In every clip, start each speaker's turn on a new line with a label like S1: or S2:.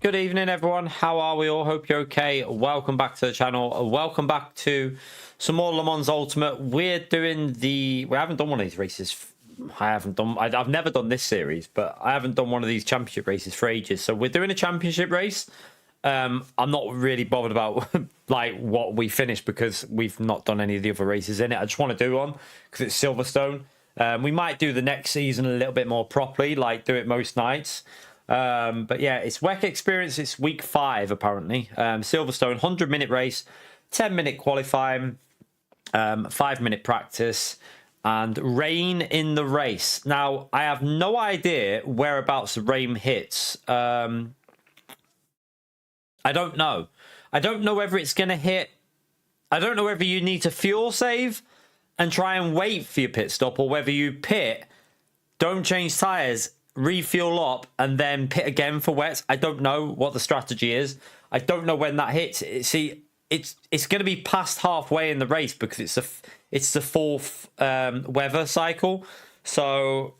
S1: Good evening, everyone. How are we all? Hope you're okay. Welcome back to the channel. Welcome back to some more Le Mans Ultimate. We're doing we haven't done one of these races. I've never done this series, but I haven't done one of these championship races for ages. So we're doing a championship race. I'm not really bothered about like what we finish because we've not done any of the other races in it. I just want to do one because it's Silverstone. We might do the next season a little bit more properly, like do it most nights. But yeah, it's Xperience. It's week 5 apparently. Silverstone 100-minute race, 10-minute qualifying, 5-minute practice, and rain in the race. Now I have no idea whereabouts the rain hits. I don't know. I don't know whether it's going to hit. I don't know whether you need to fuel save and try and wait for your pit stop, or whether you pit, don't change tyres, refuel up, and then pit again for wets. I don't know what the strategy is. I don't know when that hits. See, it's going to be past halfway in the race because it's the fourth weather cycle. So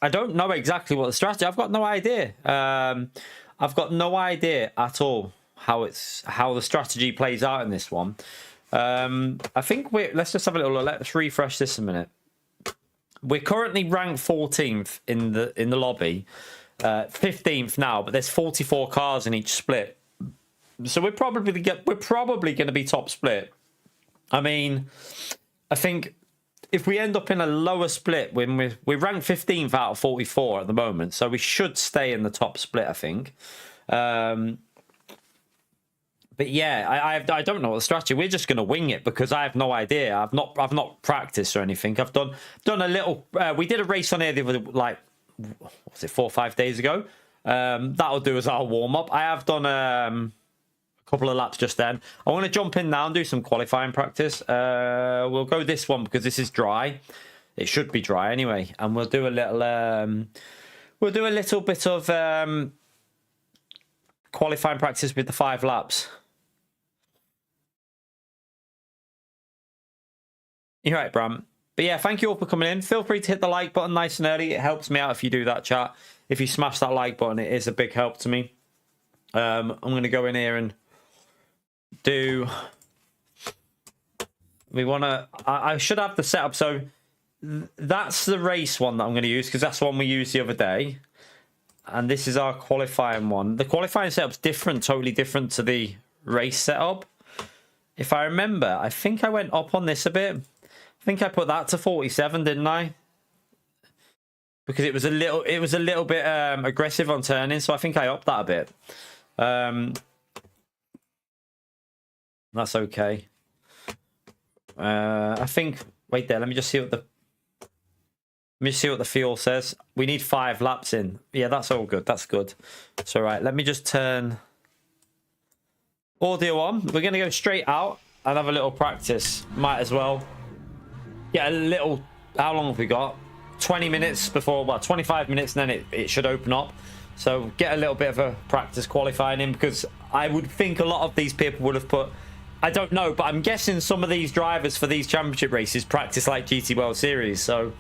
S1: I don't know exactly what the strategy. I've got no idea. I've got no idea at all how the strategy plays out in this one. I think let's just have a little look. Let's refresh this a minute. We're currently ranked 14th in the lobby, 15th now, but there's 44 cars in each split, so we're probably going to be top split. I mean, I think if we end up in a lower split, when we're ranked 15th out of 44 at the moment, so we should stay in the top split, I think. But yeah, I don't know what the strategy. We're just going to wing it because I have no idea. I've not practiced or anything. I've done a little. We did a race on here the other, like, what was it, 4 or 5 days ago. That'll do as our warm up. I have done a couple of laps just then. I want to jump in now and do some qualifying practice. We'll go this one because this is dry. It should be dry anyway, and we'll do a little. We'll do a little bit of qualifying practice with the 5 laps. You're right, Bram. But yeah, thank you all for coming in. Feel free to hit the like button nice and early. It helps me out if you do that, chat. If you smash that like button, it is a big help to me. I'm going to go in here and do... I should have the setup. So that's the race one that I'm going to use because that's the one we used the other day. And this is our qualifying one. The qualifying setup's different, totally different to the race setup. If I remember, I think I went up on this a bit. I think I put that to 47, didn't I? Because it was a little bit aggressive on turning, so I think I upped that a bit. That's okay. I think. Wait there. Let me just see what the fuel says. We need 5 laps in. Yeah, that's all good. That's good. So right, let me just turn audio on. We're gonna go straight out and have a little practice. Might as well get a little. How long have we got? 20 minutes before, well, 25 minutes, and then it should open up. So get a little bit of a practice qualifying in, because I would think a lot of these people would have put, I don't know, but I'm guessing some of these drivers for these championship races practice like GT World Series. So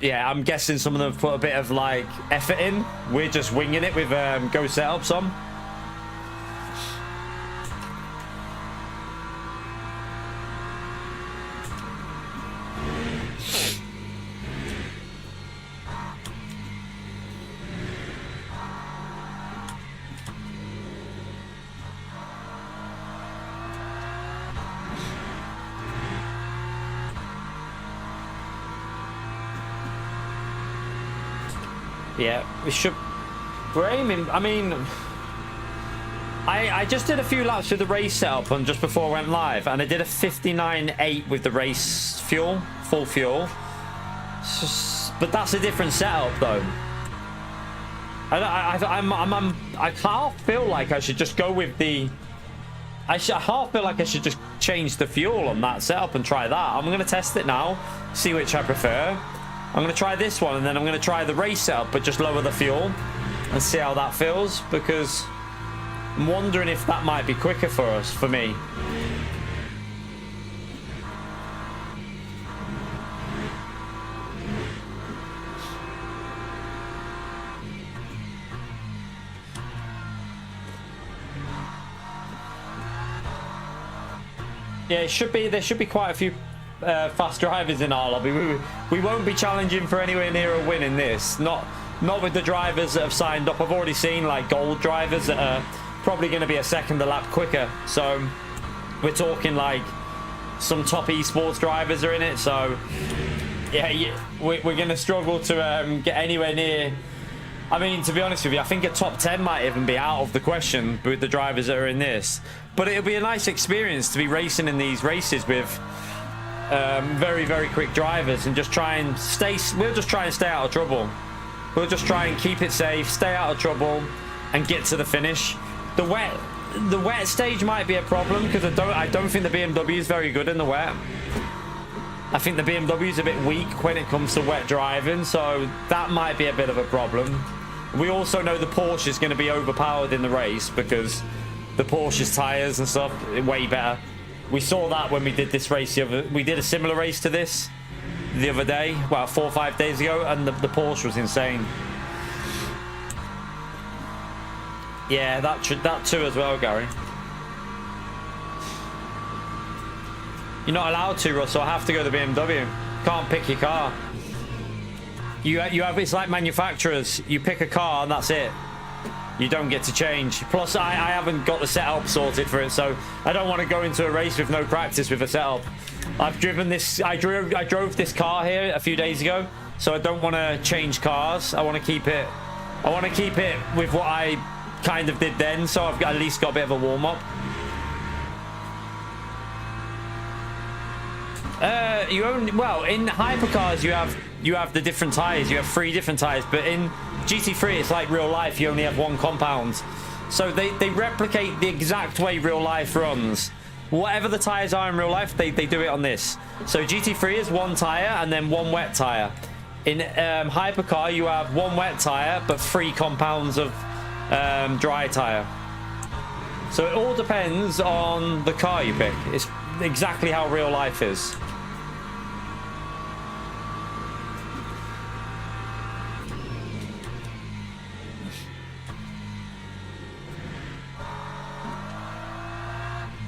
S1: yeah, I'm guessing some of them have put a bit of like effort in. We're just winging it with Go setups on. Yeah, we're aiming. I mean, I just did a few laps with the race setup on just before I went live, and I did a 59.8 with the race fuel, full fuel. But that's a different setup, though. I half feel like I should just go with the. I half feel like I should just change the fuel on that setup and try that. I'm going to test it now, see which I prefer. I'm going to try this one, and then I'm going to try the race setup, but just lower the fuel and see how that feels, because I'm wondering if that might be quicker for us, for me. Yeah, it should be. There should be quite a few fast drivers in our lobby. We won't be challenging for anywhere near a win in this. Not with the drivers that have signed up. I've already seen like gold drivers that are probably going to be a second a lap quicker. So we're talking like some top esports drivers are in it. So yeah, we're going to struggle to get anywhere near. I mean, to be honest with you, I think a top 10 might even be out of the question with the drivers that are in this. But it'll be a nice experience to be racing in these races with very, very quick drivers and just try and stay. We'll just try and stay out of trouble. We'll just try and keep it safe, stay out of trouble, and get to the finish. The wet stage might be a problem because I don't think the BMW is very good in the wet. I think the BMW is a bit weak when it comes to wet driving, so that might be a bit of a problem. We also know the Porsche is going to be overpowered in the race because the Porsche's tires and stuff are way better. We saw that when we did this race we did a similar race to this the other day, well, 4 or 5 days ago, and the Porsche was insane. Yeah, that too as well, Gary. You're not allowed to, Russell. I have to go to the BMW. Can't pick your car. You have, it's like manufacturers. You pick a car and that's it. You don't get to change. Plus, I haven't got the setup sorted for it, so I don't want to go into a race with no practice with a setup. I've driven this. I drove this car here a few days ago, so I don't want to change cars. I want to keep it. I want to keep it with what I kind of did then, so I've at least got a bit of a warm up. Well, in hypercars you have the different tires. You have 3 different tires, but in GT3 it's like real life. You only have 1 compound, so they replicate the exact way real life runs. Whatever the tires are in real life, they do it on this. So GT3 is 1 tire and then 1 wet tire. In hypercar you have 1 wet tire but 3 compounds of dry tire. So it all depends on the car you pick. It's exactly how real life is.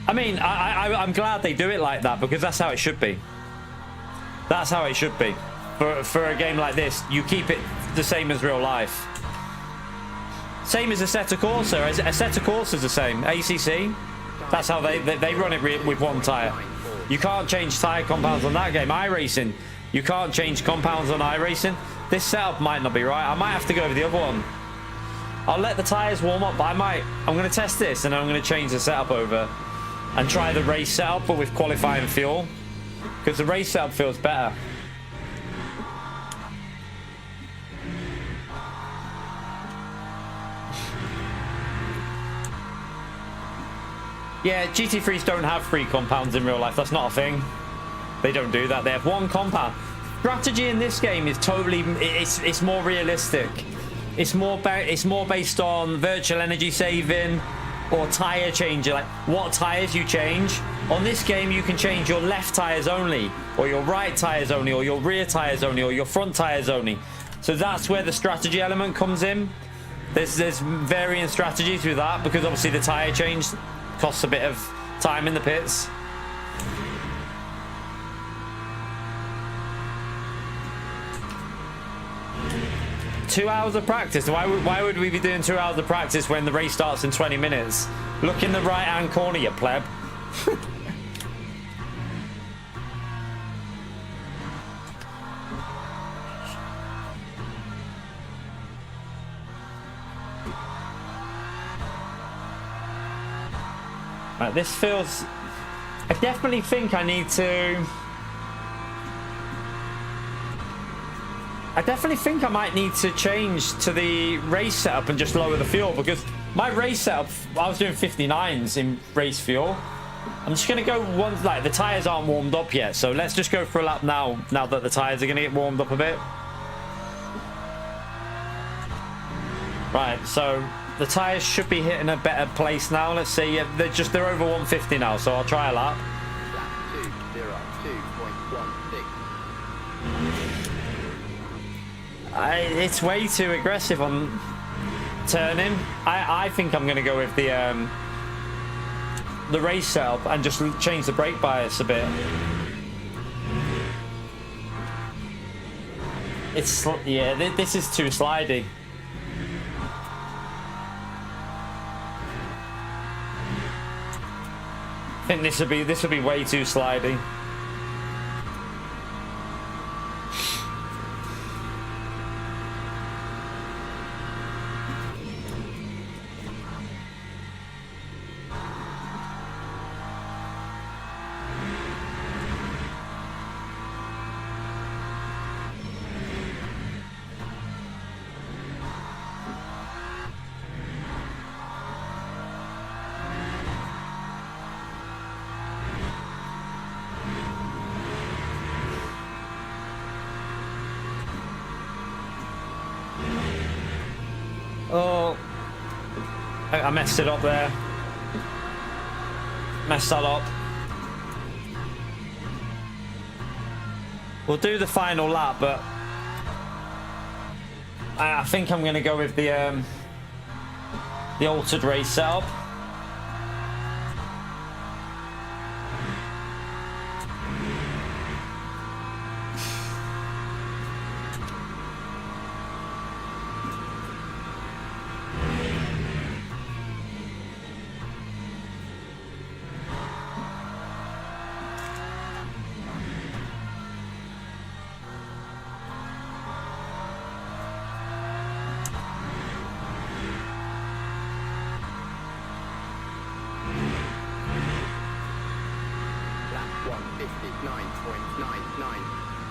S1: I mean, I'm glad they do it like that because that's how it should be. That's how it should be. For a game like this, you keep it the same as real life. Same as Assetto Corsa. Assetto Corsa is the same. ACC. That's how they run it with 1 tire. You can't change tire compounds on that game. iRacing, you can't change compounds on iRacing. This setup might not be right. I might have to go with the other one. I'll let the tires warm up, but I'm going to test this and I'm going to change the setup over and try the race setup, but with qualifying fuel, because the race setup feels better. Yeah, GT3s don't have 3 compounds in real life. That's not a thing. They don't do that. They have 1 compound. Strategy in this game is totally. It's more realistic. It's more based on virtual energy saving or tire changer, like what tires you change. On this game, you can change your left tires only, or your right tires only, or your rear tires only, or your front tires only. So that's where the strategy element comes in. There's varying strategies with that because obviously the tire change costs a bit of time in the pits. Two hours of practice. Why would we be doing 2 hours of practice when the race starts in 20 minutes? Look in the right hand corner, you pleb. Right, this feels. I definitely think I need to. I definitely think I might need to change to the race setup and just lower the fuel, because my race setup, I was doing 59s in race fuel. I'm just going to go once, like the tyres aren't warmed up yet, so let's just go for a lap now that the tyres are going to get warmed up a bit. Right, so the tyres should be hitting a better place now. Let's see, yeah, they're over 150 now, so I'll try a lap. It's way too aggressive on turning. I think I'm going to go with the the race setup and just change the brake bias a bit. It's, yeah, this is too slidey. I think this would be way too slidey. Oh, I messed it up there. Messed that up. We'll do the final lap, but I think I'm going to go with the altered race setup.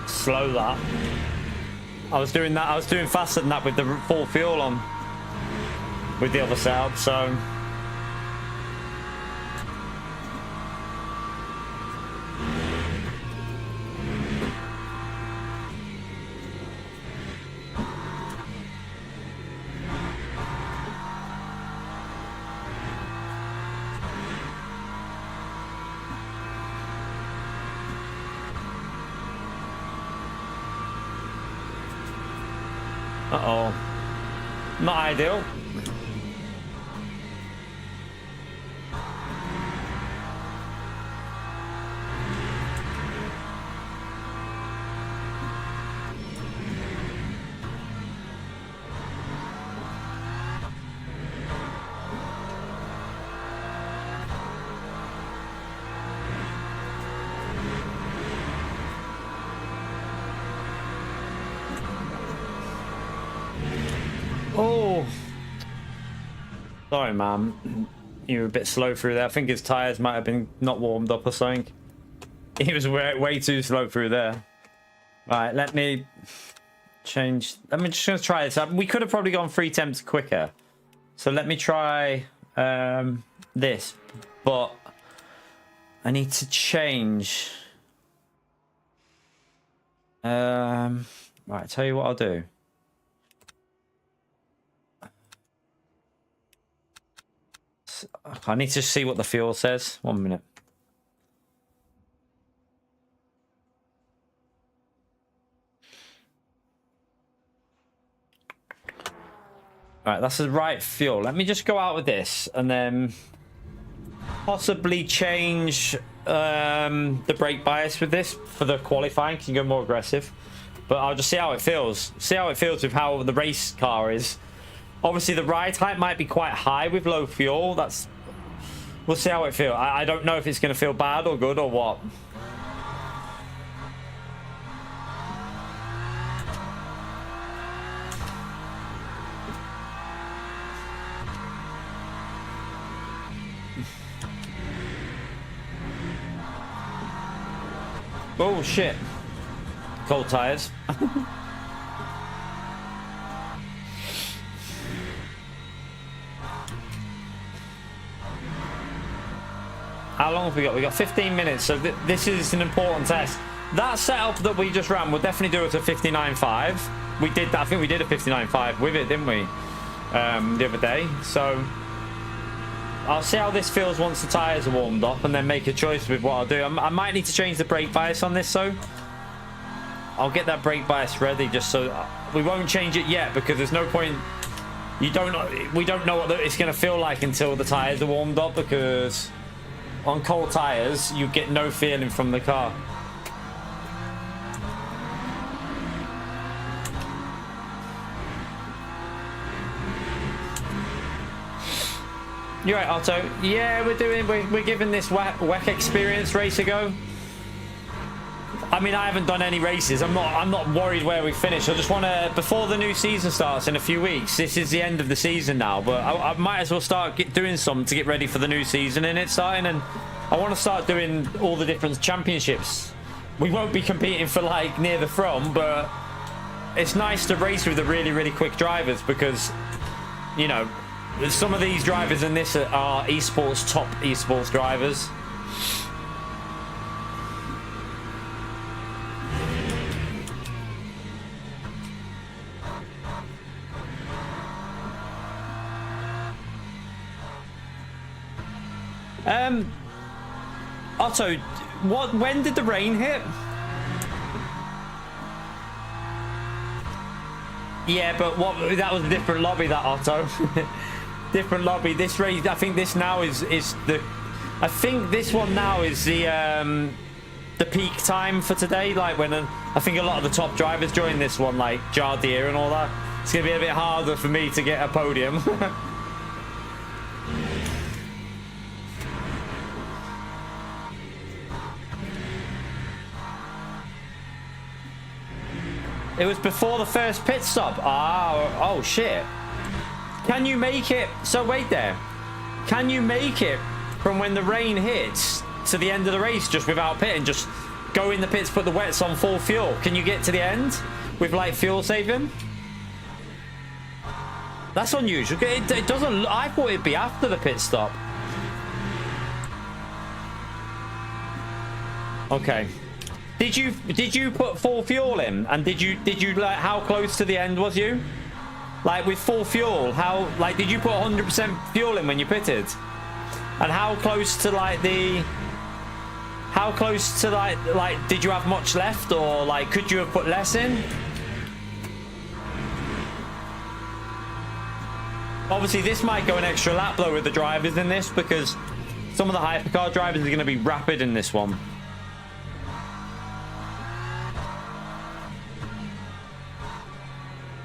S1: Slow that. I was doing faster than that with the full fuel on with the other setup, so uh-oh. Not ideal. Oh, sorry, man. You were a bit slow through there. I think his tires might have been not warmed up or something. He was way too slow through there. Right, let me change. Let me just gonna try this. We could have probably gone 3 attempts quicker. So let me try this, but I need to change. Right, tell you what I'll do. I need to see what the fuel says. 1 minute. All right, that's the right fuel. Let me just go out with this and then possibly change the brake bias with this for the qualifying. Can go more aggressive, but I'll just see how it feels. See how it feels with how the race car is. Obviously, the ride height might be quite high with low fuel. We'll see how it feels. I don't know if it's going to feel bad or good or what. Oh, shit. Cold tires. How long have we got? We got 15 minutes, so this is an important test. That setup that we just ran, we'll definitely do it at 59.5. We did that. I think we did a 59.5 with it, didn't we? The other day. So I'll see how this feels once the tires are warmed up, and then make a choice with what I'll do. I might need to change the brake bias on this, so I'll get that brake bias ready. Just so we won't change it yet, because there's no point. We don't know what it's going to feel like until the tires are warmed up, because on cold tires, you get no feeling from the car. You're right, Otto. Yeah, we're giving this WEC Xperience race a go. I mean, I haven't done any races. I'm not worried where we finish. I just want to, before the new season starts in a few weeks. This is the end of the season now, but I might as well start doing some to get ready for the new season and it's starting. And I want to start doing all the different championships. We won't be competing for like near the front, but it's nice to race with the really quick drivers because, you know, some of these drivers in this are esports, top esports drivers. Otto, when did the rain hit? Yeah, but that was a different lobby, that, Otto. Different lobby. This race, I think this now is the, I think this one now is the peak time for today. Like when I think a lot of the top drivers join this one, like Jardier and all that. It's gonna be a bit harder for me to get a podium. It was before the first pit stop. Oh shit. Can you make it? So wait there. Can you make it from when the rain hits to the end of the race just without pitting? Just go in the pits, put the wets on full fuel. Can you get to the end with like fuel saving? That's unusual. It doesn't. I thought it'd be after the pit stop. Okay. Did you put full fuel in? And did you like, how close to the end was you? Like with full fuel, how, like, did you put 100% fuel in when you pitted? And how close to like did you have much left, or like could you have put less in? Obviously this might go an extra lap though with the drivers in this, because some of the hypercar drivers are going to be rapid in this one.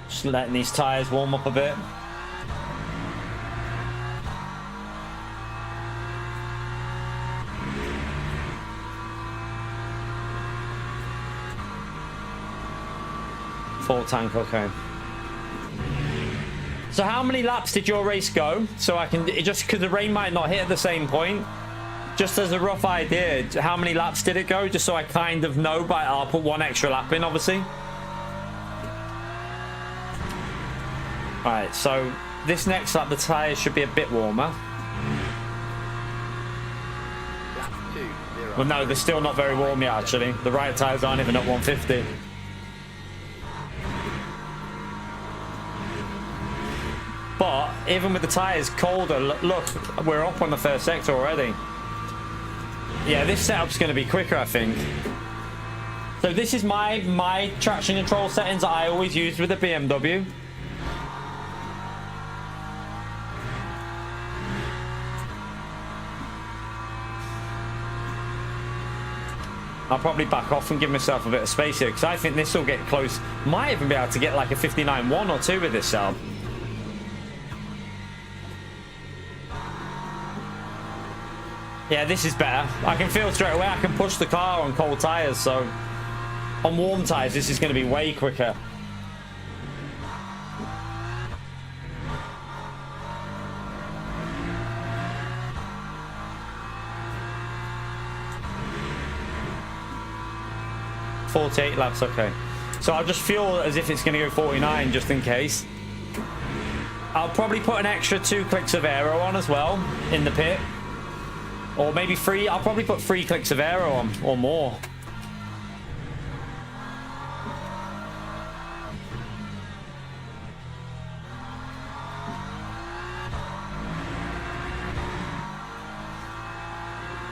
S1: Just letting these tires warm up a bit. Full tank, okay. So how many laps did your race go? So I can, just because the rain might not hit at the same point, just as a rough idea, how many laps did it go? Just so I kind of know, but I'll put one extra lap in, obviously. Alright, so this next lap, the tyres should be a bit warmer. Well, no, they're still not very warm yet, actually. The right tyres aren't even at 150. But even with the tyres colder, look, we're up on the first sector already. Yeah, this setup's going to be quicker, I think. So this is my traction control settings that I always use with the BMW. I'll probably back off and give myself a bit of space here, because I think this will get close. Might even be able to get like a 59.1 or 2 with this setup. Yeah, this is better. I can feel straight away I can push the car on cold tyres, so on warm tyres this is going to be way quicker. $48 laps, okay. So I'll just feel as if it's going to go 49 just in case. I'll probably put an extra 2 clicks of aero on as well in the pit. Or maybe 3. I'll probably put 3 clicks of aero on, or more.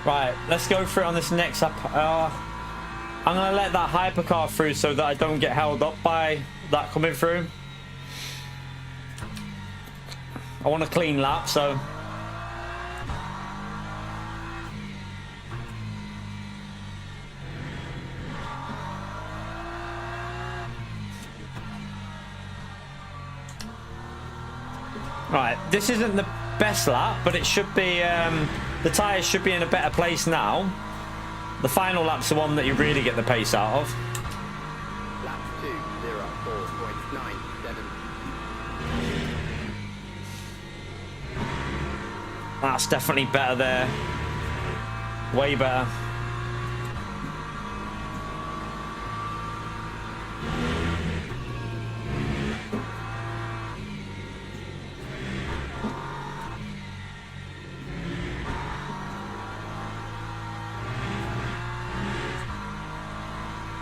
S1: Right, let's go through it on this next up. I'm going to let that hypercar through so that I don't get held up by that coming through. I want a clean lap, so... Right, this isn't the best lap, but it should be, the tyres should be in a better place now. The final lap's the one that you really get the pace out of.
S2: Lap 2:04.97.
S1: That's definitely better there. Way better.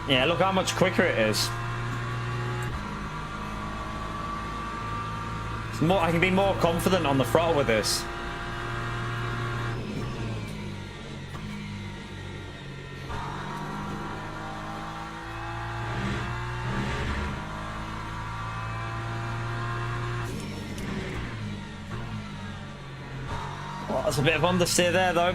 S1: Yeah, look how much quicker it is. It's more, I can be more confident on the throttle with this. Well, that's a bit of understeer there, though.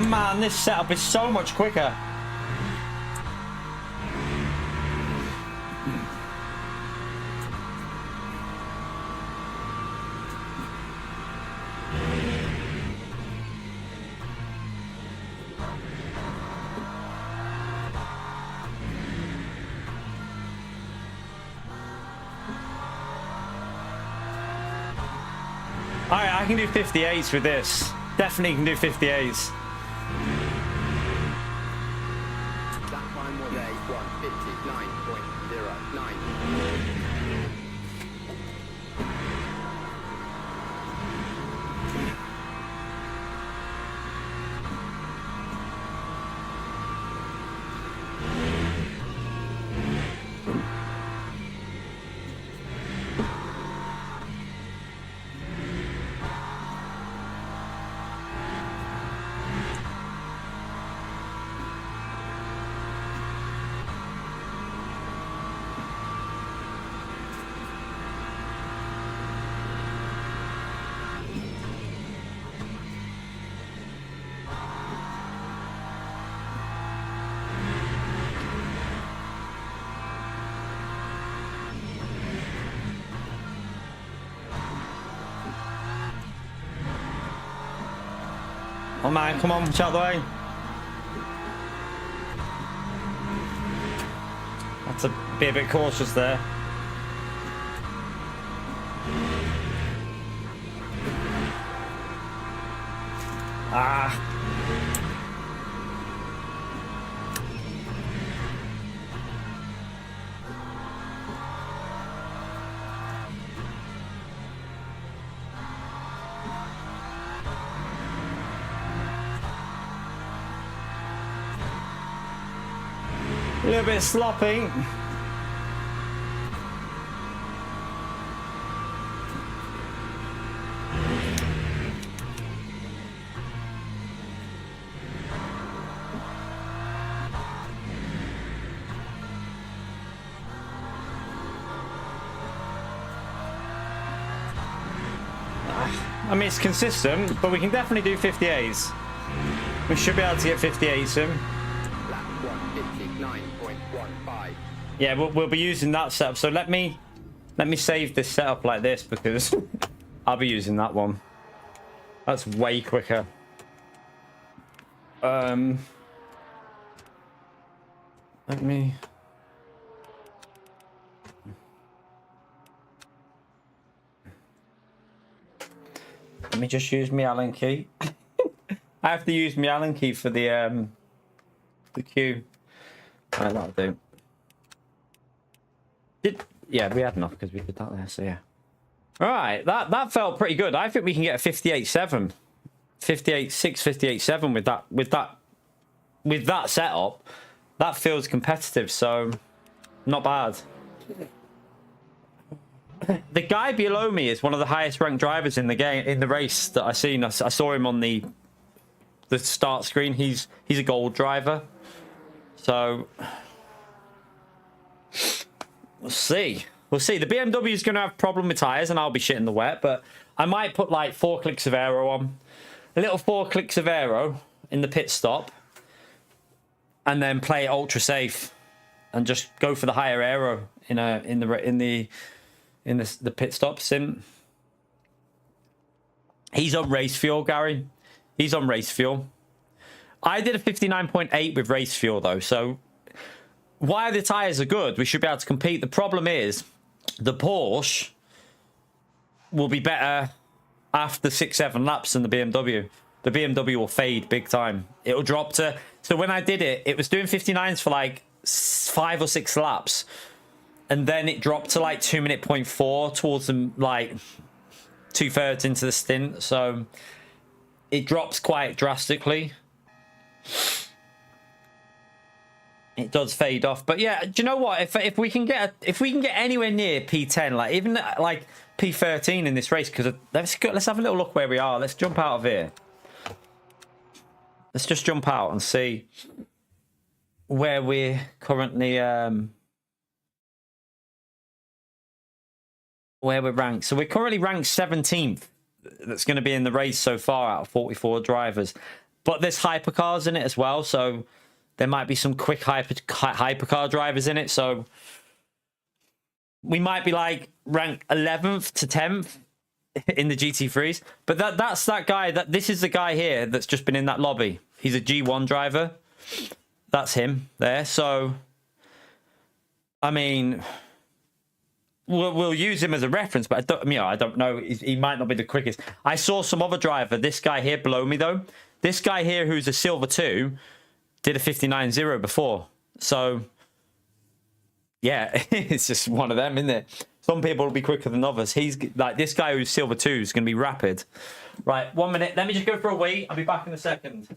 S1: Man, this setup is so much quicker. Alright, I can do 58s with this. Definitely can do 58s.
S2: That time was a 1:59.09.
S1: Oh man, come on, out of the way. That's a be a bit cautious there. Ah. A little bit sloppy. I mean, it's consistent, but we can definitely do 58s. We should be able to get 58s soon.
S2: Lap 1:59.15.
S1: Yeah, we'll be using that setup. So let me save this setup like this because I'll be using that one. That's way quicker. Let me just use my Allen key. I have to use my Allen key for the queue. Right, that'll do. Yeah, we had enough because we did that there, so yeah. Alright, that felt pretty good. I think we can get a 58.7. 58.6, 58.7 with that setup. That feels competitive, so not bad. the guy below me is one of the highest ranked drivers in the game, in the race that I seen. I saw him on the start screen. He's a gold driver. So we'll see. We'll see. The BMW is going to have a problem with tires, and I'll be shitting the wet. But I might put like 4 clicks of aero on, a little 4 clicks of aero in the pit stop, and then play it ultra safe, and just go for the higher aero in the pit stop sim. He's on race fuel, Gary. He's on race fuel. I did a 59.8 with race fuel though, so while the tires are good, we should be able to compete. The problem is the Porsche will be better after 6-7 laps than the BMW. The BMW will fade big time. It'll drop to... So when I did it, it was doing 59s for like 5 or 6 laps. And then it dropped to like 2:04 towards them, like 2/3 into the stint. So it drops quite drastically. It does fade off, but yeah, do you know what? If we can get anywhere near P10, like even like P13 in this race, because let's have a little look where we are. Let's jump out of here. Let's just jump out and see where we're currently where we're ranked. So we're currently ranked 17th. That's going to be in the race so far out of 44 drivers, but there's hypercars in it as well, so there might be some quick hypercar drivers in it, so we might be like ranked 11th to 10th in the GT3s. But that's that guy. This is the guy here that's just been in that lobby. He's a G1 driver. That's him there. So, I mean, we'll use him as a reference, but I don't know. He might not be the quickest. I saw some other driver. This guy here below me though. This guy here who's a silver 2. Did a 59.0 before. So, yeah, it's just one of them, isn't it? Some people will be quicker than others. He's like this guy who's silver 2 is going to be rapid. Right, 1 minute. Let me just go for a wee. I'll be back in a second.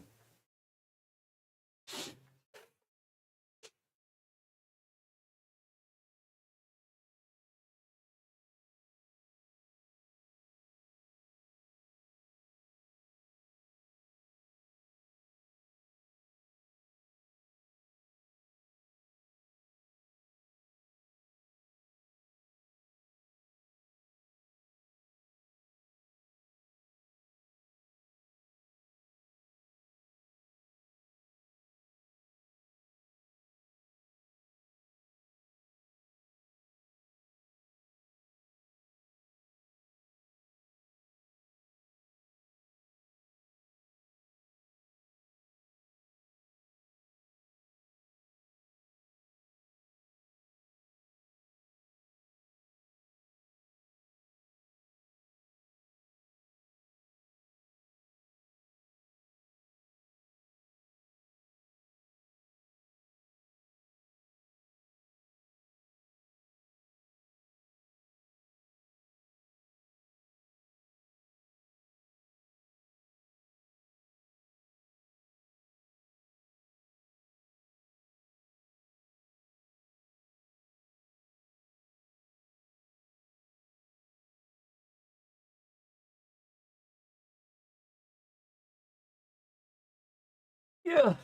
S1: Yeah.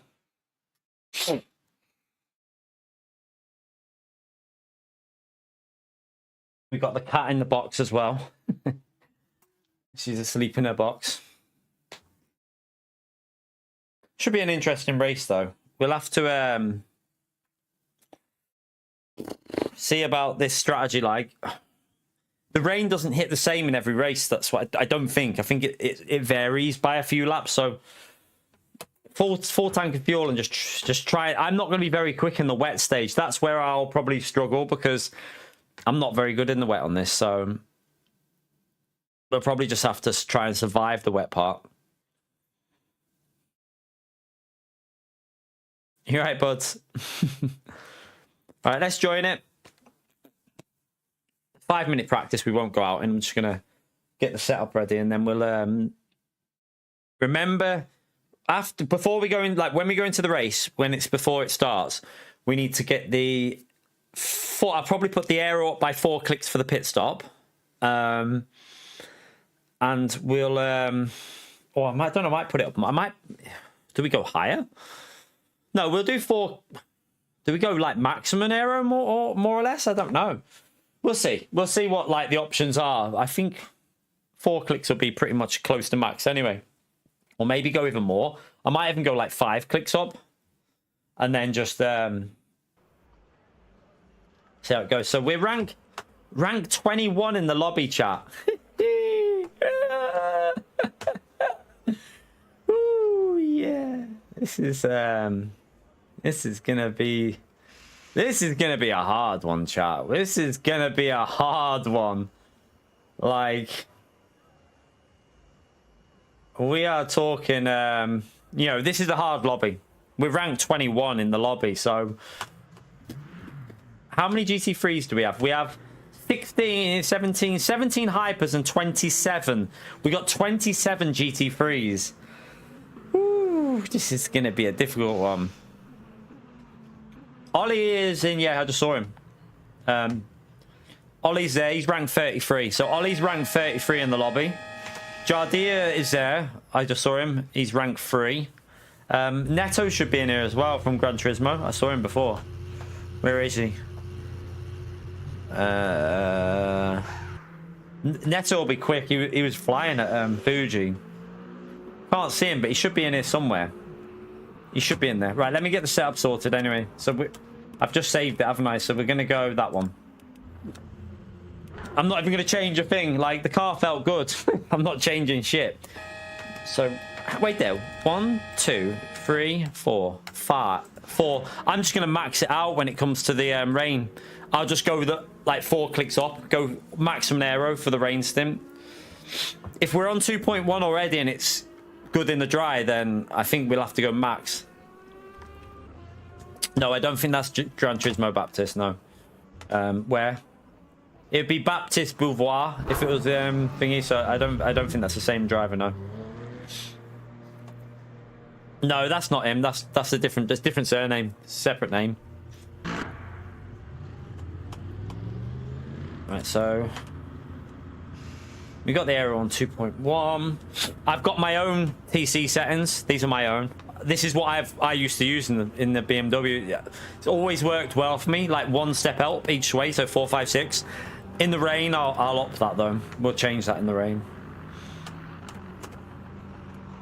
S1: We got the cat in the box as well. She's asleep in her box. Should be an interesting race though. We'll have to see about this strategy. Like the rain doesn't hit the same in every race. That's what I don't think. I think it varies by a few laps. So full tank of fuel and just try it. I'm not going to be very quick in the wet stage. That's where I'll probably struggle because I'm not very good in the wet on this. So we'll probably just have to try and survive the wet part. You're right, buds. All right, let's join it. 5-minute practice. We won't go out, and I'm just gonna get the setup ready, and then we'll remember before we go in, like when we go into the race, when it's before it starts, we need to get the I'll probably put the aero up by 4 clicks for the pit stop. And we'll or I don't know, I might put it up. I might, do we go higher? No, we'll do 4. Do we go like maximum aero more or less? I don't know. We'll see. We'll see what like the options are. I think 4 clicks will be pretty much close to max anyway. Or maybe go even more. I might even go like 5 clicks up. And then just see how it goes. So we're rank 21 in the lobby, chat. Ooh, yeah. This is gonna be a hard one, chat. This is gonna be a hard one. Like, we are talking, you know, this is a hard lobby. We're ranked 21 in the lobby, so how many GT3s do we have? We have 17 hypers and 27. We got 27 GT3s. Ooh, this is gonna be a difficult one. Ollie is in, yeah, I just saw him. Ollie's there, he's ranked 33. So Ollie's ranked 33 in the lobby. Jardia is there, I just saw him, he's ranked 3. Neto should be in here as well from Gran Turismo. I saw him before. Where is he? Neto will be quick. He was flying at Fuji. Can't see him, but he should be in here somewhere. He should be in there. Right, let me get the setup sorted anyway. So I've just saved it, haven't I? So we're going to go that one. I'm not even going to change a thing. Like, the car felt good. I'm not changing shit. So, wait there. 1, 2, 3, 4, 5, 4. I'm just going to max it out when it comes to the rain. I'll just go with like 4 clicks up. Go maximum aero for the rain stint. If we're on 2.1 already and it's good in the dry, then I think we'll have to go max. No, I don't think that's Gran Turismo Baptiste, no. Where? It'd be Baptiste Beauvoir if it was thingy, so I don't think that's the same driver, no. No, that's not him. That's a different surname, separate name. Right, so we got the aero on 2.1. I've got my own TC settings. These are my own. This is what I used to use in the BMW. It's always worked well for me, like 1 step up each way, so 4, 5, 6. In the rain, I'll opt that though. We'll change that in the rain.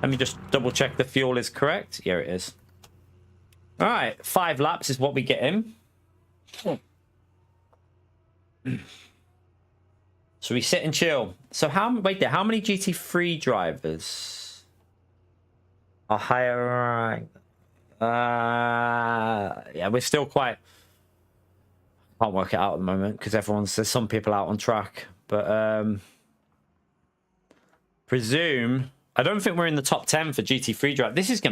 S1: Let me just double check the fuel is correct. Here it is. All right, 5 laps is what we get in. So we sit and chill. So wait there, how many GT3 drivers are higher rank? Yeah, we're still quite, can't work it out at the moment because there's some people out on track, but presume, I don't think we're in the top 10 for GT3 drive. This is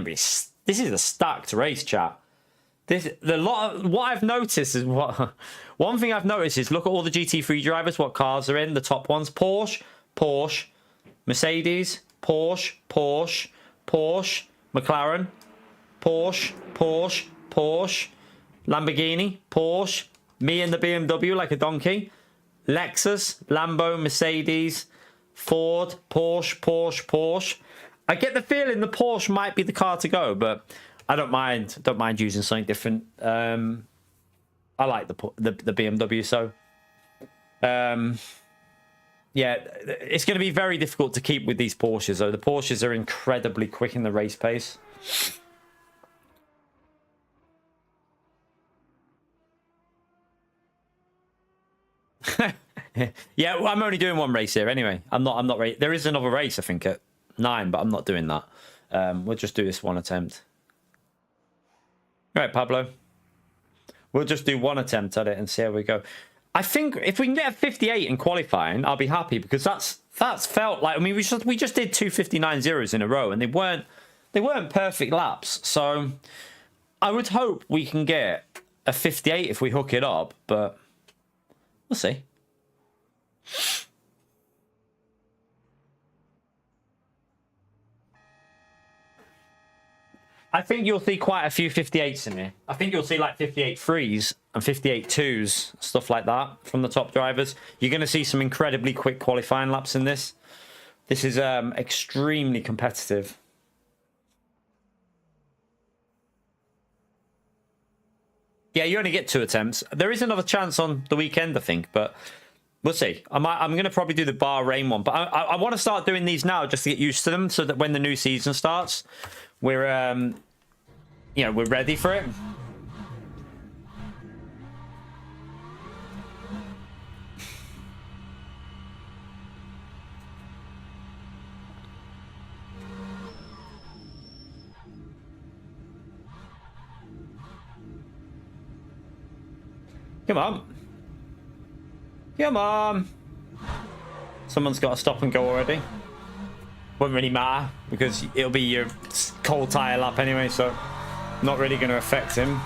S1: a stacked race, chat. What I've noticed is one thing I've noticed is look at all the GT3 drivers, what cars are in, the top ones. Porsche, Mercedes, Porsche, McLaren, Porsche, Lamborghini, Porsche, me and the BMW like a donkey, Lexus, Lambo, Mercedes, Ford, Porsche. I get the feeling the Porsche might be the car to go, but I don't mind using something different. I like the BMW, so yeah, it's going to be very difficult to keep with these Porsches, though. The Porsches are incredibly quick in the race pace. Yeah, well, I'm only doing 1 race here anyway. I'm not ready. There is another race, I think, at 9, but I'm not doing that. We'll just do this 1 attempt. All right, Pablo. We'll just do 1 attempt at it and see how we go. I think if we can get a 58 in qualifying, I'll be happy because that's felt like, I mean, we just did 2 59.0s in a row and they weren't perfect laps. So I would hope we can get a 58 if we hook it up, but we'll see. I think you'll see quite a few 58s in here. I think you'll see like 58 threes and 58 twos, stuff like that from the top drivers. You're going to see some incredibly quick qualifying laps in this. This is extremely competitive. Yeah, you only get 2 attempts. There is another chance on the weekend, I think, but we'll see. I'm going to probably do the Bahrain one, but I want to start doing these now just to get used to them, so that when the new season starts, we're you know, we're ready for it. Come on. Come on. Someone's got to stop and go already. Won't really matter because it'll be your cold tire lap anyway, so not really going to affect him.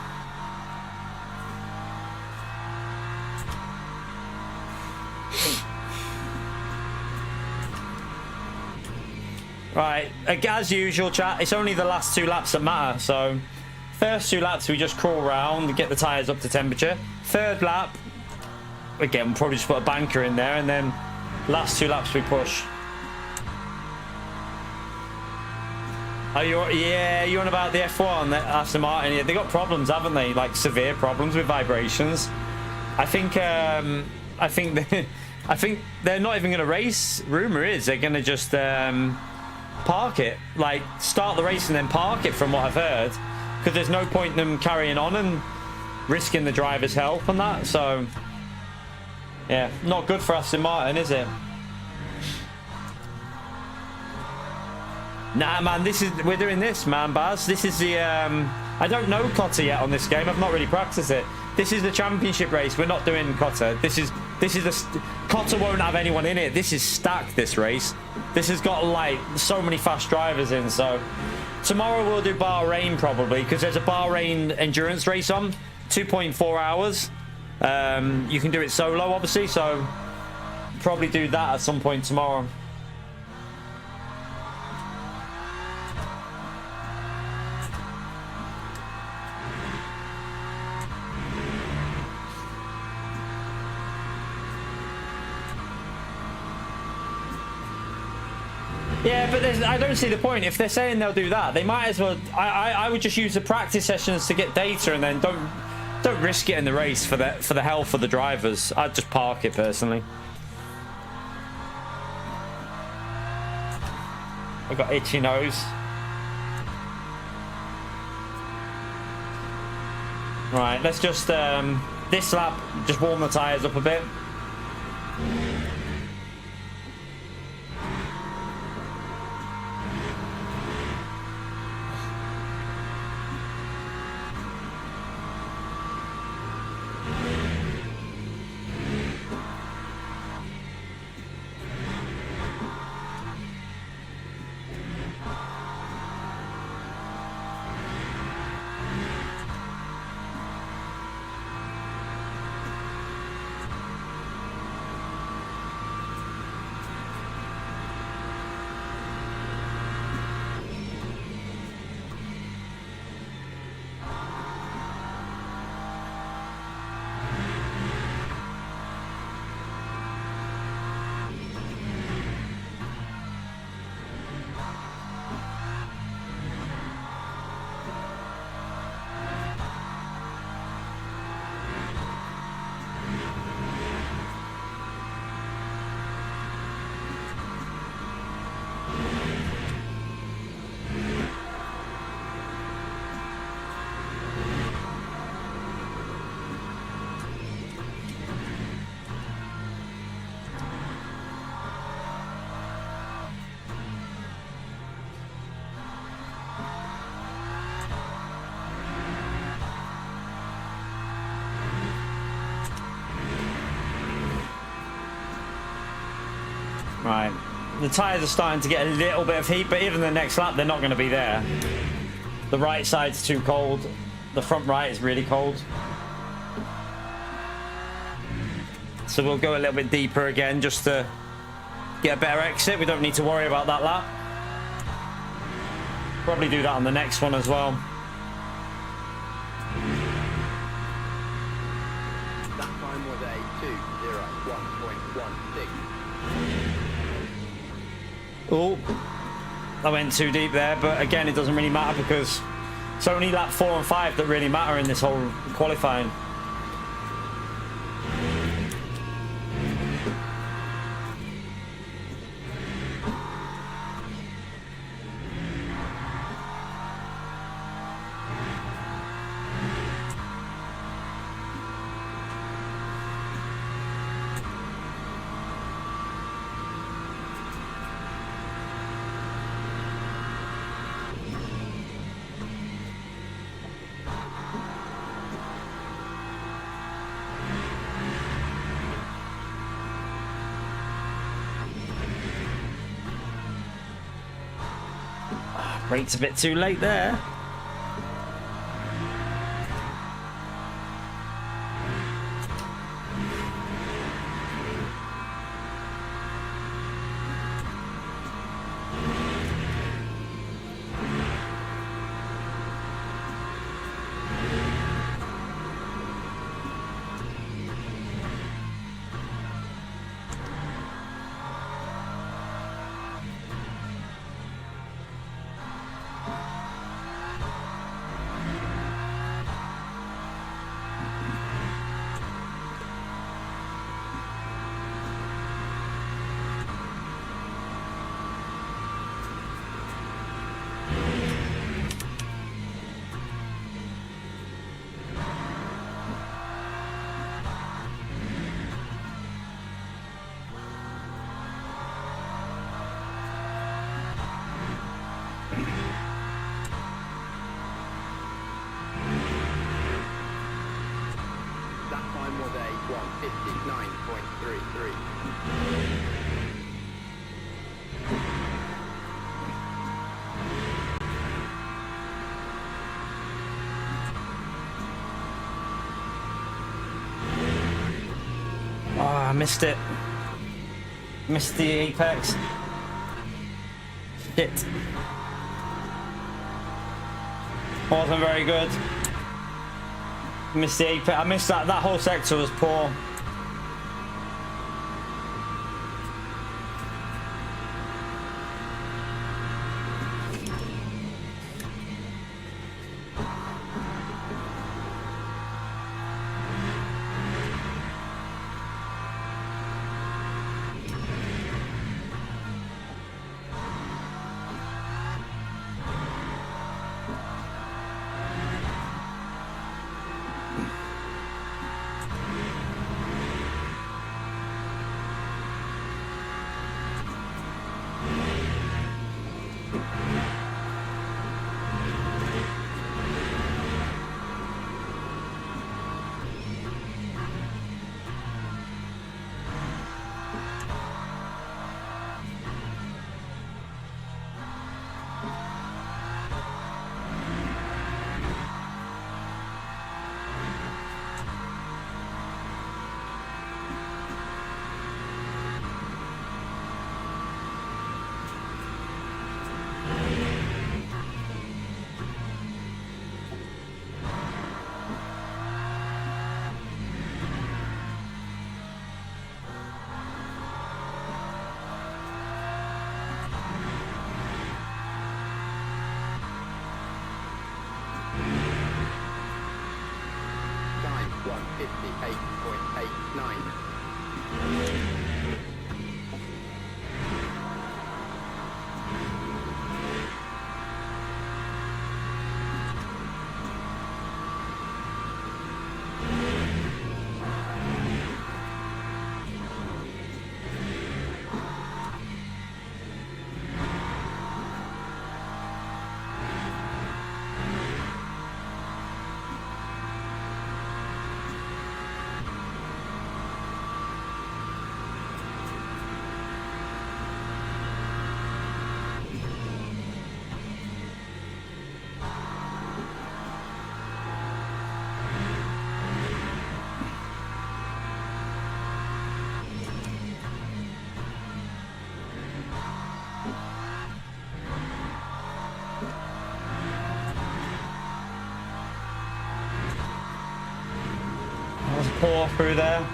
S1: Right, as usual, chat, it's only the last 2 laps that matter, so first 2 laps we just crawl around, get the tyres up to temperature. 3rd lap, again, we'll probably just put a banker in there, and then last 2 laps we push. Are you? Yeah, you're on about the F1, Aston Martin. Yeah, they got problems, haven't they? Like severe problems with vibrations. I think they're not even going to race. Rumor is they're going to just park it, like start the race and then park it, from what I've heard, because there's no point in them carrying on and risking the driver's health and that. So yeah, not good for Aston Martin, is it? Nah, man, we're doing this, man, Baz. This is the I don't know Cotter yet on this game. I've not really practiced it. This is the championship race. We're not doing Cotter. This is Cotter won't have anyone in it. This is stacked, this race. This has got like so many fast drivers in. So tomorrow we'll do Bahrain probably, because there's a Bahrain endurance race on, 2.4 hours. You can do it solo, obviously, so probably do that at some point tomorrow. Yeah, but I don't see the point. If they're saying they'll do that, they might as well. I would just use the practice sessions to get data, and then don't risk it in the race for the health of the drivers. I'd just park it personally. I've got itchy nose. Right, let's just this lap just warm the tyres up a bit. Right, the tyres are starting to get a little bit of heat, but even the next lap, they're not going to be there. The right side's too cold. The front right is really cold. So we'll go a little bit deeper again just to get a better exit. We don't need to worry about that lap. Probably do that on the next one as well.
S2: That time was a 2:01.16.
S1: Oh, I went too deep there, but again, it doesn't really matter because it's only lap 4 and 5 that really matter in this whole qualifying. Brake's a bit too late there.
S2: That time was a 1:59.33.
S1: Oh, I missed it. Missed the apex. Shit. Wasn't very good. Missed the apex. I missed that. That whole sector was poor.
S2: Time 1:58.89.
S1: pour through there.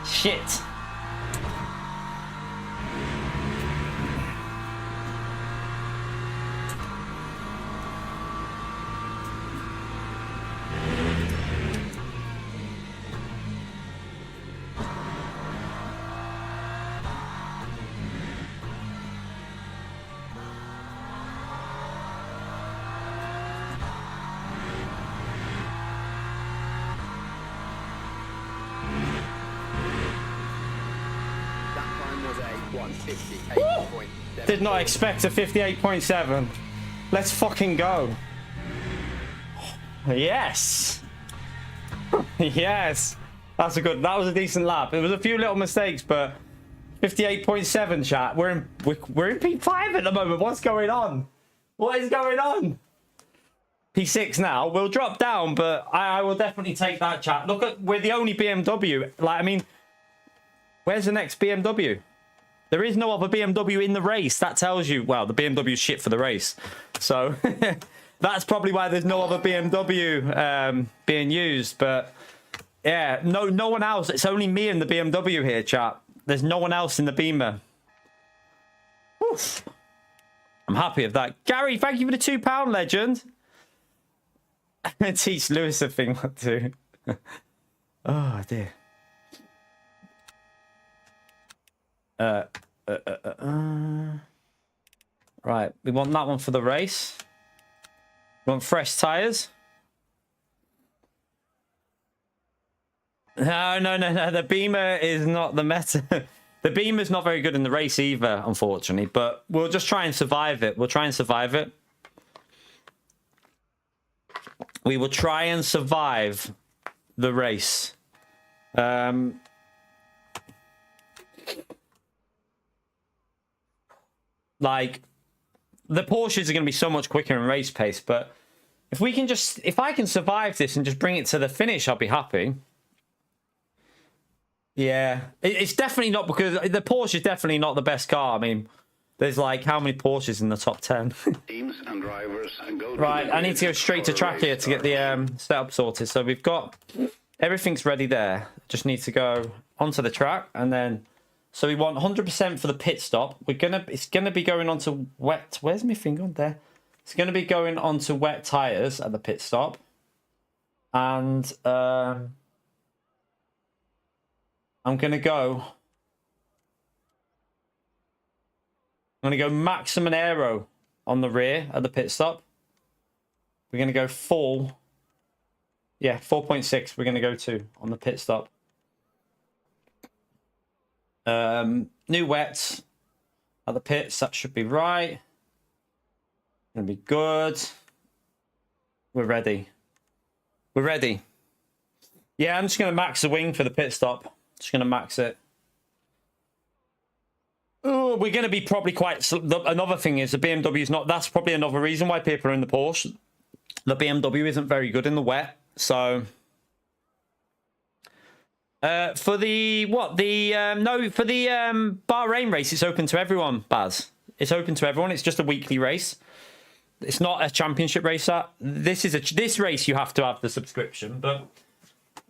S1: Shit. Did not expect a 58.7. Let's fucking go. Yes. Yes. That was a decent lap. It was a few little mistakes, but 58.7 chat. We're in P5 at the moment. What's going on? What is going on? P6 now. We'll drop down, but I will definitely take that, chat. Look at, we're the only BMW. Like, I mean, where's the next BMW? There is no other BMW in the race. That tells you, well, the BMW's shit for the race. So that's probably why there's no other BMW being used. But yeah, no one else. It's only me and the BMW here, chat. There's no one else in the Beamer. Oof. I'm happy with that. Gary, thank you for the £2 legend. Teach Lewis a thing or two. Oh, dear. Right, we want that one for the race. We want fresh tires. No. The Beamer is not the meta. The Beamer's not very good in the race either, unfortunately. But we'll just try and survive it. We'll try and survive it. We will try and survive the race. Like, the Porsches are going to be so much quicker in race pace, but if I can survive this and just bring it to the finish, I'll be happy. Yeah, it's definitely not, because the Porsche is definitely not the best car. I mean, there's like, how many Porsches in the top 10?
S3: Teams and drivers go
S1: right, I need to go straight to track here to get the setup sorted. So we've got, everything's ready there. Just need to go onto the track, and then... So we want 100% for the pit stop. It's gonna be going on to wet. Where's my finger on there? It's gonna be going on to wet tires at the pit stop, and I'm gonna go maximum aero on the rear at the pit stop. We're gonna go full. Yeah, 4.6. We're gonna go to on the pit stop. New wets at the pits, that should be right. Gonna be good. We're ready. We're ready. Yeah, I'm just gonna max the wing for the pit stop. Just gonna max it. Oh, we're gonna be probably quite. Another thing is the BMW's not. That's probably another reason why people are in the Porsche. The BMW isn't very good in the wet, so. For the Bahrain race, it's open to everyone, Baz. It's open to everyone. It's just a weekly race. It's not a championship race. This race you have to have the subscription, but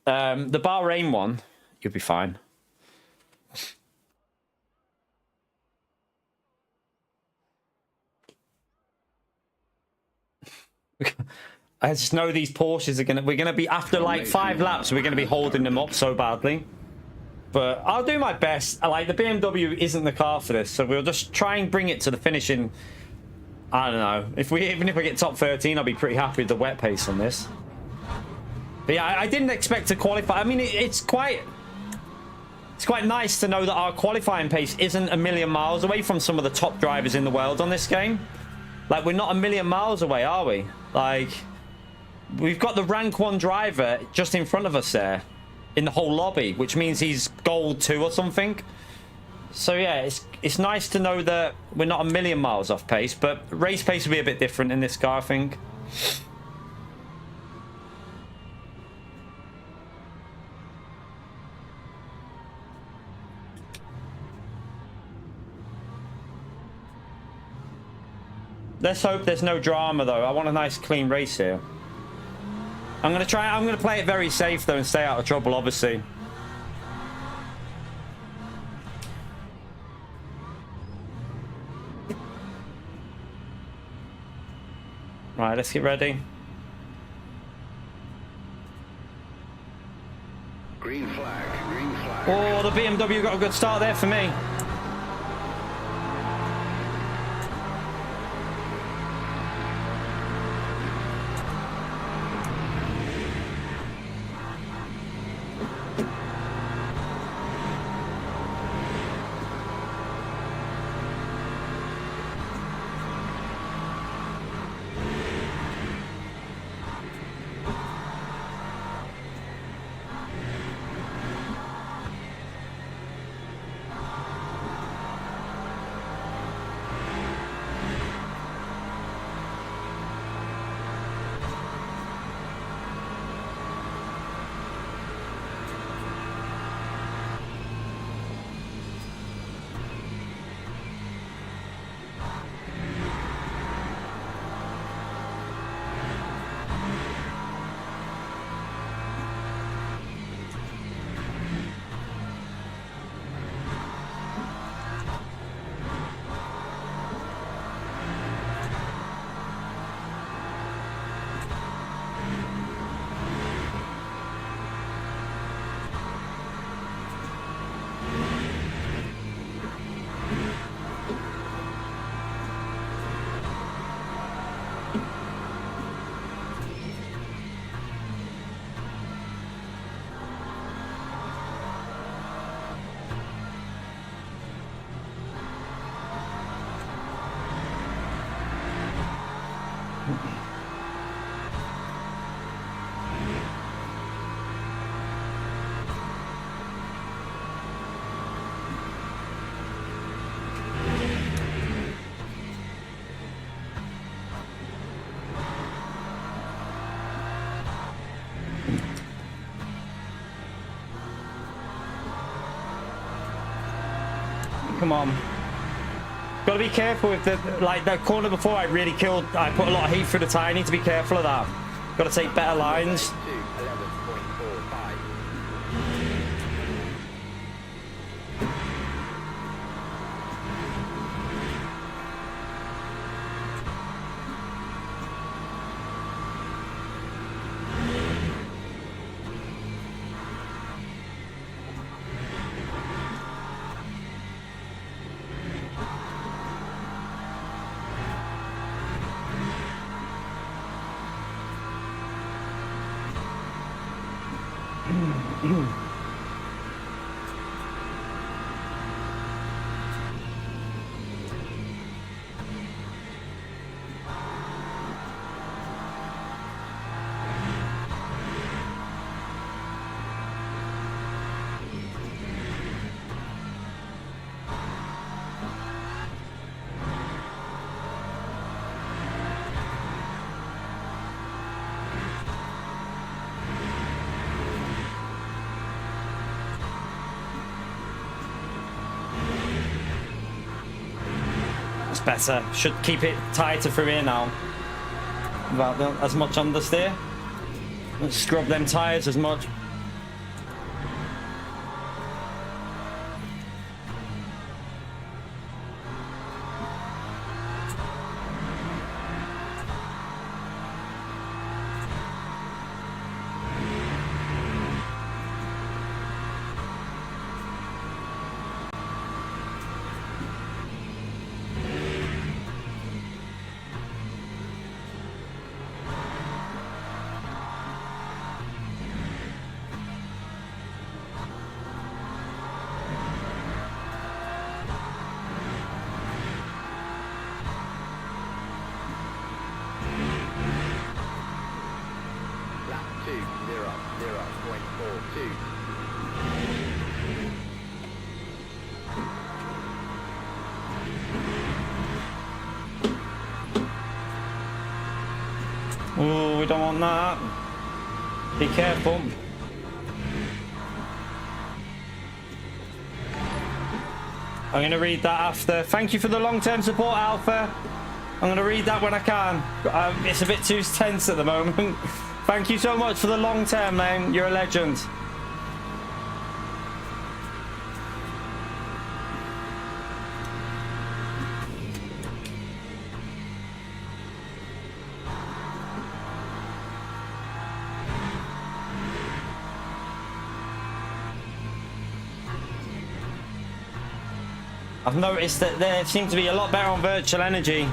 S1: the Bahrain one, you'll be fine. I just know these Porsches are we're gonna be, after like 5 laps, we're gonna be holding them up so badly. But I'll do my best. Like, the BMW isn't the car for this, so we'll just try and bring it to the finish in, I don't know. Even if we get top 13, I'll be pretty happy with the wet pace on this. But yeah, I didn't expect to qualify. I mean, it's quite nice to know that our qualifying pace isn't a million miles away from some of the top drivers in the world on this game. Like, we're not a million miles away, are we? Like, we've got the rank 1 driver just in front of us there in the whole lobby, which means he's gold 2 or something. So yeah, it's nice to know that we're not a million miles off pace, but race pace will be a bit different in this car, I think. Let's hope there's no drama though. I want a nice clean race here. I'm gonna play it very safe though and stay out of trouble, obviously. Right, let's get ready.
S3: Green flag, green flag.
S1: Oh, the BMW got a good start there for me. Come on. Got to be careful with the, like that corner before I really killed, I put a lot of heat through the tire. I need to be careful of that. Got to take better lines.
S2: 11.45.
S1: It's better. Should keep it tighter through here now. Without as much understeer. Let's scrub them tires as much. We don't want that. Be careful. I'm going to read that after. Thank you for the long-term support, Alpha. I'm going to read that when I can. It's a bit too tense at the moment. Thank you so much for the long-term, man. You're a legend. I've noticed that there seems to be a lot better on virtual energy.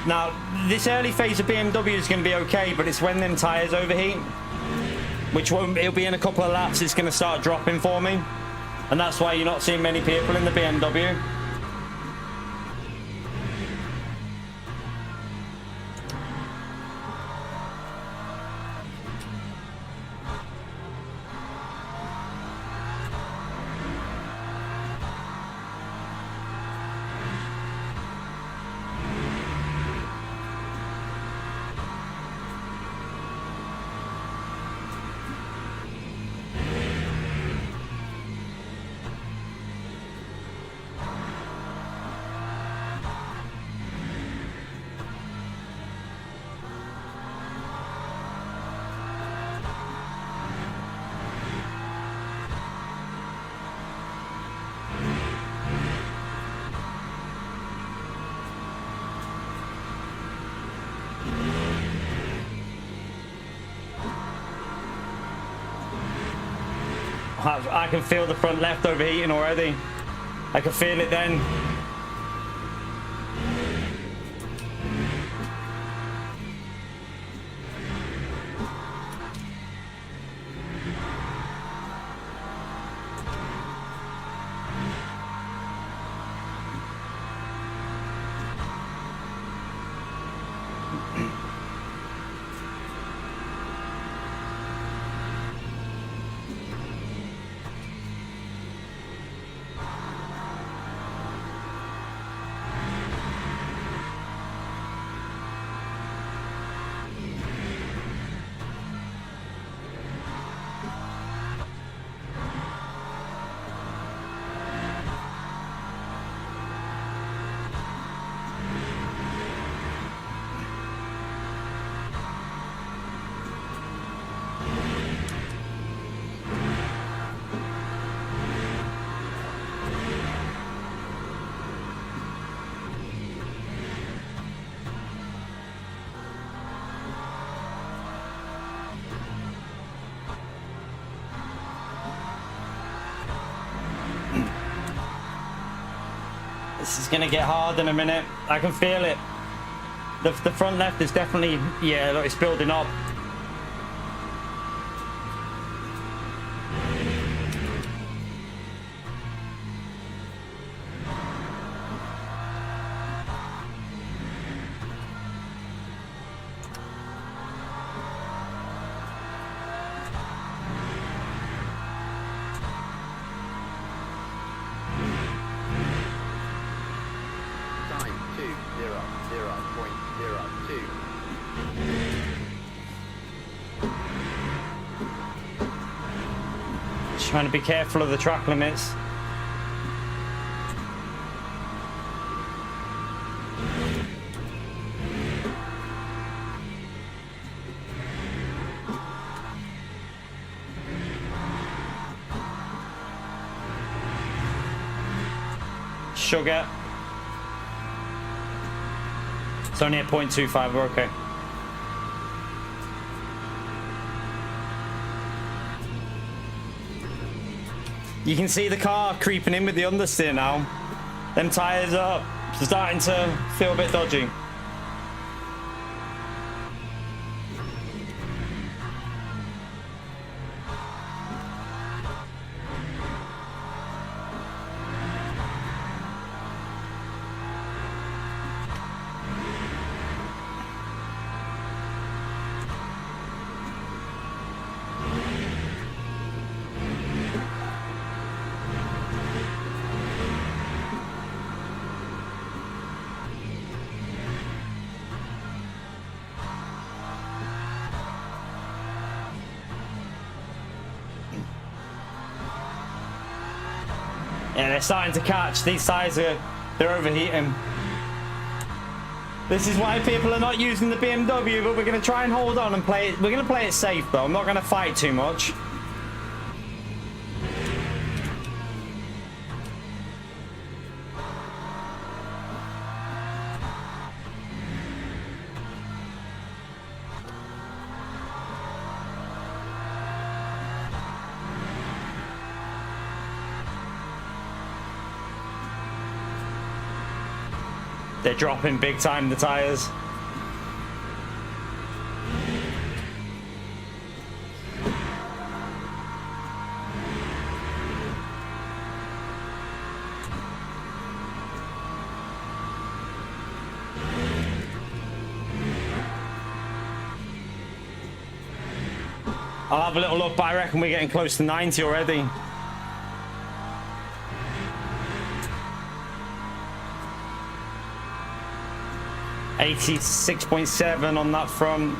S1: Now, this early phase of BMW is going to be okay, but it's when them tyres overheat, which won't, it'll be in a couple of laps, it's going to start dropping for me. And that's why you're not seeing many people in the BMW. I can feel the front left overheating already. I can feel it then. This is gonna get hard in a minute. I can feel it. The front left is definitely, yeah, look, it's building up. Trying to be careful of the track limits. Sugar. It's only at 0.25, we're okay. You can see the car creeping in with the understeer now. Them tyres are starting to feel a bit dodgy. Yeah, they're starting to catch. These tires they're overheating. This is why people are not using the BMW, but we're going to try and hold on and play it. We're going to play it safe, though. I'm not going to fight too much. They're dropping big time, the tires. I'll have a little look, but I reckon we're getting close to 90 already. $86.7 on that front.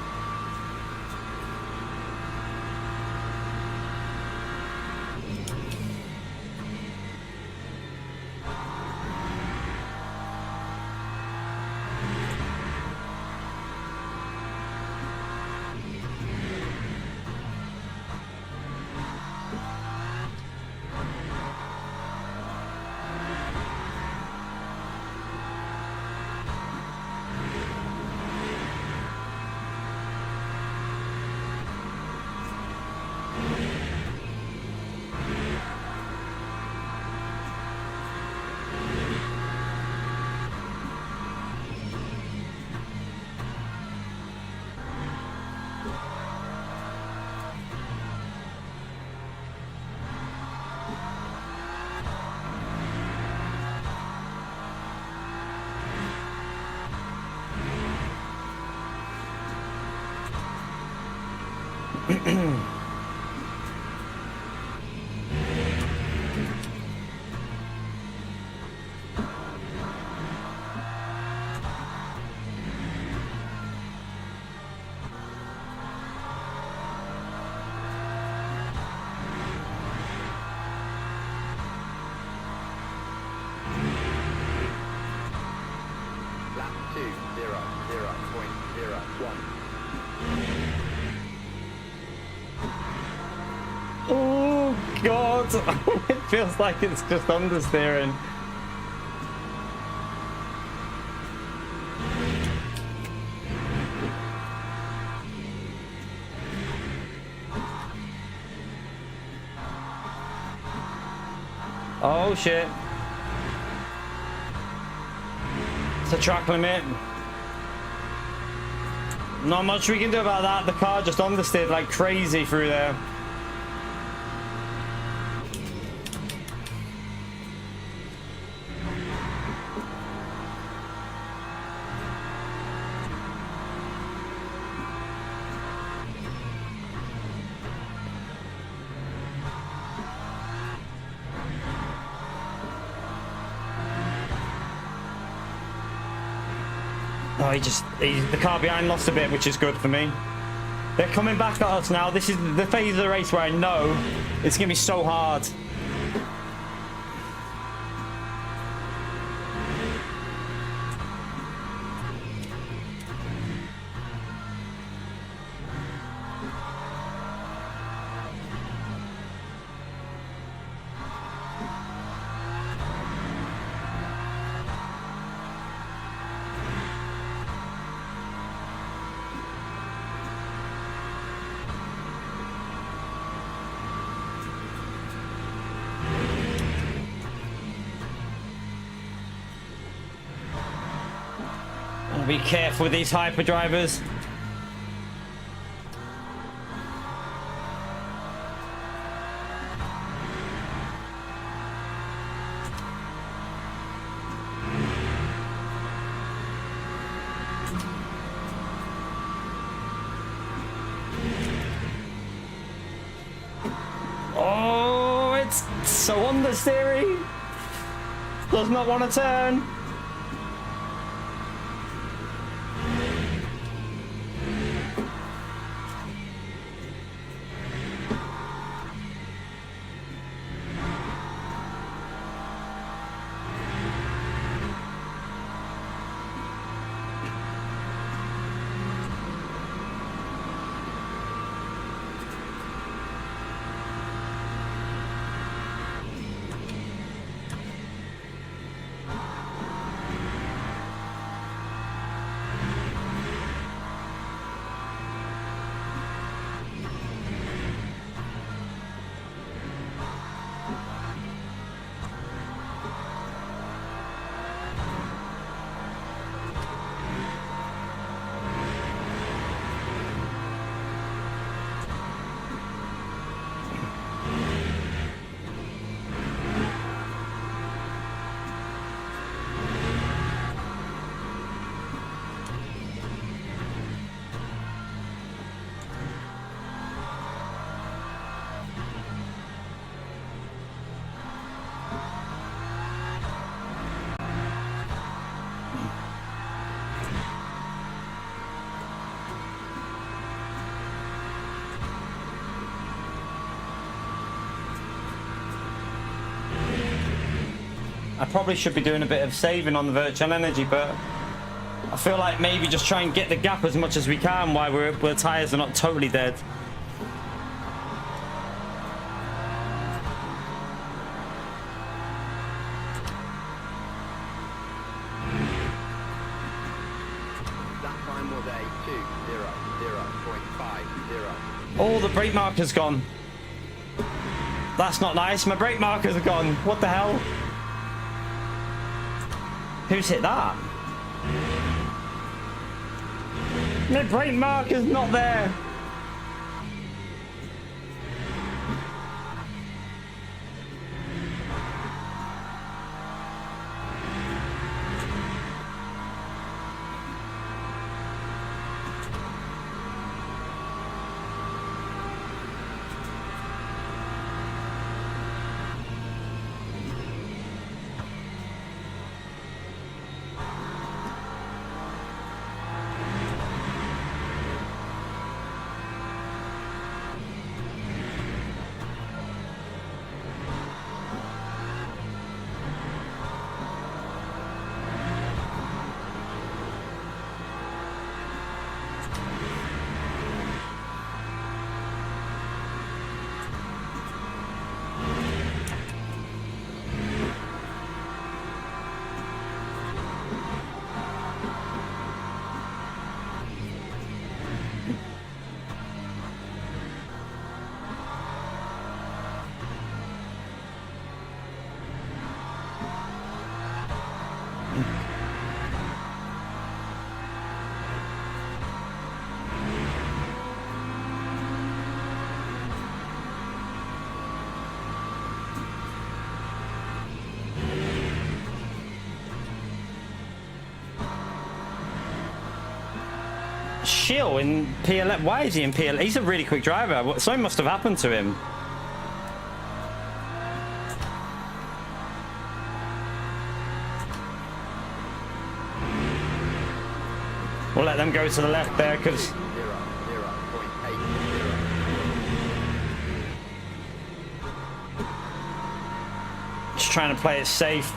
S2: Lap 2:00.01.
S1: Oh God! It feels like it's just understeering. Oh shit! It's a track limit. Not much we can do about that. The car just understeered like crazy through there. Oh, the car behind lost a bit, which is good for me. They're coming back at us now. This is the phase of the race where I know it's going to be so hard. Be careful with these hyper drivers. Oh, it's so understeering. Does not want to turn. I probably should be doing a bit of saving on the virtual energy, but I feel like maybe just try and get the gap as much as we can while the tyres are not totally dead.
S2: That time was a 2:00.50.
S1: Oh, the brake marker's gone. That's not nice. My brake markers are gone. What the hell? Who's hit that? My brake marker's not there. Shill in P11. Why is he in P11? He's a really quick driver. Something must have happened to him. We'll let them go to the left there because
S2: 0.80.
S1: just trying to play it safe.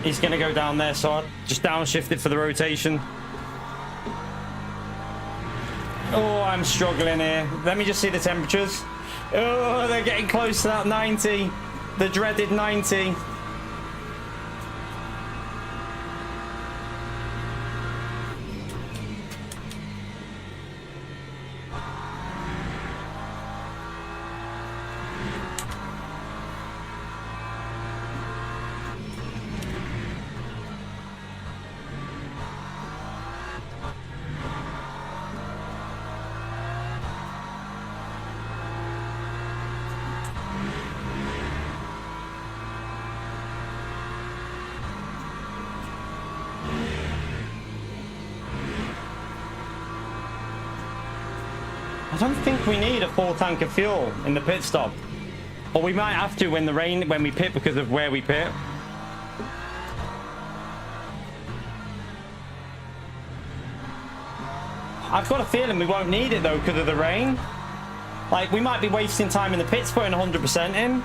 S1: He's going to go down there, so I'll just downshift it for the rotation. Oh, I'm struggling here. Let me just see the temperatures. Oh, they're getting close to that 90. The dreaded 90. I don't think we need a full tank of fuel in the pit stop. Or we might have to when we pit because of where we pit. I've got a feeling we won't need it though because of the rain. Like, we might be wasting time in the pits putting 100% in.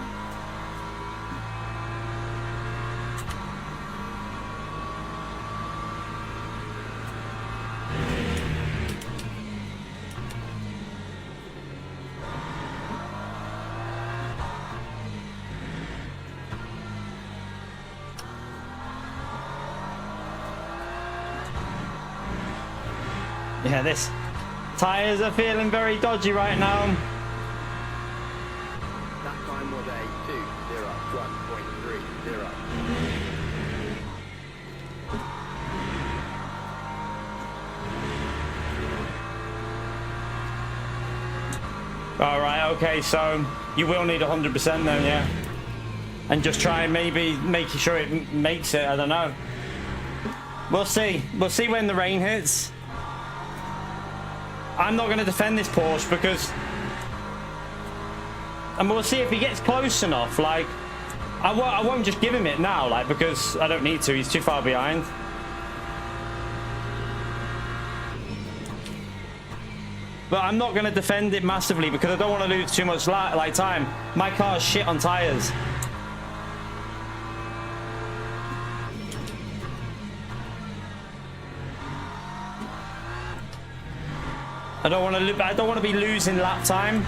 S1: Yeah, this tires are feeling very dodgy right now.
S2: That time was a 2:01.30.
S1: All right, okay, so you will need 100% then, yeah? And just try and maybe making sure it makes it, I don't know. We'll see. We'll see when the rain hits. I'm not going to defend this Porsche because... And we'll see if he gets close enough. Like, I won't just give him it now, like, because I don't need to. He's too far behind. But I'm not going to defend it massively because I don't want to lose too much like time. My car's shit on tires. I don't want to be losing lap time.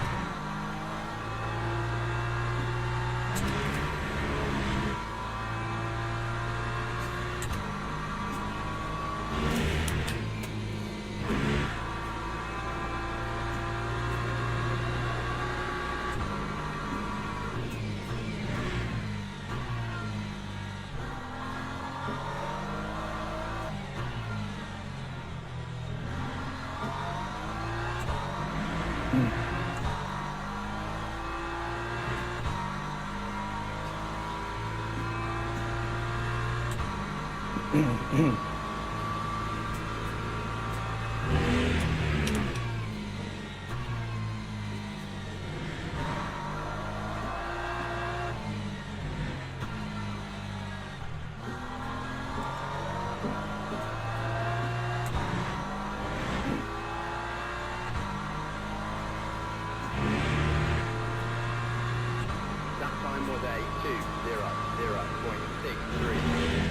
S2: That time was a 2:00.63.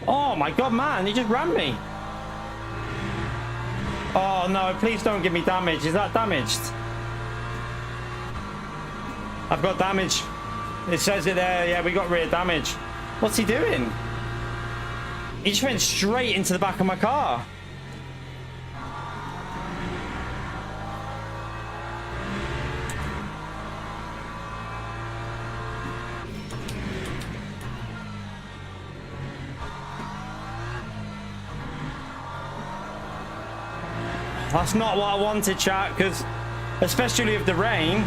S1: Oh my god, man, he just ran me. Oh no, please don't give me damage. Is that damaged? I've got damage. It says it there. Yeah, we got rear damage. What's he doing? He just went straight into the back of my car. That's not what I wanted, chat, because especially with the rain,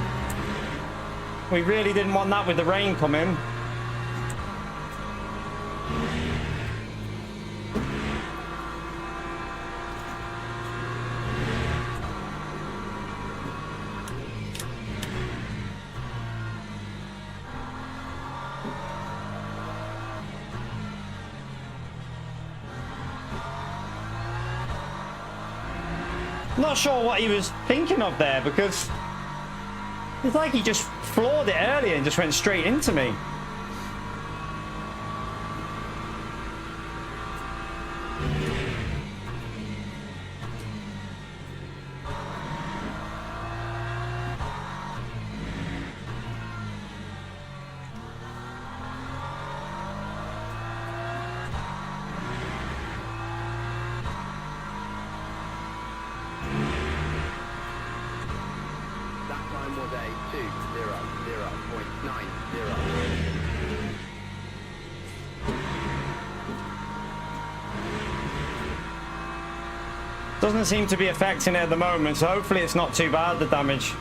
S1: we really didn't want that with the rain coming. Not sure what he was thinking of there, because it's like he just floored it earlier and just went straight into me.
S2: That time was a 2:00.90.
S1: Doesn't seem to be affecting it at the moment, so hopefully it's not too bad, the damage.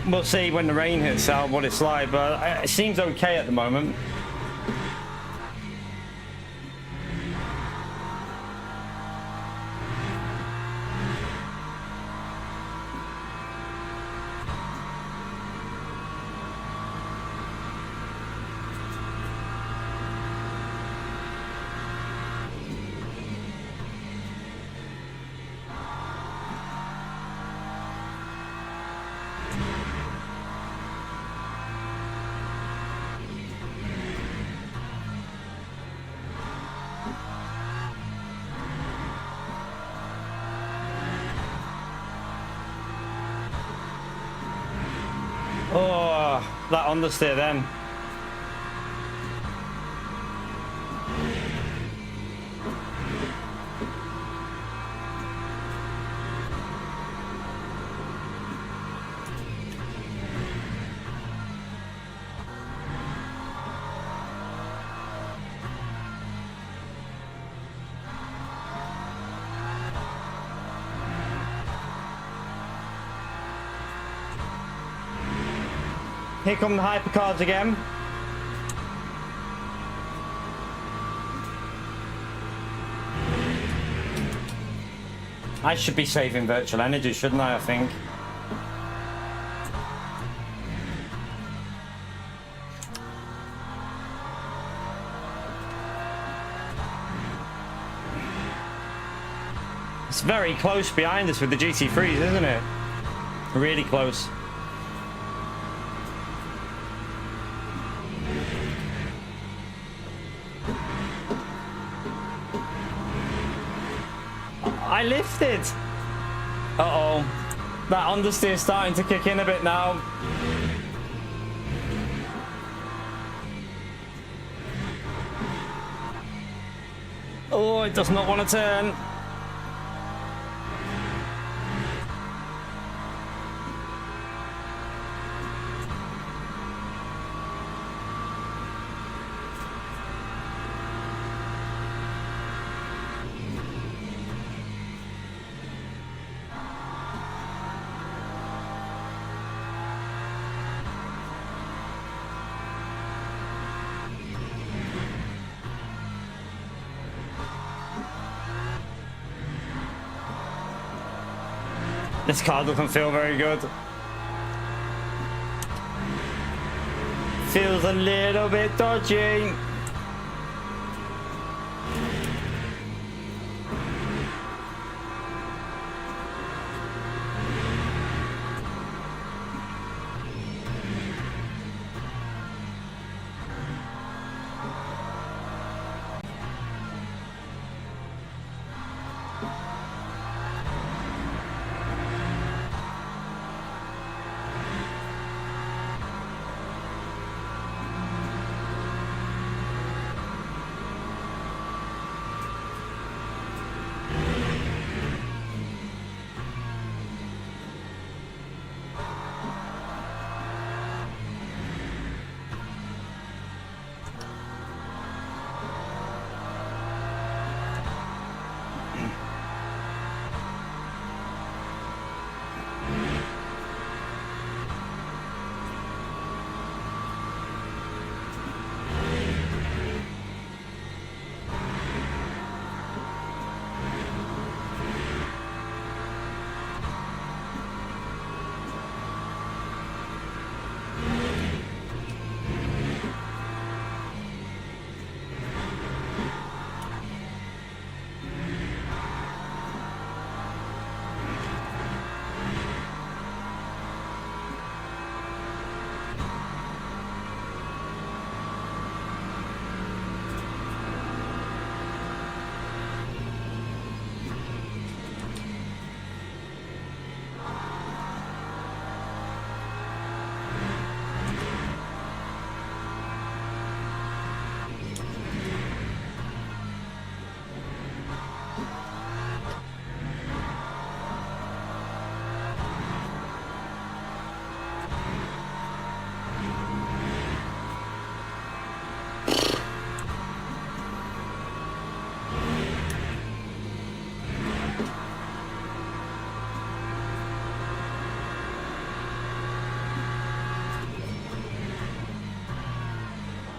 S1: We'll see when the rain hits out what it's like, but it seems okay at the moment. Oh, that understeer then. Here come the hypercars again. I should be saving virtual energy, shouldn't I think? It's very close behind us with the GT3s, isn't it? Really close. I lifted. Uh-oh. That understeer is starting to kick in a bit now. Oh, it does not want to turn. This car doesn't feel very good. Feels a little bit dodgy.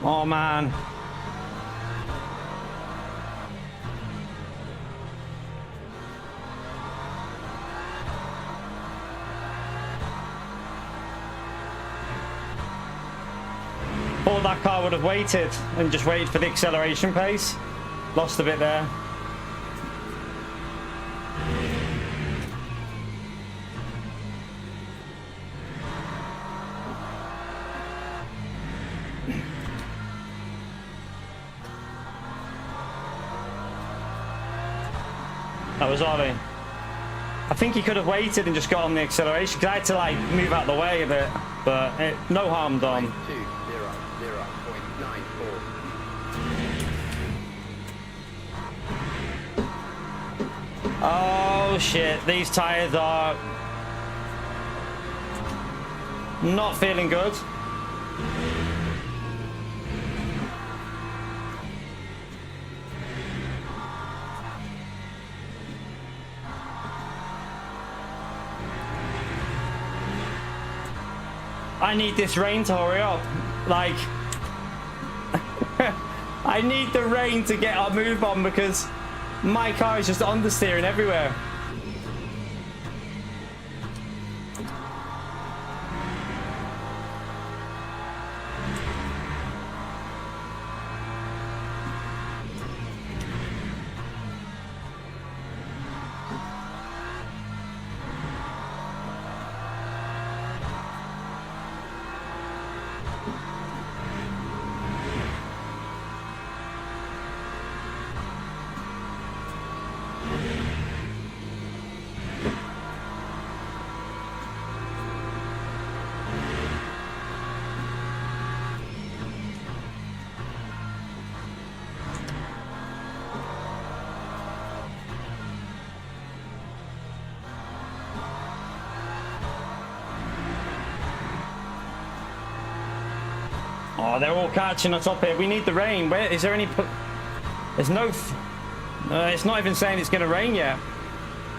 S1: Oh man. Thought that car would have waited and just waited for the acceleration pace. Lost a bit there. That was Ollie. I think he could have waited and just got on the acceleration because I had to like move out the way a bit, but no harm done.
S2: 200.94.
S1: Oh shit, these tires are not feeling good. I need this rain to hurry up. Like, I need the rain to get our move on because my car is just understeering everywhere.
S2: Oh, they're all catching us up here. We need the rain. Where is there any? There's no. It's not even saying it's going to rain yet.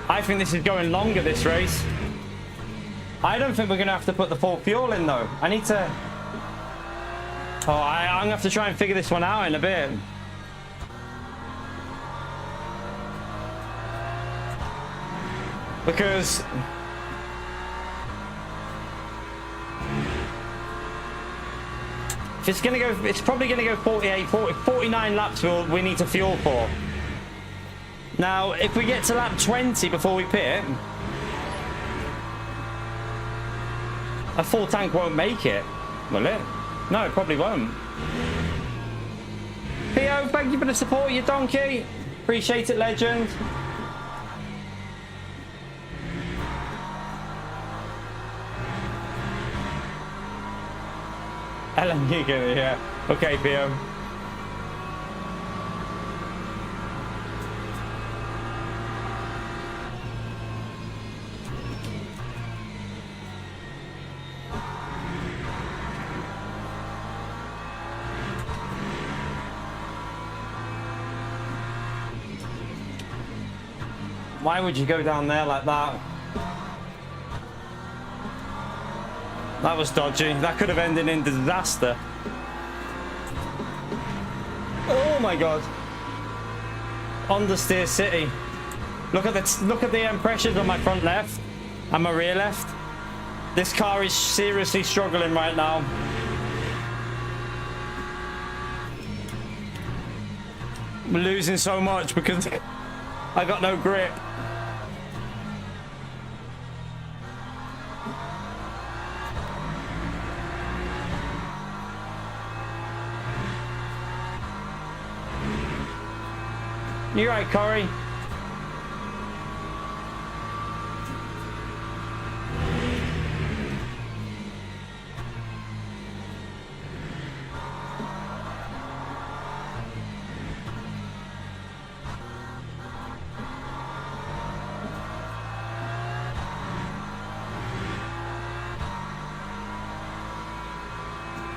S2: I think this is going longer, this race. I don't think we're going to have to put the full fuel in, though. I need to... Oh, I'm going to have to try and figure this one out in a bit. Because... if it's going to go... It's probably going to go 49 laps we need to fuel for. Now, if we get to lap 20 before we pit, a full tank won't make it, will it? No, it probably won't. Theo, thank you for the support, you donkey. Appreciate it, legend. Ellen, you get it, yeah. Okay, Theo. Why would you go down there like that? That was dodgy. That could have ended in disaster. Oh my god. Understeer City. Look at the pressures on my front left and my rear left. This car is seriously struggling right now. We're losing so much because I got no grip. You're right, Corey.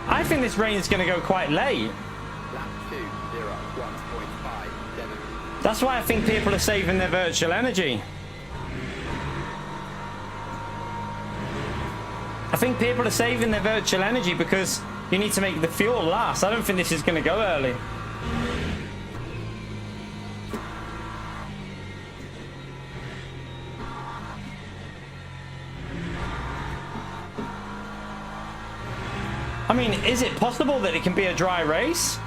S2: I think this rain is going to go quite late. That's why I think people are saving their virtual energy. I think people are saving their virtual energy because you need to make the fuel last. I don't think this is going to go early. I mean, is it possible that it can be a dry race?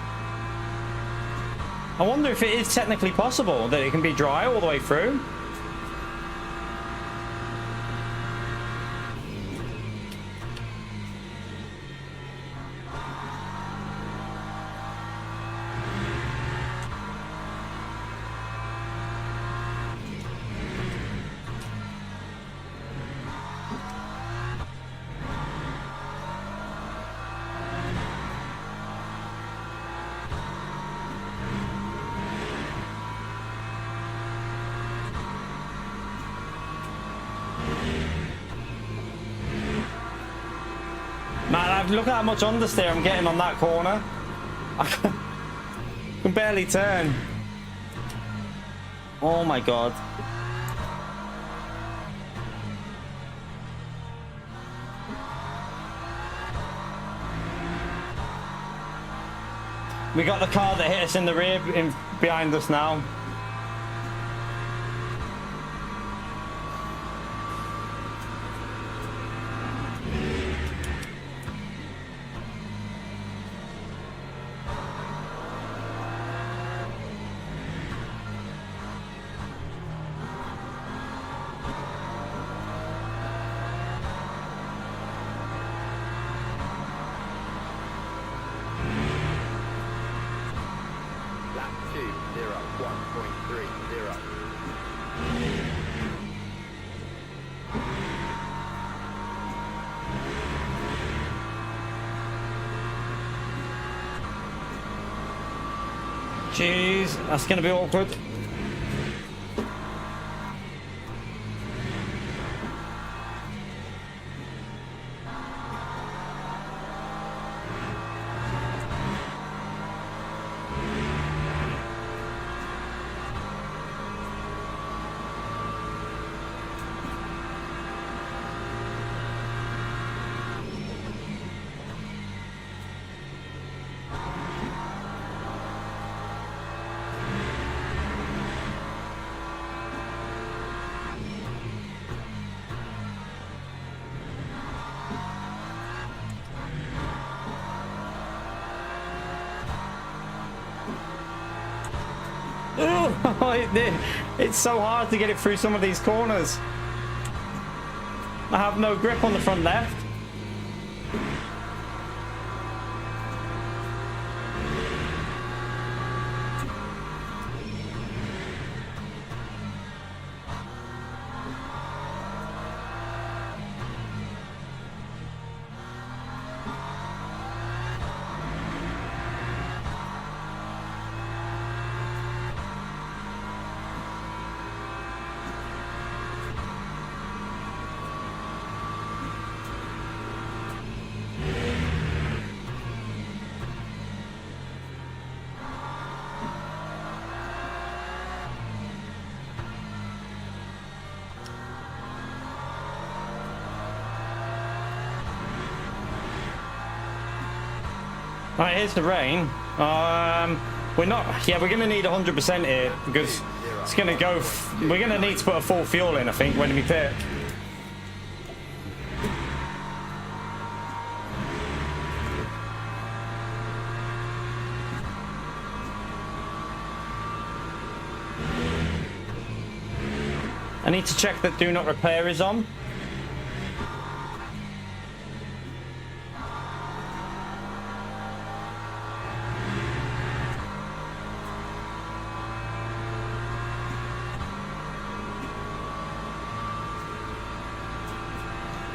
S2: I wonder if it is technically possible that it can be dry all the way through. Man, look at how much understeer I'm getting on that corner. I can barely turn. Oh my god. We got the car that hit us in the rear behind us now. Jeez, that's going to be awkward. It's so hard to get it through some of these corners. I have no grip on the front left. Right, here's the rain. We're not. Yeah, we're gonna need 100% here because it's gonna go. We're gonna need to put a full fuel in, I think, when we pit. I need to check that do not repair is on.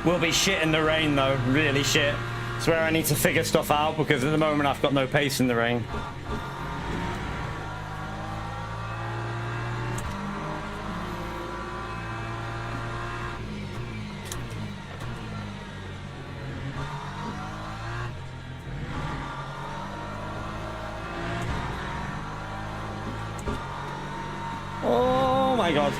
S2: We'll be shit in the rain though, really shit. It's where I need to figure stuff out because at the moment I've got no pace in the rain. Oh my god.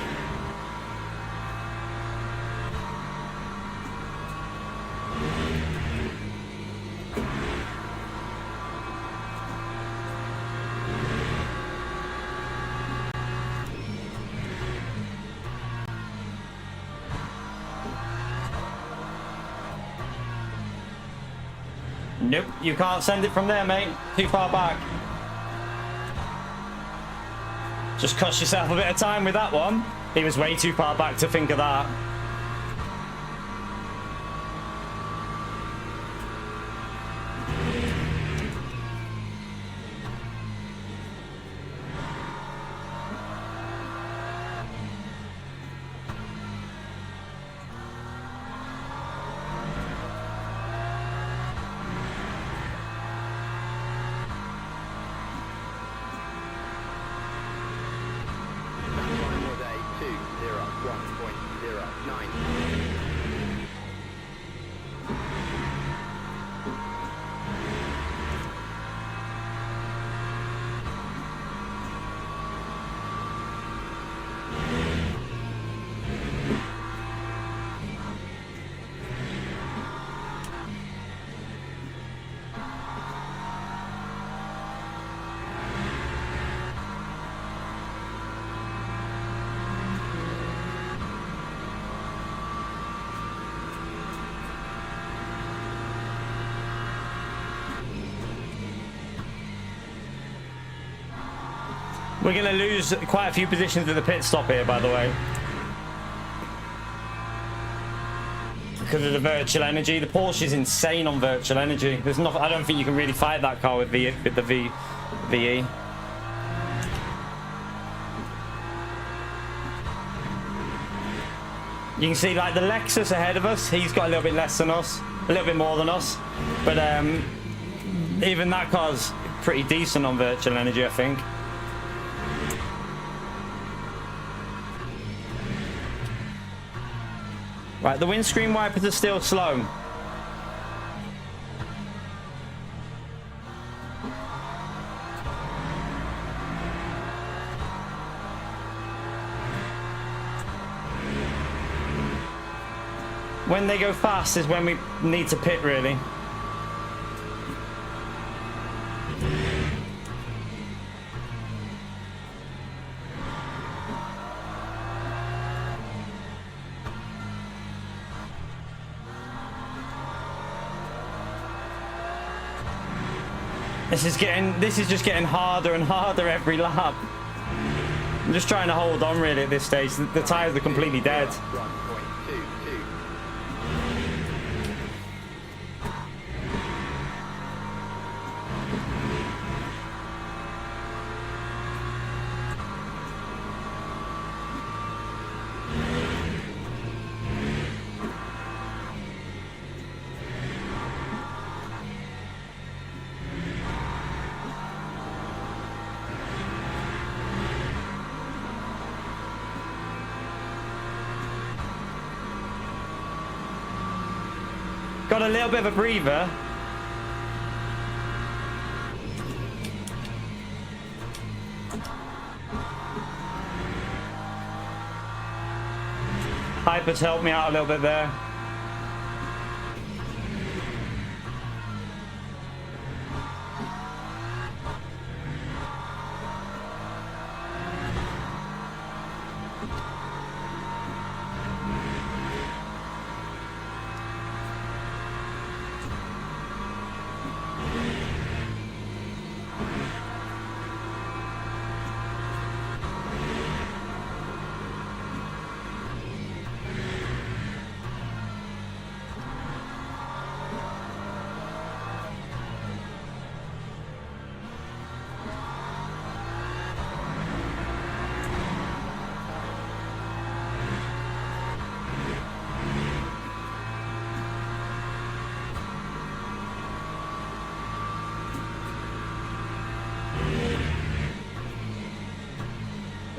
S2: Nope, you can't send it from there, mate. Too far back. Just cost yourself a bit of time with that one. He was way too far back to think of that. We're going to lose quite a few positions at the pit stop here, by the way. Because of the virtual energy. The Porsche is insane on virtual energy. There's not. I don't think you can really fight that car with the VE. You can see like the Lexus ahead of us, he's got a little bit less than us, a little bit more than us. But even that car's pretty decent on virtual energy, I think. Right, the windscreen wipers are still slow. When they go fast is when we need to pit, really. This is just getting harder and harder every lap. I'm just trying to hold on really at this stage. The tyres are completely dead.
S3: 1.22.
S2: Got a little bit of a breather. Hyper's helped me out a little bit there.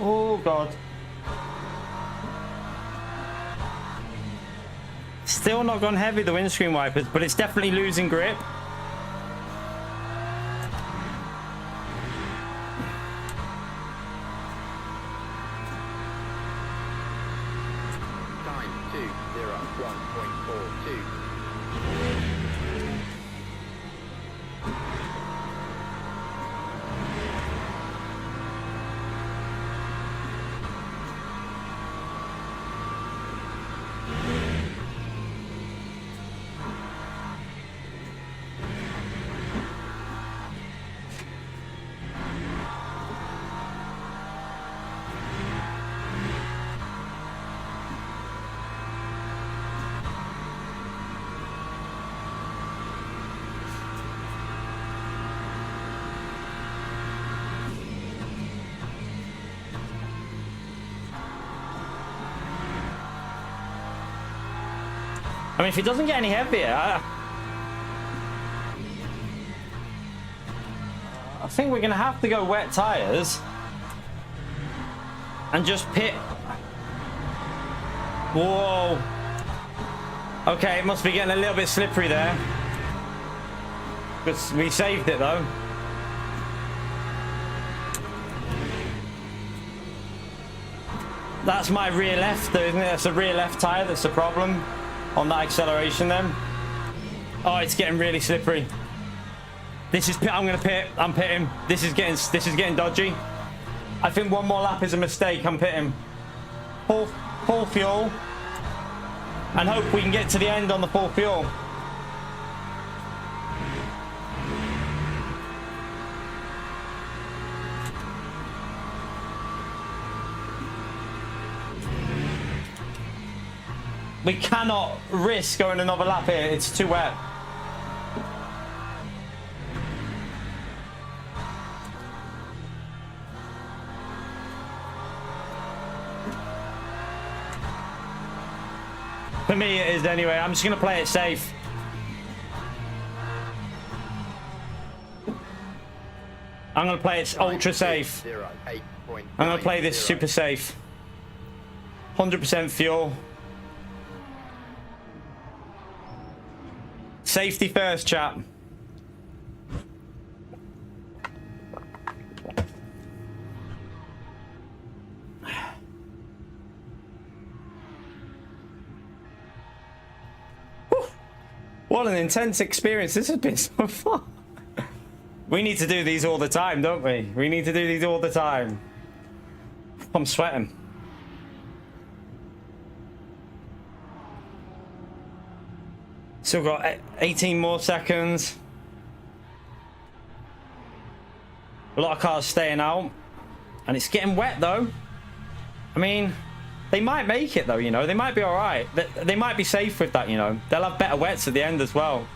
S2: Oh God. Still not gone heavy, the windscreen wipers, but it's definitely losing grip.
S3: Time 2:01.42.
S2: I mean, if it doesn't get any heavier, I think we're going to have to go wet tyres and just pit. Whoa. Okay, it must be getting a little bit slippery there. But we saved it though. That's my rear left though, isn't it? That's a rear left tyre that's the problem on that acceleration then. Oh, it's getting really slippery. This is pit. I'm gonna pit. I'm pitting. This is getting dodgy. I think one more lap is a mistake. I'm pitting. Full fuel, and hope we can get to the end on the full fuel. We cannot risk going another lap here. It's too wet. For me, it is anyway. I'm just going to play it safe. I'm going to play it ultra safe. I'm going to play this super safe. 100% fuel. Safety first, chap. What an intense experience this has been so far. We need to do these all the time, don't we? We need to do these all the time. I'm sweating. Still got 18 more seconds. A lot of cars staying out. And it's getting wet though. I mean, they might make it though, you know. They might be all right. They might be safe with that, you know. They'll have better wets at the end as well.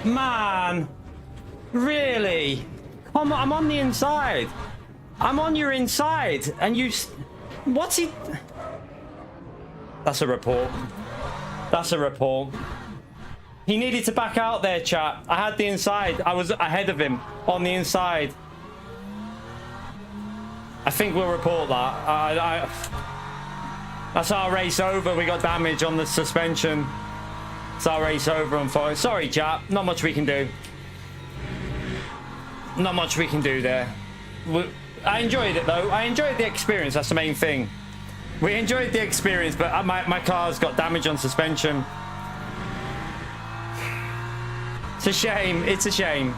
S2: Man, really? Come on, I'm on the inside. I'm on your inside, and you... What's he... That's a report. That's a report. He needed to back out there, chat. I had the inside. I was ahead of him on the inside. I think we'll report that. That's our race over. We got damage on the suspension. It's our race over on fire. Sorry, chap. Not much we can do. Not much we can do there. I enjoyed it, though. I enjoyed the experience. That's the main thing. We enjoyed the experience, but my car's got damage on suspension. It's a shame. It's a shame.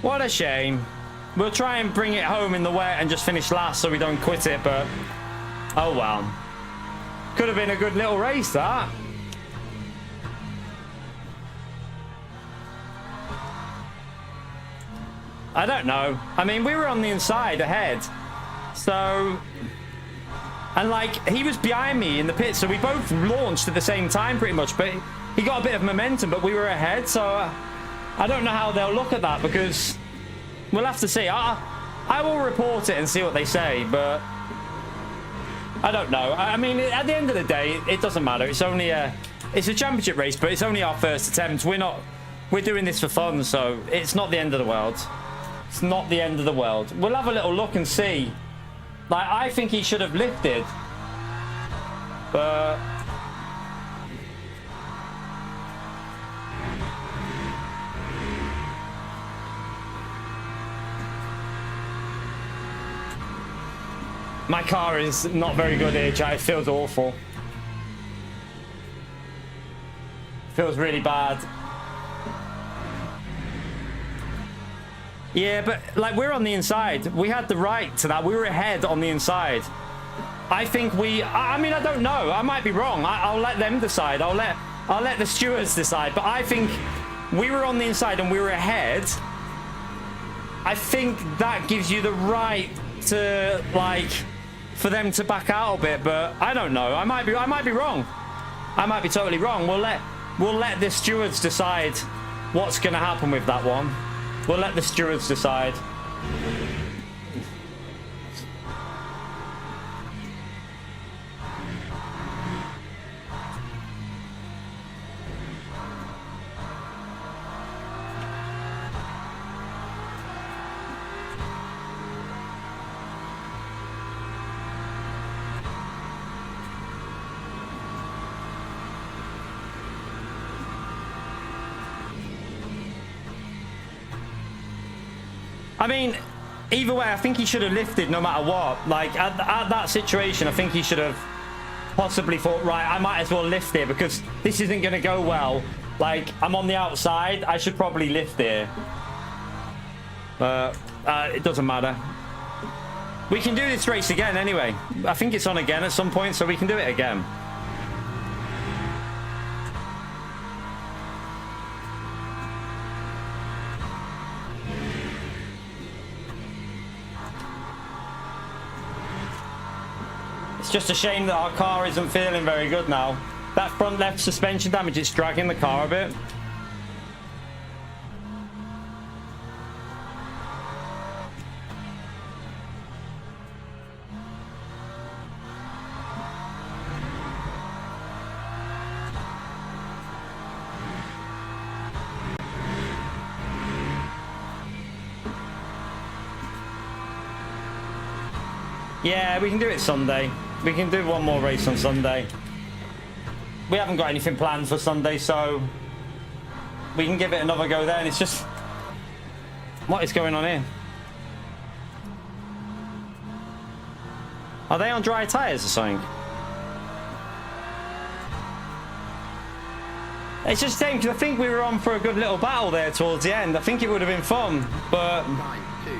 S2: What a shame. We'll try and bring it home in the wet and just finish last so we don't quit it, but oh well. Could have been a good little race, that. I don't know. I mean, we were on the inside ahead. So... And like, he was behind me in the pit, so we both launched at the same time pretty much, but he got a bit of momentum, but we were ahead, so... I don't know how they'll look at that because we'll have to see. I will report it and see what they say, but I don't know. I mean, at the end of the day, it doesn't matter. It's only it's a championship race, but it's only our first attempt. We're doing this for fun, so it's not the end of the world. It's not the end of the world. We'll have a little look and see. Like, I think he should have lifted, but my car is not very good here, chat. It feels awful. It feels really bad. Yeah, but like, we're on the inside. We had the right to that. We were ahead on the inside. I think I mean, I don't know. I might be wrong. I'll let them decide. I'll let the stewards decide. But I think we were on the inside and we were ahead. I think that gives you the right to, like, for them to back out a bit, but I don't know. I might be wrong. I might be totally wrong. We'll let the stewards decide what's going to happen with that one. We'll let the stewards decide. I mean, either way, I think he should have lifted no matter what. Like, at that situation, I think he should have possibly thought, right, I might as well lift it because this isn't going to go well. Like, I'm on the outside. I should probably lift here. But it doesn't matter. We can do this race again anyway. I think it's on again at some point, so we can do it again. It's just a shame that our car isn't feeling very good now. That front left suspension damage, it's dragging the car a bit. Yeah, we can do it Sunday. We can do one more race on Sunday. We haven't got anything planned for Sunday, so we can give it another go then. It's just... what is going on here? Are they on dry tires or something? It's just a shame because I think we were on for a good little battle there towards the end. I think it would have been fun, but
S3: Time 2,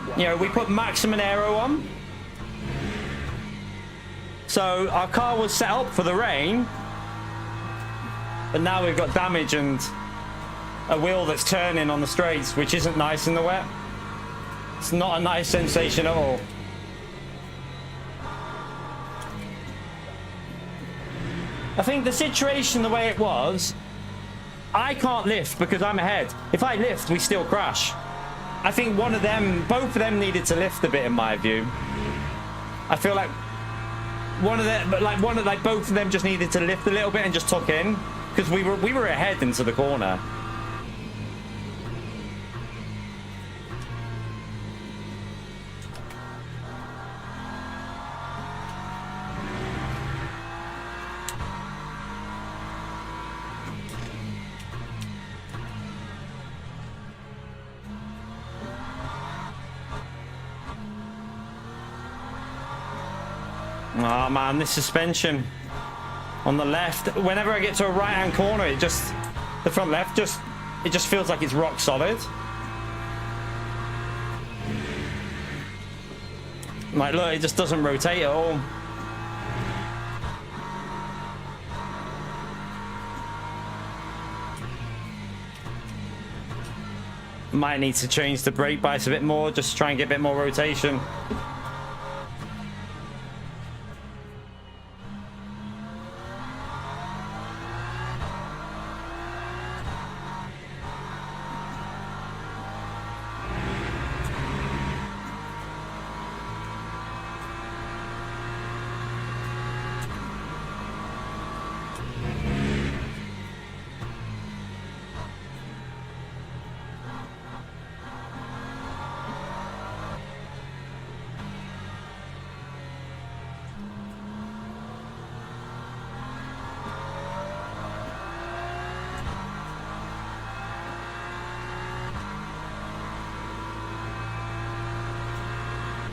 S3: 16.1.
S2: you know, we put maximum aero on. So our car was set up for the rain, but now we've got damage and a wheel that's turning on the straights, which isn't nice in the wet. It's not a nice sensation at all. I think the situation the way it was, I can't lift because I'm ahead. If I lift, we still crash. I think both of them needed to lift a bit in my view. I feel like both of them just needed to lift a little bit and just tuck in because we were ahead into the corner. Oh man, this suspension on the left. Whenever I get to a right-hand corner, the front left it just feels like it's rock solid. Like, look, it just doesn't rotate at all. Might need to change the brake bias a bit more, just to try and get a bit more rotation.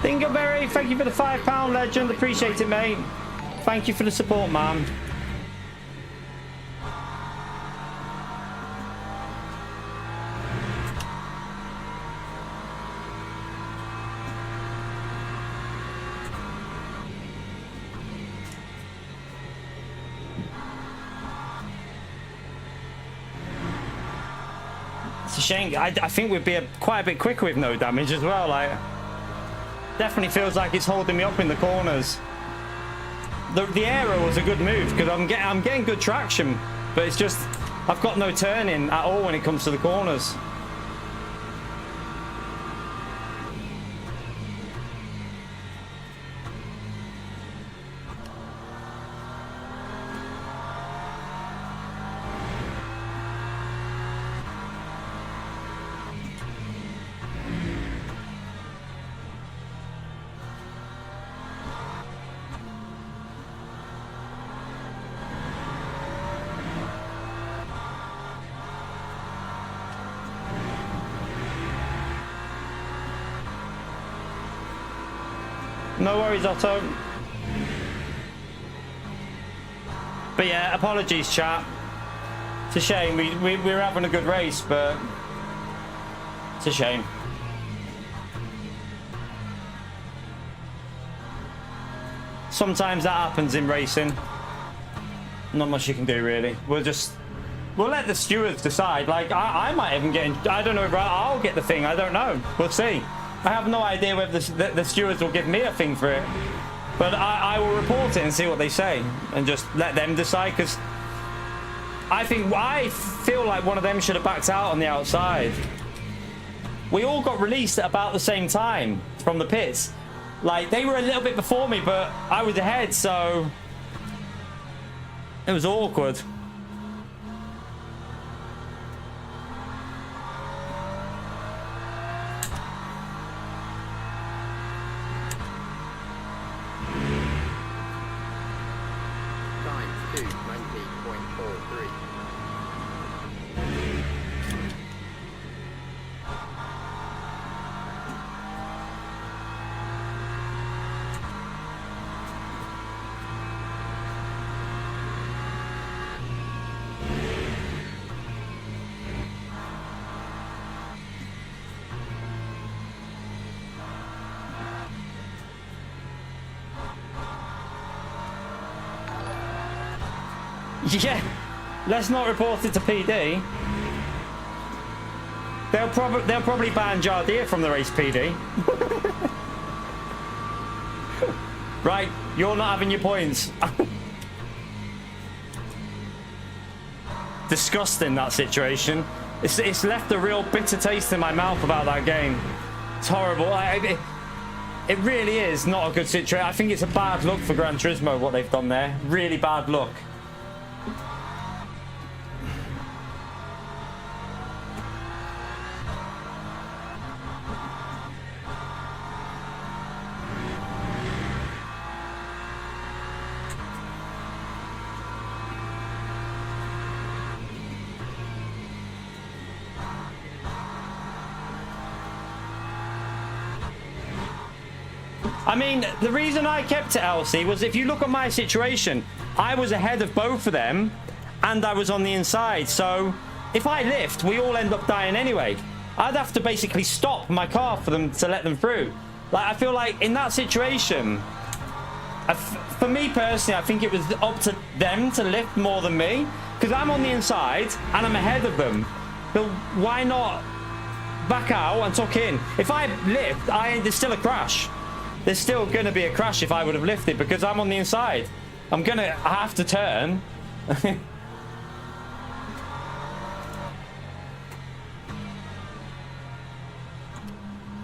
S2: Dingleberry, thank you for the £5 legend. Appreciate it, mate. Thank you for the support, man. It's a shame. I think we'd be quite a bit quicker with no damage as well. Like, definitely feels like it's holding me up in the corners. The aero was a good move because I'm getting good traction, but it's just I've got no turning at all when it comes to the corners. No worries, Otto. But yeah, apologies, chat. It's a shame. We were having a good race, but it's a shame. Sometimes that happens in racing. Not much you can do, really. We'll let the stewards decide. Like, I might even get I don't know if I'll get the thing. I don't know. We'll see. I have no idea whether the stewards will give me a thing for it, but I will report it and see what they say and just let them decide, because I feel like one of them should have backed out on the outside. We all got released at about the same time from the pits. Like, they were a little bit before me, but I was ahead, so it was awkward. Yeah, let's not report it to PD. They'll probably ban Jardir from the race, PD. Right, you're not having your points. Disgusting, that situation. It's left a real bitter taste in my mouth about that game. It's horrible. It really is not a good situation. I think it's a bad look for Gran Turismo, what they've done there. Really bad look. I mean, the reason I kept it, LC, was if you look at my situation, I was ahead of both of them, and I was on the inside. So, if I lift, we all end up dying anyway. I'd have to basically stop my car for them to let them through. Like, I feel like in that situation, for me personally, I think it was up to them to lift more than me, because I'm on the inside, and I'm ahead of them. But why not back out and tuck in? If I lift, there's still a crash. There's still going to be a crash if I would have lifted because I'm on the inside. I'm going to have to turn.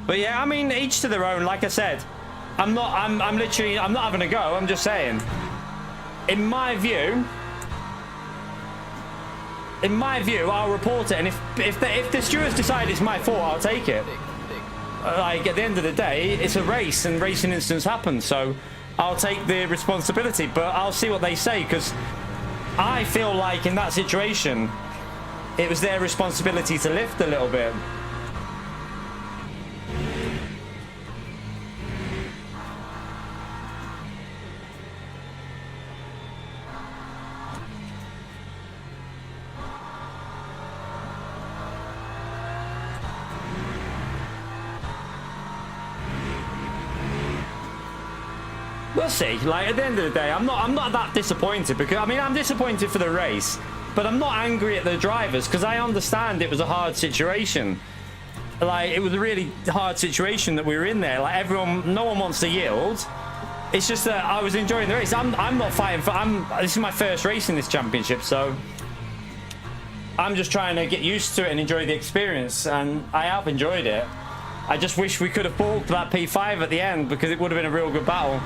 S2: But yeah, I mean, each to their own. Like I said, I'm not having a go. I'm just saying. In my view, I'll report it. And if the stewards decide it's my fault, I'll take it. Like, at the end of the day, it's a race and racing incidents happen, so I'll take the responsibility, but I'll see what they say, because I feel like in that situation it was their responsibility to lift a little bit. We'll see. Like, at the end of the day, I'm not that disappointed, because I mean, I'm disappointed for the race, but I'm not angry at the drivers because I understand it was a hard situation. Like, it was a really hard situation that we were in there. Like, no one wants to yield. It's just that I was enjoying the race. I'm not fighting for. This is my first race in this championship, so I'm just trying to get used to it and enjoy the experience, and I have enjoyed it. I just wish we could have balked that P5 at the end, because it would have been a real good battle.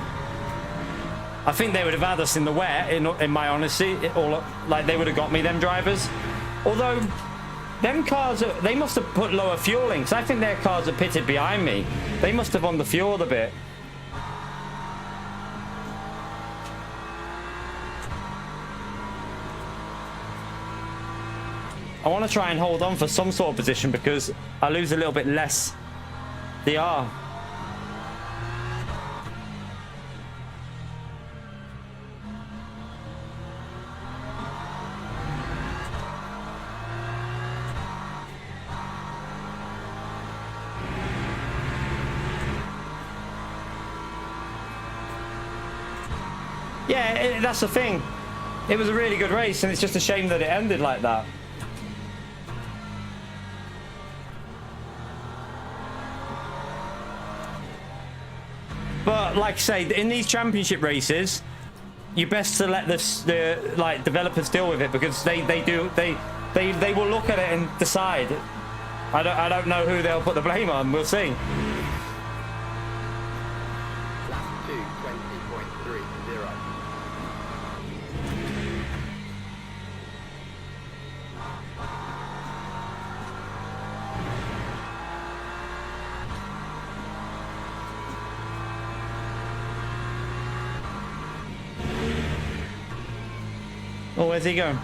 S2: I think they would have had us in the wet, in my honesty. Like, they would have got me, them drivers. Although, them cars, they must have put lower fuel in, because I think their cars are pitted behind me. They must have underfueled a bit. I want to try and hold on for some sort of position, because I lose a little bit less DR. Yeah, that's the thing. It was a really good race, and it's just a shame that it ended like that. But like I say, in these championship races, you best to let the like developers deal with it, because they will look at it and decide. I don't know who they'll put the blame on. We'll see. Oh, where's he going?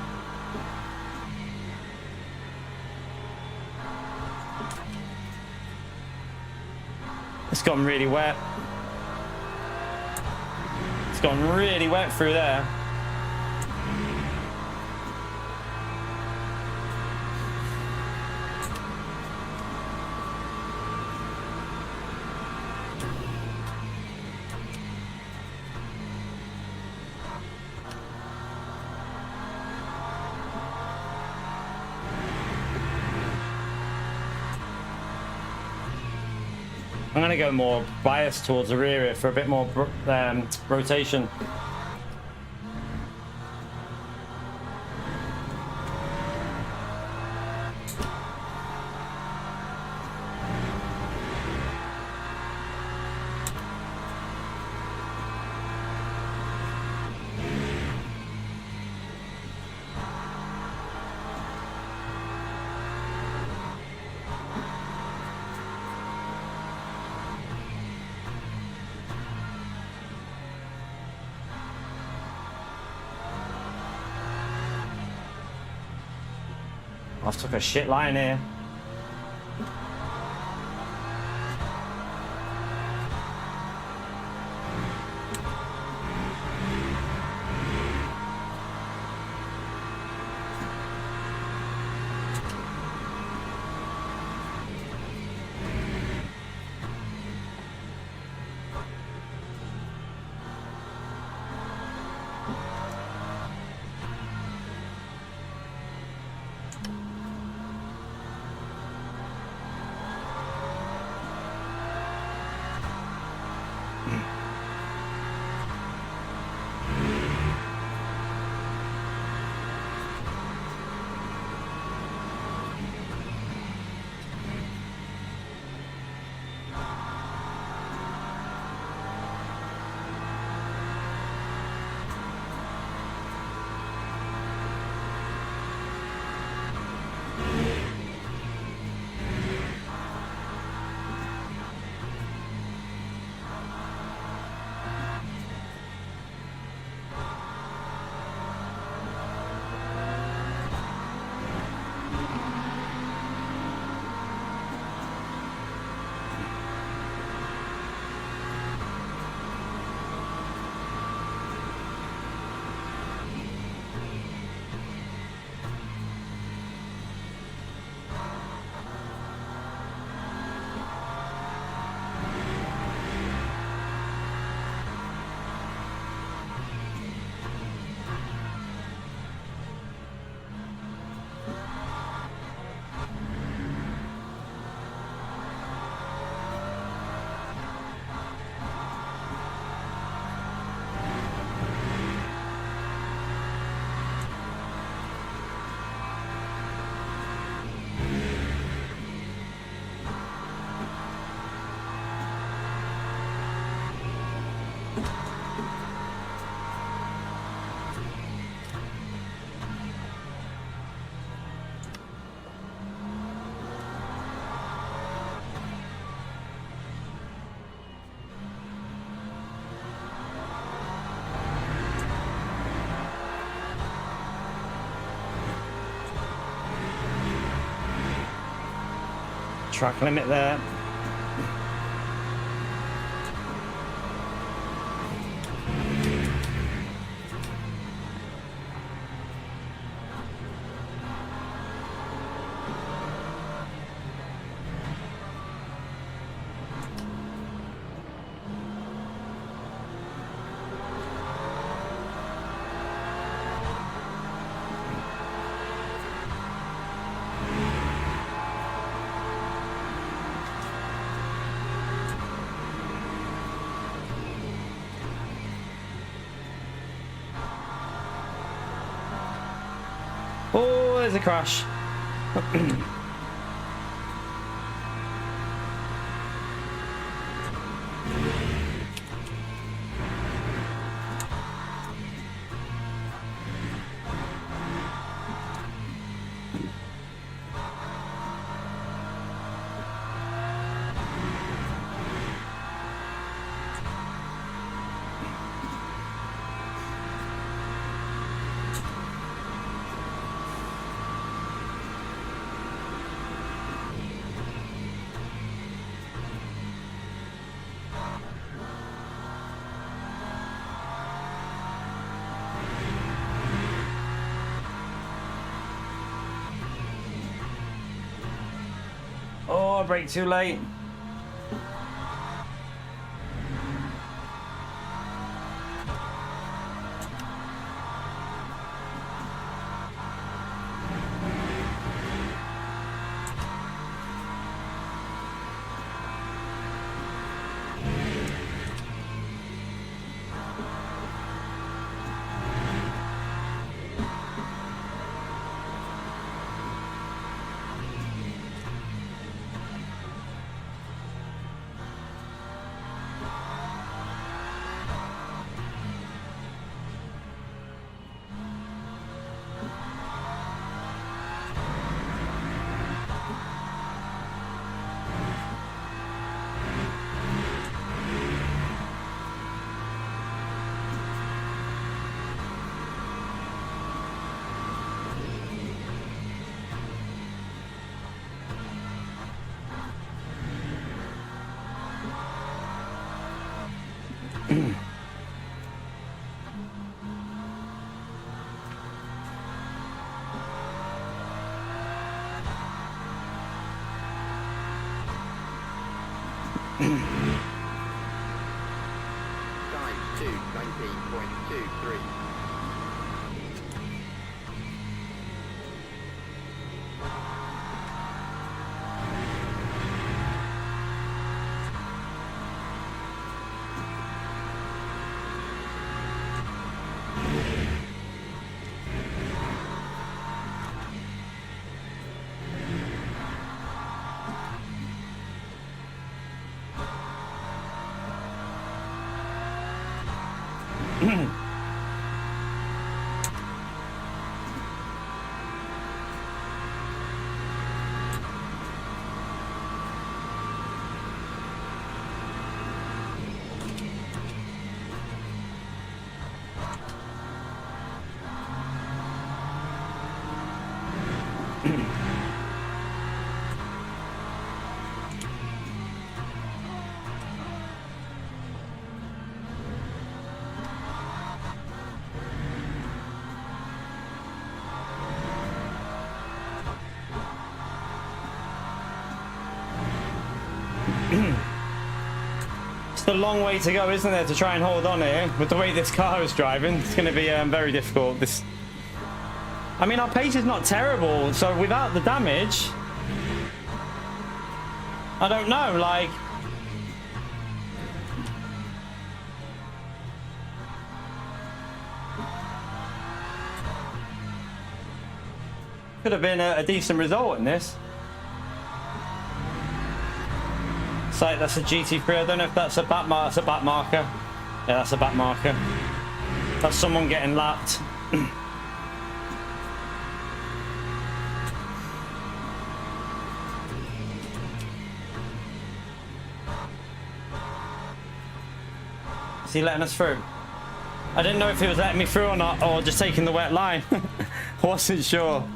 S2: It's gotten really wet. It's gotten really wet through there. I'm going to go more biased towards the rear here for a bit more rotation. I've took a shit line here. Track limit there. Oh, there's a crash. Oh, I brake too late.
S3: Time 2:19.23.
S2: It's a long way to go, isn't there, to try and hold on here with the way this car is driving. It's going to be very difficult. I mean, our pace is not terrible, so without the damage, I don't know, like, could have been a decent result in this. So that's a GT3. I don't know if that's a back marker. That's a back marker. Yeah, that's a back marker. That's someone getting lapped. Is he letting us through? I didn't know if he was letting me through or not, or just taking the wet line. Wasn't sure.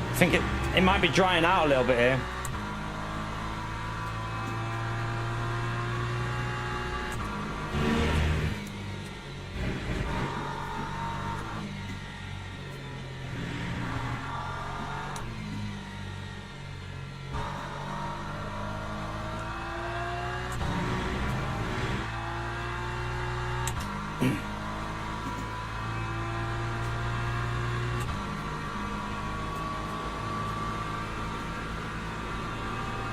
S2: I think it might be drying out a little bit here.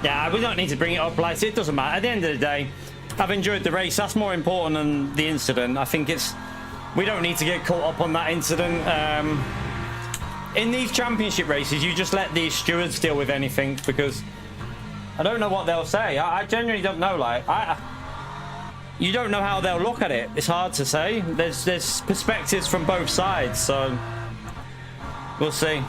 S2: Yeah, we don't need to bring it up, like, it doesn't matter. At the end of the day, I've enjoyed the race. That's more important than the incident. I think we don't need to get caught up on that incident. In these championship races, you just let these stewards deal with anything, because I don't know what they'll say. I genuinely don't know. Like, you don't know how they'll look at it. It's hard to say. There's perspectives from both sides, so we'll see.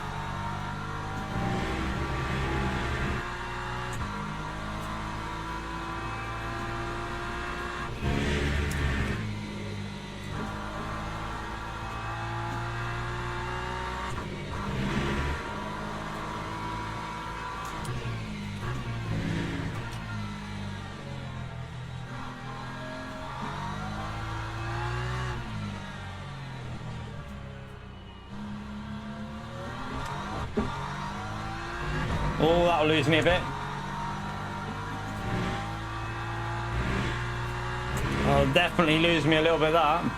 S2: Oh, that'll lose me a bit. I'll definitely lose me a little bit of that.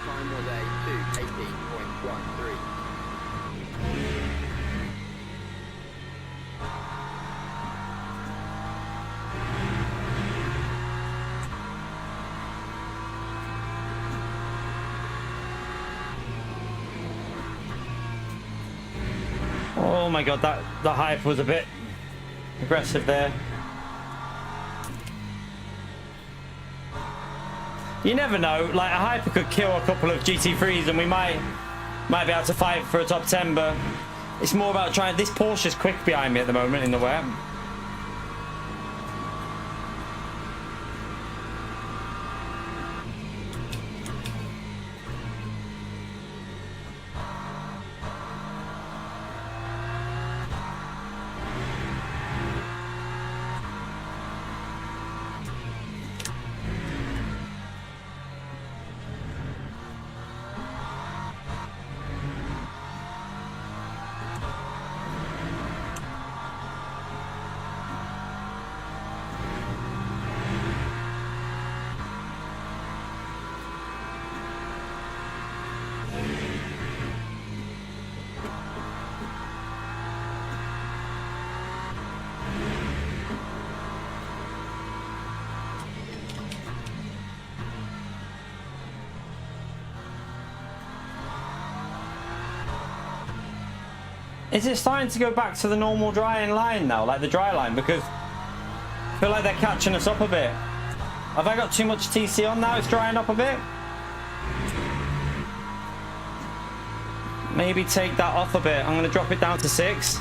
S3: Time was a 2:18.13.
S2: Oh my god, that hype was a bit aggressive there. You never know, like a hyper could kill a couple of GT3s and we might be able to fight for a top 10, but it's more about trying. This Porsche's quick behind me at the moment in the wet. Is it starting to go back to the normal drying line now, like the dry line? Because I feel like they're catching us up a bit. Have I got too much TC on now? It's drying up a bit. Maybe take that off a bit. I'm going to drop it down to 6.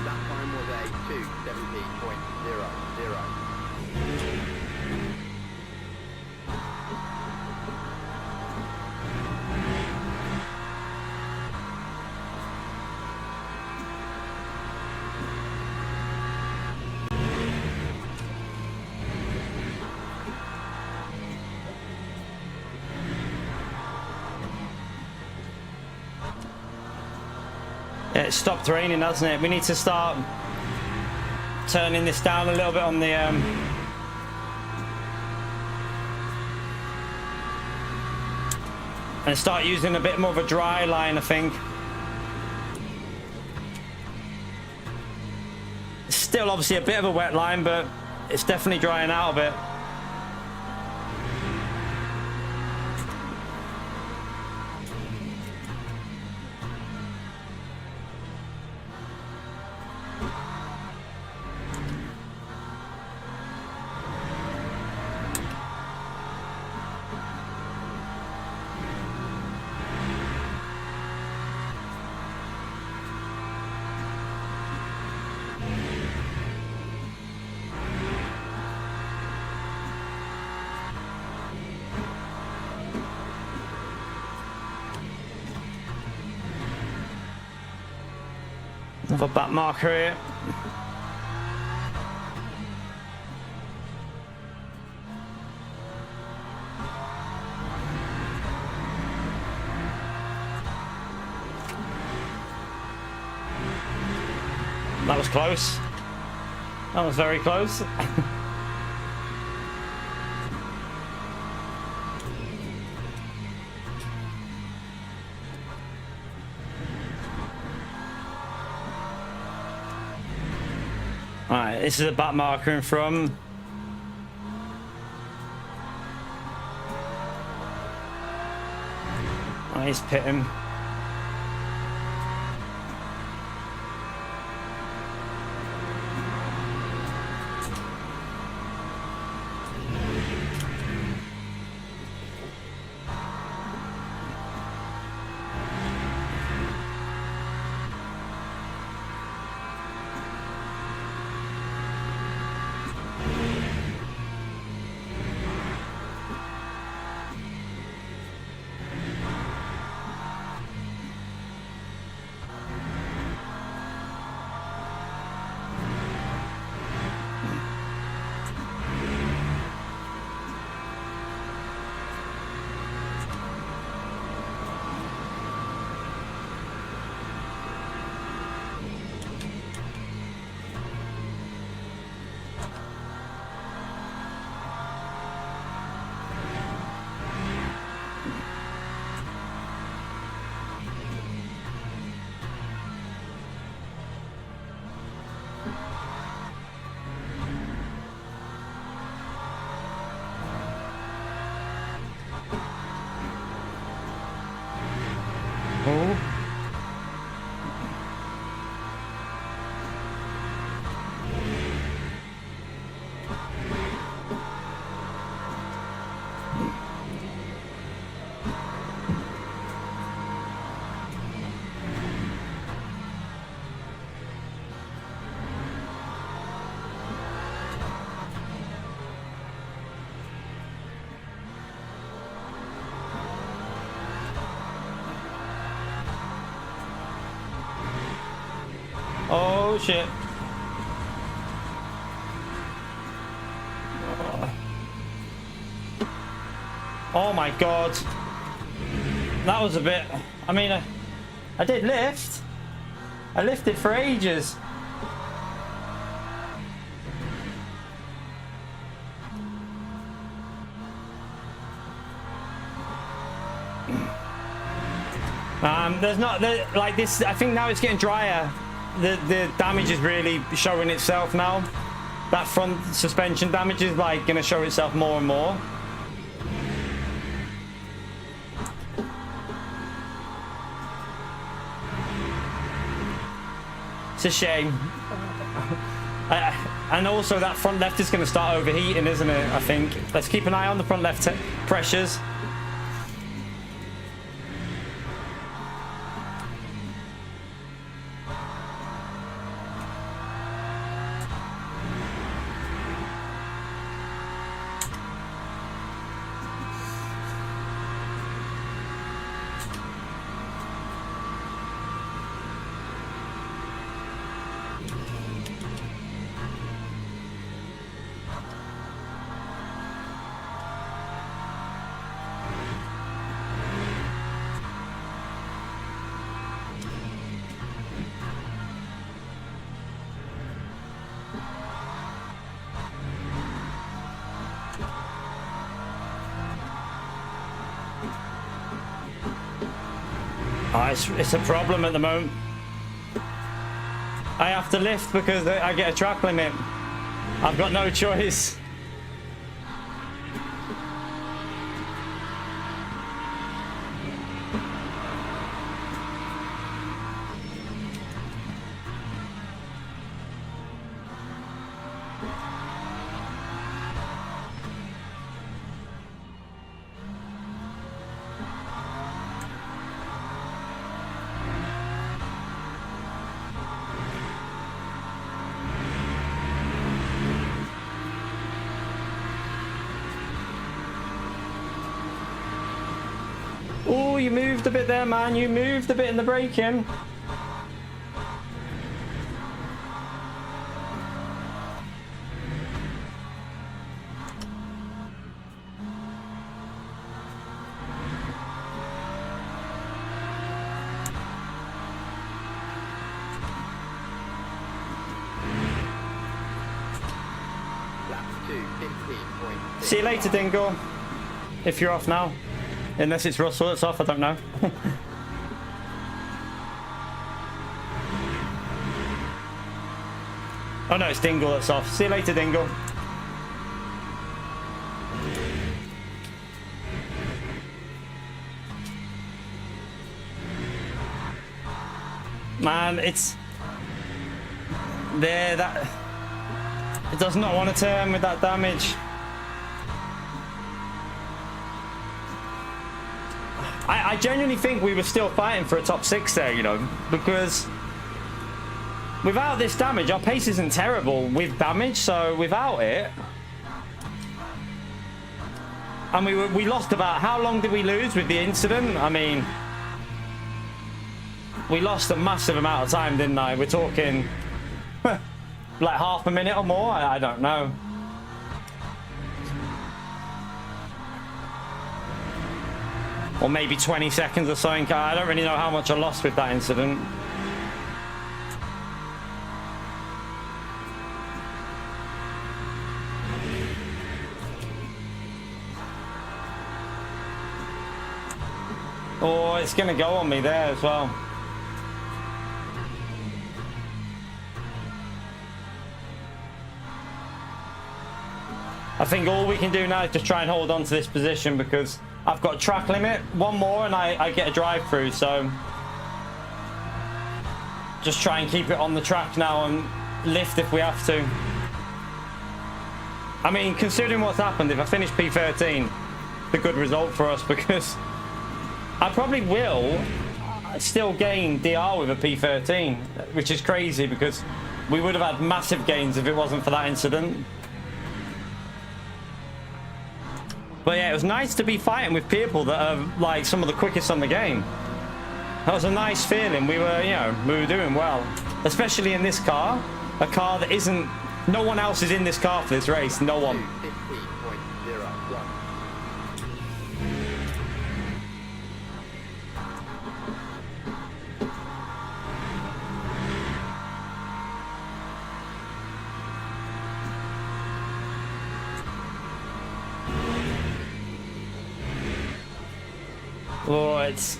S3: That time was a 2:70.00.
S2: Yeah, it stopped raining, hasn't it? We need to start turning this down a little bit on the and start using a bit more of a dry line, I think. It's still obviously a bit of a wet line, but it's definitely drying out a bit. Another back marker here. That was close. That was very close. Alright, this is a back marker in front. Oh, he's pitting. Oh shit. Oh my god. That was a bit... I mean, I did lift. I lifted for ages. There's not like this. I think now it's getting drier. The damage is really showing itself now. That front suspension damage is like going to show itself more and more. It's a shame. And also that front left is going to start overheating, isn't it? I think. Let's keep an eye on the front left pressures. Oh, it's a problem at the moment. I have to lift because I get a track limit. I've got no choice. Oh, you moved a bit there, man. You moved a bit in the braking. See you later, Dingle. If you're off now. Unless it's Russell that's off, I don't know. Oh no, it's Dingle that's off. See you later, Dingle. Man, it's... There, that... It does not want to turn with that damage. I genuinely think we were still fighting for a top 6 there, you know, because without this damage, our pace isn't terrible with damage, so without it... And we lost about... How long did we lose with the incident? I mean... We lost a massive amount of time, didn't I? We're talking... like half a minute or more? I don't know. Or maybe 20 seconds or something. I don't really know how much I lost with that incident. Oh, it's going to go on me there as well. I think all we can do now is just try and hold on to this position because I've got a track limit, one more and I get a drive through, so just try and keep it on the track now and lift if we have to. I mean, considering what's happened, if I finish P13, it's a good result for us because I probably will still gain DR with a P13, which is crazy because we would have had massive gains if it wasn't for that incident. But yeah, it was nice to be fighting with people that are like some of the quickest on the game. That was a nice feeling. We were, you know, we were doing well. especially in this car, a car that isn't. No one else is in this car for this race. No one.
S3: 250.01.
S2: Oh, it's.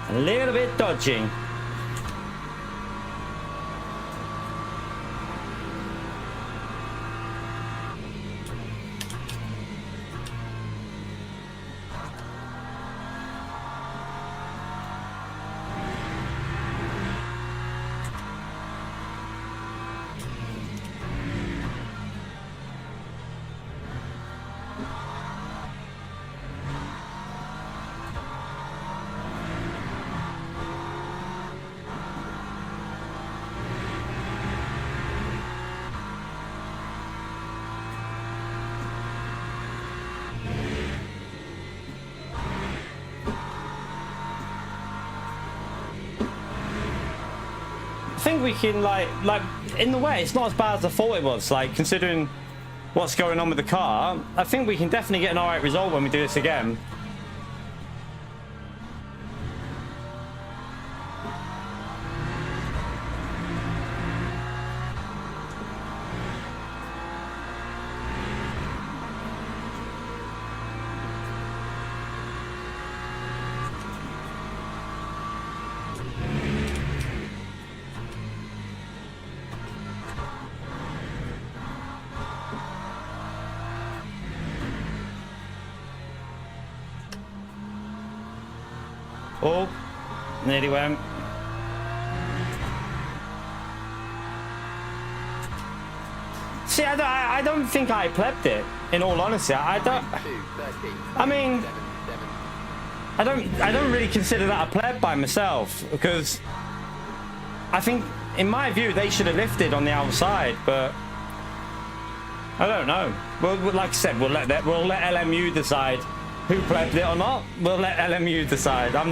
S2: A little bit dodgy. I think we can like in the way it's not as bad as I thought it was, like considering what's going on with the car. I think we can definitely get an alright result when we do this again. Oh, nearly went. See, I don't think I plebbed it. In all honesty, I don't. I mean, I don't really consider that a pleb by myself, because I think, in my view, they should have lifted on the outside, but I don't know. Well, like I said, we'll let LMU decide who plebbed it or not. We'll let LMU decide. I'm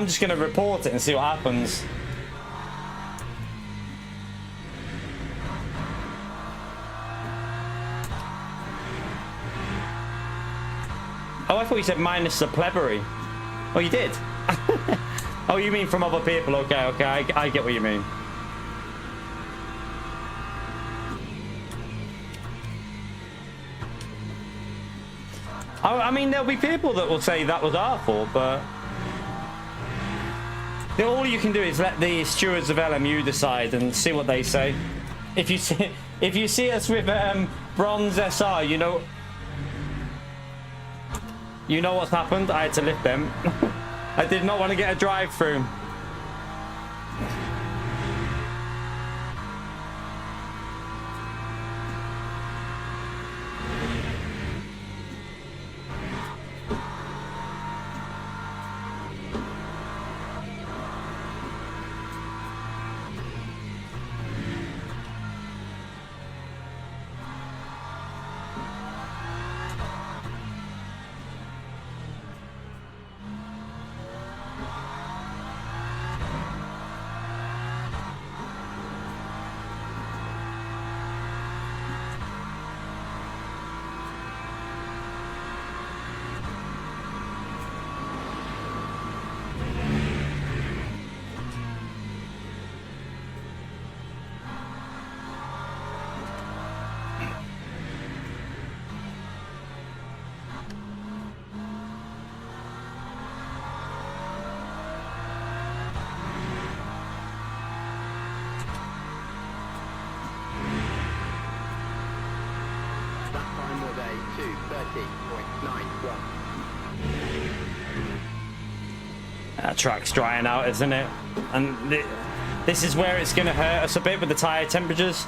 S2: just gonna report it and see what happens. Oh, I thought you said minus the plebbery. Oh, you did? Oh, you mean from other people? Okay, I get what you mean. I mean, there'll be people that will say that was our fault, but all you can do is let the stewards of LMU decide and see what they say. If you see us with bronze SR, you know what's happened. I had to lift them. I did not want to get a drive-through. That track's drying out, isn't it? And this is where it's going to hurt us a bit with the tyre temperatures.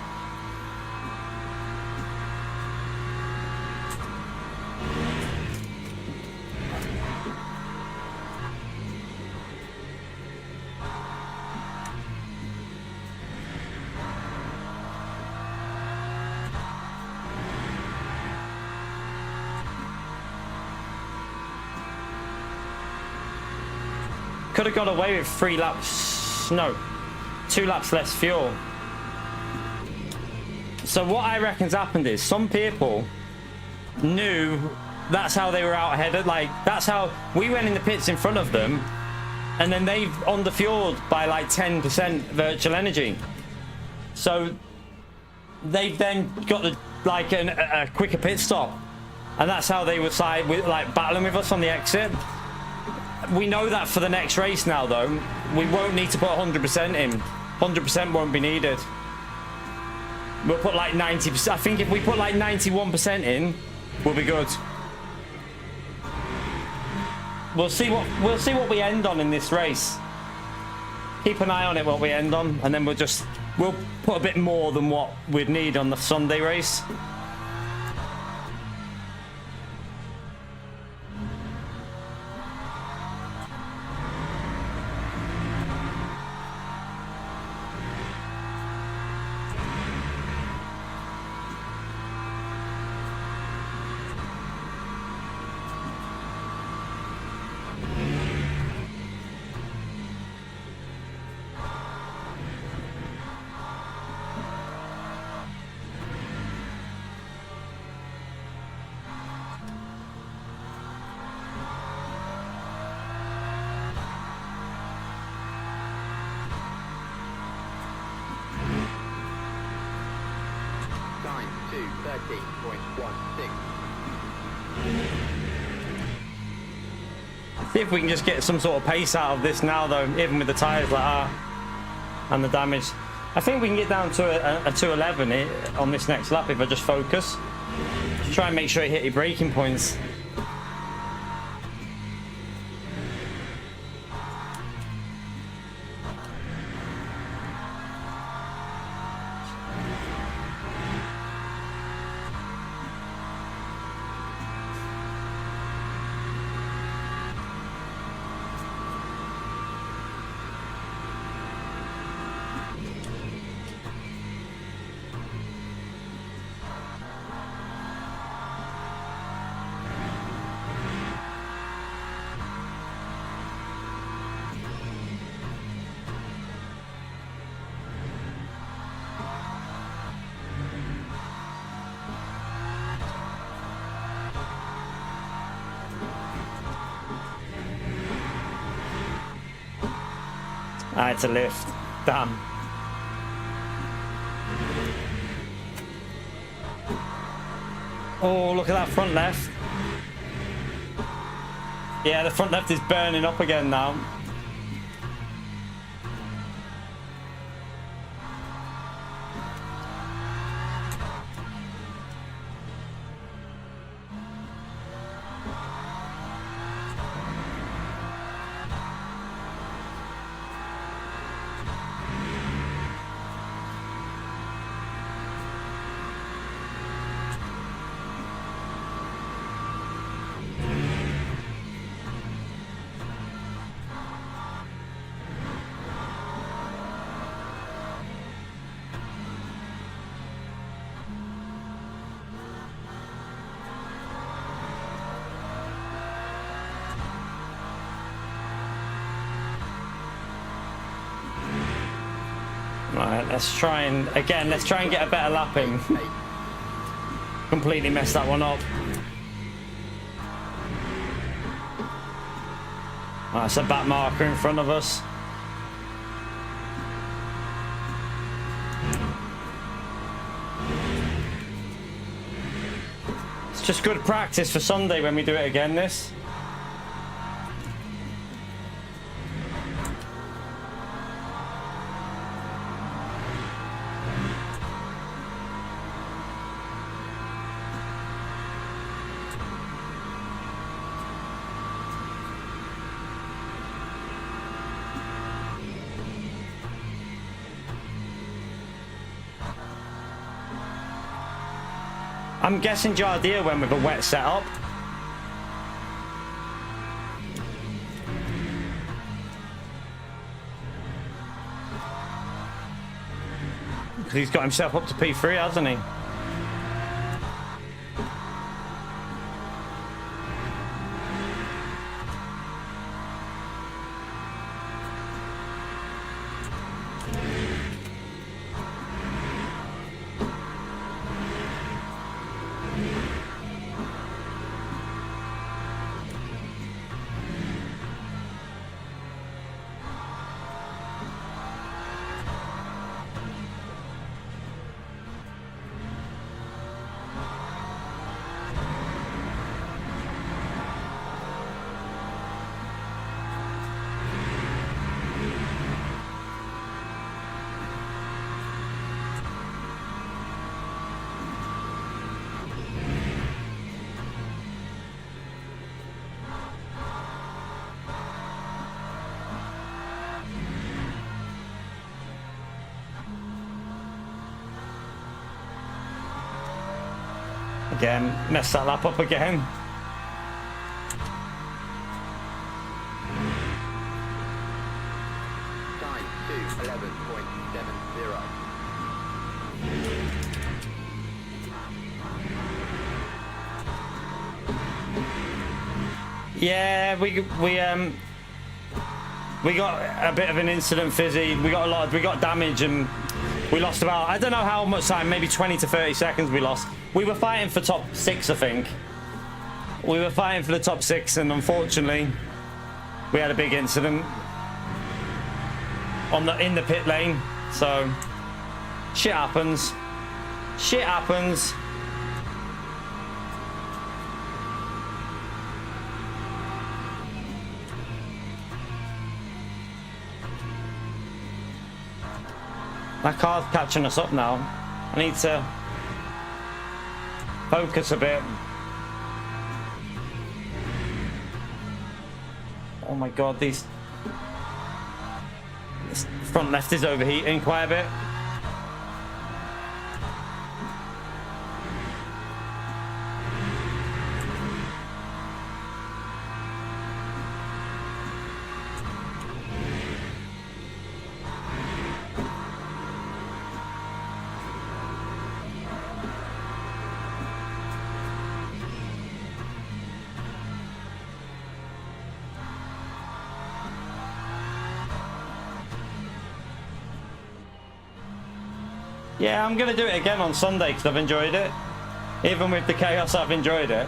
S2: could have got away with 3 laps, no, 2 laps less fuel. So what I reckon's happened is some people knew that's how they were out ahead of, like, that's how we went in the pits in front of them, and then they've underfueled by like 10% virtual energy. So they've then got the, like a quicker pit stop, and that's how they were side with, like, battling with us on the exit. We know that for the next race now, though. We won't need to put 100% in. 100% won't be needed. We'll put like 90%. I think if we put like 91% in, we'll be good. We'll see what we end on in this race. Keep an eye on it what we end on, and then we'll put a bit more than what we'd need on the Sunday race.
S3: Time to 13.16.
S2: See if we can just get some sort of pace out of this now, though, even with the tyres like that and the damage. I think we can get down to a 211 on this next lap if I just focus. Just try and make sure you hit your braking points. Ah, it's a lift. Damn. Oh, look at that front left. Yeah, the front left is burning up again now. Right, let's try and get a better lap in. Completely messed that one up. Right, it's a back marker in front of us. It's just good practice for Sunday when we do it again, this. I'm guessing Jardia went with a wet setup. Because he's got himself up to P3, hasn't he? Again, messed that lap up again.
S3: Time 2:11.70.
S2: Yeah, we got a bit of an incident, Fizzy. We got damage, and we lost about, I don't know how much time, maybe 20 to 30 seconds we lost. We were fighting for top 6, I think. We were fighting for the top 6, and unfortunately, we had a big incident in the pit lane. So, shit happens. Shit happens. That car's catching us up now. I need to focus a bit. Oh my god, this front left is overheating quite a bit. Yeah, I'm going to do it again on Sunday because I've enjoyed it. Even with the chaos, I've enjoyed it.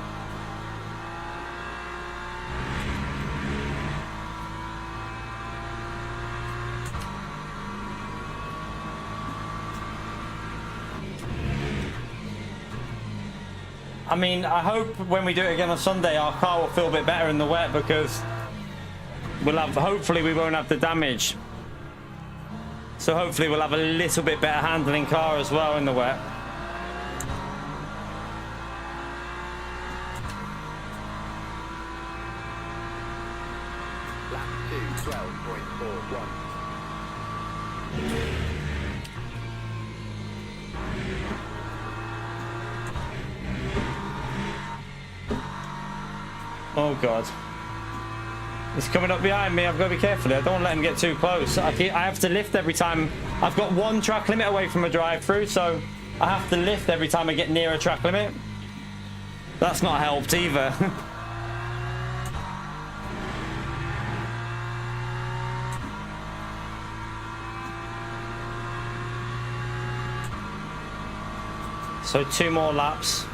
S2: I mean, I hope when we do it again on Sunday, our car will feel a bit better in the wet because hopefully we won't have the damage. So hopefully we'll have a little bit better handling car as well in the wet.
S3: Lap 2:12.41.
S2: Oh god. He's coming up behind me. I've got to be careful here. I don't want to let him get too close. I have to lift every time. I've got one track limit away from a drive-through, so I have to lift every time I get near a track limit. That's not helped either. So 2 more laps.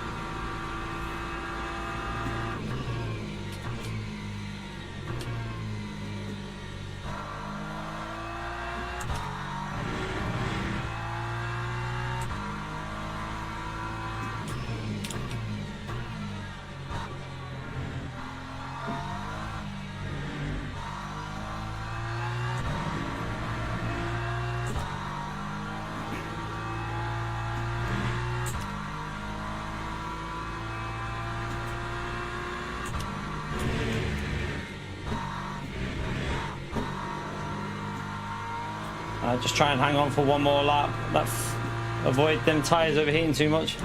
S2: Just try and hang on for one more lap. Avoid them tyres overheating too much.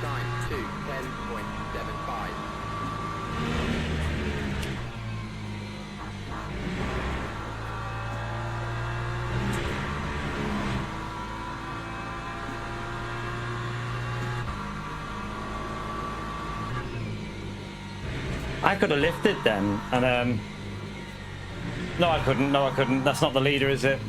S3: Time 2:10.75.
S2: I could have lifted then, and no, I couldn't. No, I couldn't. That's not the leader, is it?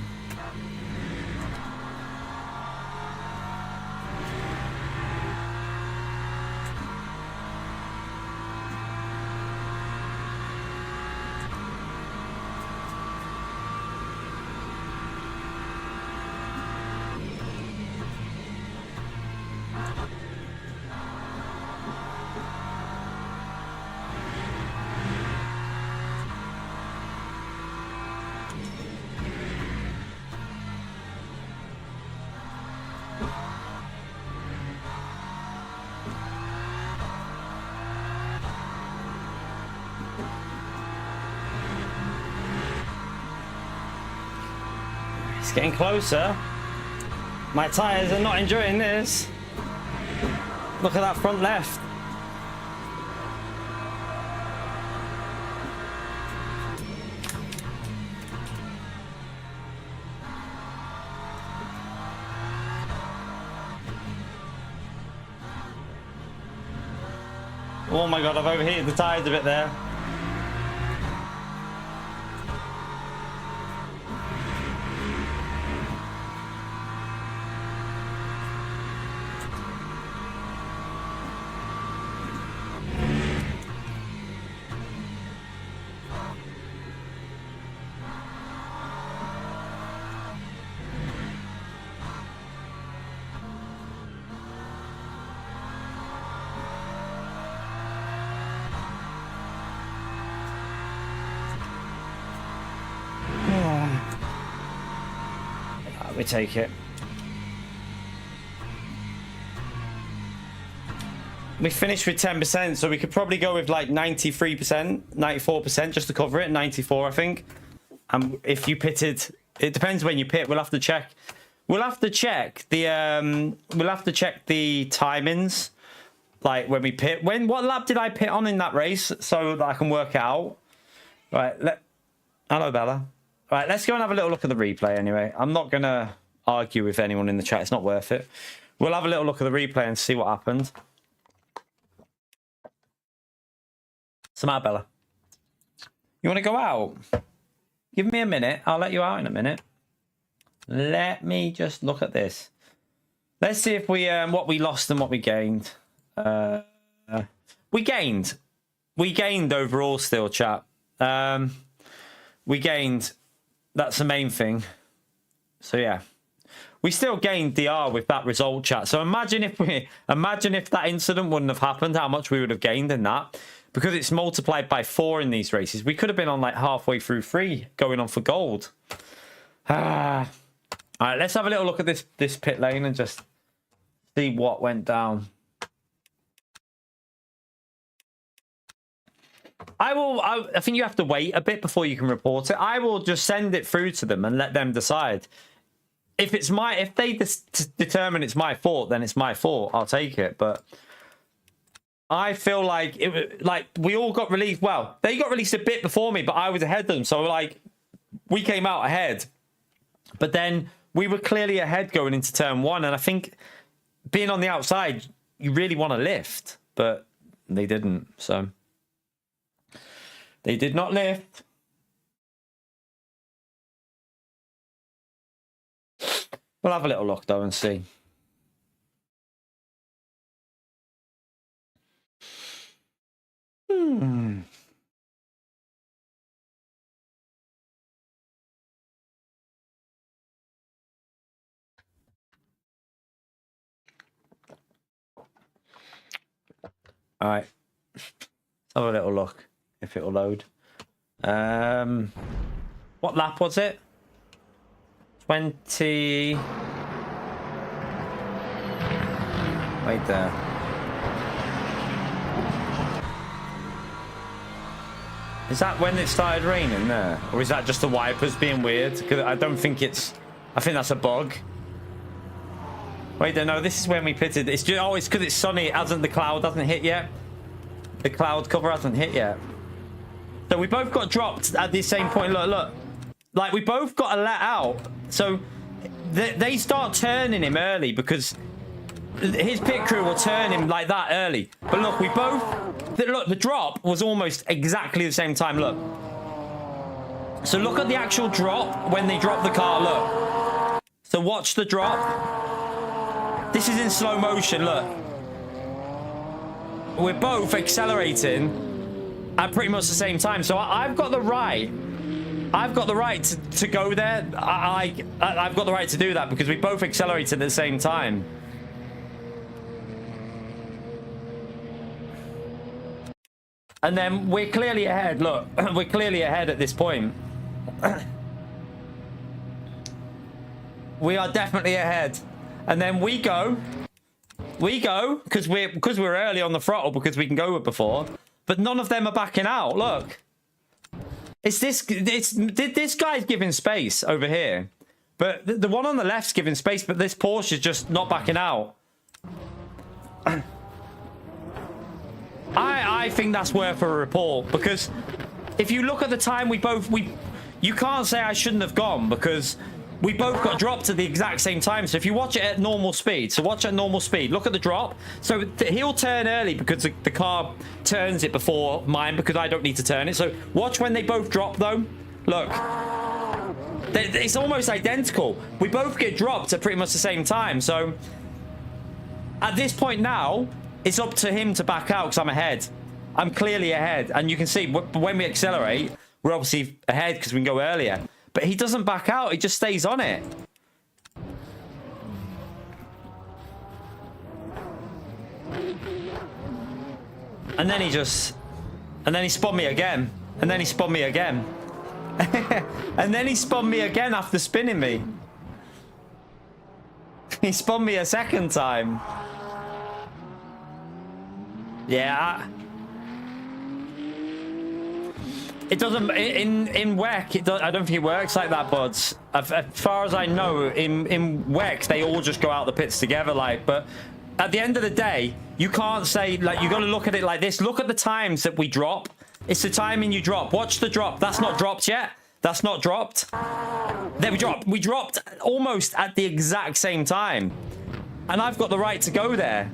S2: It's getting closer. My tyres are not enjoying this. Look at that front left. Oh my god, I've overheated the tyres a bit there. We take it. We finished with 10%, so we could probably go with like 93%, 94% just to cover it. 94, I think. And if you pitted, it depends when you pit. We'll have to check. We'll have to check the timings, like when we pit. What lap did I pit on in that race, so that I can work out. Right. Hello, Bella. Right, let's go and have a little look at the replay anyway. I'm not going to argue with anyone in the chat. It's not worth it. We'll have a little look at the replay and see what happened. Samara, Bella. You want to go out? Give me a minute. I'll let you out in a minute. Let me just look at this. Let's see if we what we lost and what we gained. We gained. We gained overall still, chat. We gained. That's the main thing. So yeah, we still gained DR with that result, chat. So imagine if that incident wouldn't have happened, how much we would have gained in that, because it's multiplied by 4 in these races. We could have been on like halfway through 3, going on for gold. All right, let's have a little look at this pit lane and just see what went down. I think you have to wait a bit before you can report it. I will just send it through to them and let them decide. If they determine it's my fault, then it's my fault. I'll take it. But I feel like we all got released. Well, they got released a bit before me, but I was ahead of them. So like we came out ahead. But then we were clearly ahead going into turn 1. And I think being on the outside, you really want to lift, but they didn't. So they did not lift. We'll have a little look though and see. All right. Let's have a little look if it'll load. What lap was it? 20. Wait there. Is that when it started raining there? Or is that just the wipers being weird? Because I don't think it's... I think that's a bug. Wait there, no, this is when we pitted. It's just... Oh, it's because it's sunny. It hasn't... The cloud hasn't hit yet. The cloud cover hasn't hit yet. So we both got dropped at the same point. Look, look. Like, we both got a let out. So they start turning him early because his pit crew will turn him like that early. But look, we both... Look, the drop was almost exactly the same time. Look. So look at the actual drop when they drop the car. Look. So watch the drop. This is in slow motion. Look. We're both accelerating at pretty much the same time. So I've got the right. I've got the right to go there. I've got the right to do that because we both accelerated at the same time. And then we're clearly ahead. Look, we're clearly ahead at this point. We are definitely ahead. And then we go because we're early on the throttle because we can go with before. But none of them are backing out. Look, this guy's giving space over here. But the one on the left's giving space, but this Porsche is just not backing out. I think that's worth a report, because if you look at the time you can't say I shouldn't have gone, because we both got dropped at the exact same time. So if you watch it at normal speed, look at the drop. So he'll turn early because the car turns it before mine, because I don't need to turn it. So watch when they both drop though. Look, it's almost identical. We both get dropped at pretty much the same time. So at this point now, it's up to him to back out because I'm ahead. I'm clearly ahead. And you can see when we accelerate, we're obviously ahead because we can go earlier. But he doesn't back out. He just stays on it. And then he spun me again. And then he spun me again. And then he spun me again after spinning me. He spun me a second time. Yeah. It doesn't in WEC. I don't think it works like that, buds. As far as I know, in WEC they all just go out the pits together. Like, but at the end of the day, you can't say like you got to look at it like this. Look at the times that we drop. It's the timing you drop. Watch the drop. That's not dropped yet. That's not dropped. There we dropped. We dropped almost at the exact same time, and I've got the right to go there,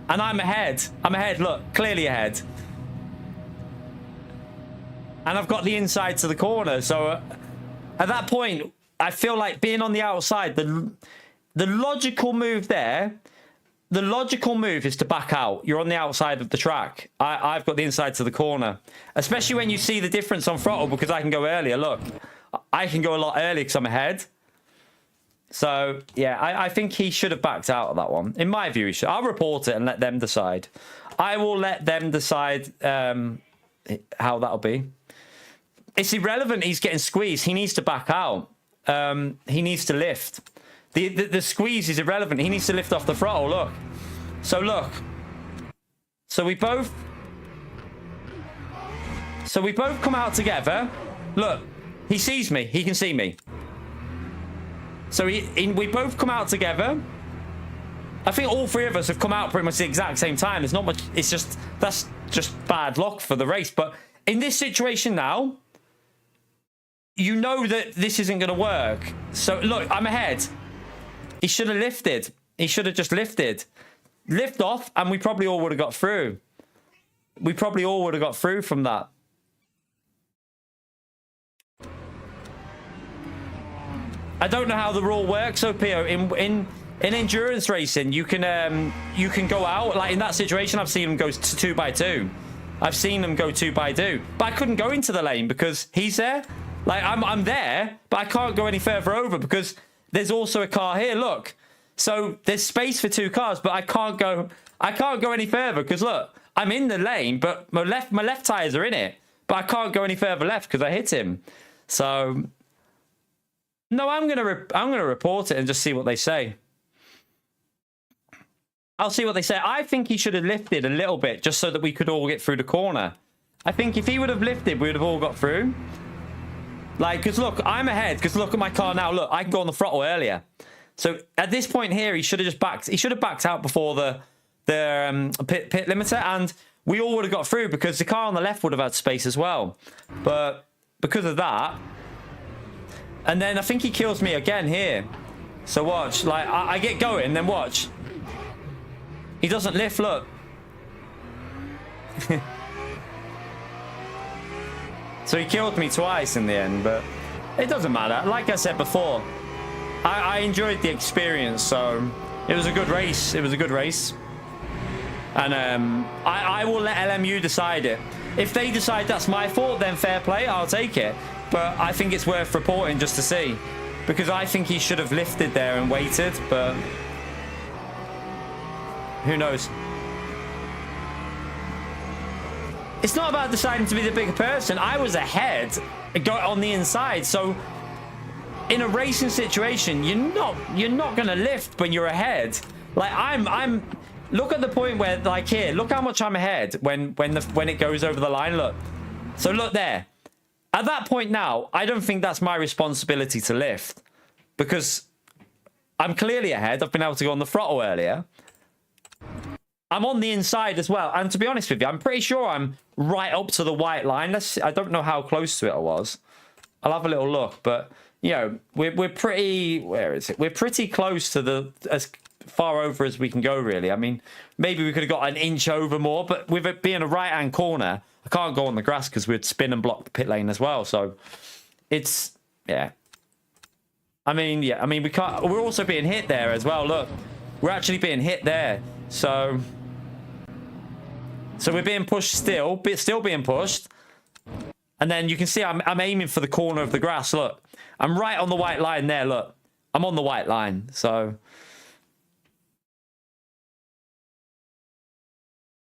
S2: and I'm ahead. I'm ahead. Look, clearly ahead. And I've got the inside to the corner. So at that point, I feel like being on the outside, the logical move there, the logical move is to back out. You're on the outside of the track. I've got the inside to the corner. Especially when you see the difference on throttle, because I can go earlier. Look, I can go a lot earlier because I'm ahead. So, yeah, I think he should have backed out of that one. In my view, he should. I'll report it and let them decide. I will let them decide how that'll be. It's irrelevant. He's getting squeezed. He needs to back out. He needs to lift. The squeeze is irrelevant. He needs to lift off the throttle. Look. So look. So we both come out together. Look. He sees me. He can see me. So we both come out together. I think all three of us have come out pretty much the exact same time. There's not much. It's just that's just bad luck for the race. But in this situation now, you know that this isn't going to work. So, look, I'm ahead. He should have lifted. He should have just lifted. Lift off, and we probably all would have got through. We probably all would have got through from that. I don't know how the rule works, Opio. In endurance racing, you can go out. Like, in that situation, I've seen him go 2 by 2. I've seen them go 2 by 2. But I couldn't go into the lane because he's there. Like, I'm there, but I can't go any further over because there's also a car here. Look, so there's space for 2 cars, but I can't go any further because look, I'm in the lane, but my left tires are in it, but I can't go any further left because I hit him. So no, I'm gonna report it and just see what they say. I'll see what they say. I think he should have lifted a little bit just so that we could all get through the corner. I think if he would have lifted, we would have all got through. Like, because look, I'm ahead. Because look at my car now. Look, I can go on the throttle earlier. So at this point here, he should have just backed. He should have backed out before the pit limiter, and we all would have got through because the car on the left would have had space as well. But because of that, and then I think he kills me again here. So watch, like I get going, then watch. He doesn't lift. Look. So he killed me twice in the end, but it doesn't matter. Like I said before, I enjoyed the experience, so it was a good race. It was a good race. And I will let LMU decide it. If they decide that's my fault, then fair play, I'll take it. But I think it's worth reporting just to see. Because I think he should have lifted there and waited, but who knows? It's not about deciding to be the bigger person. I was ahead, got on the inside. So in a racing situation, you're not gonna lift when you're ahead. Like I'm look at the point where, like here, look how much I'm ahead when it goes over the line. Look. So look there. At that point now, I don't think that's my responsibility to lift.
S1: because I'm clearly ahead. I've been able to go on the throttle earlier. I'm on the inside as well. And to be honest with you, I'm pretty sure I'm right up to the white line. I don't know how close to it I was. I'll have a little look. But, you know, we're pretty... Where is it? We're pretty close to as far over as we can go, really. I mean, maybe we could have got an inch over more. But with it being a right-hand corner, I can't go on the grass because we'd spin and block the pit lane as well. So it's... Yeah. I mean, we can't... We're also being hit there as well. Look, we're actually being hit there. So we're being pushed still being pushed. And then you can see I'm aiming for the corner of the grass. Look, I'm right on the white line there. Look, I'm on the white line. So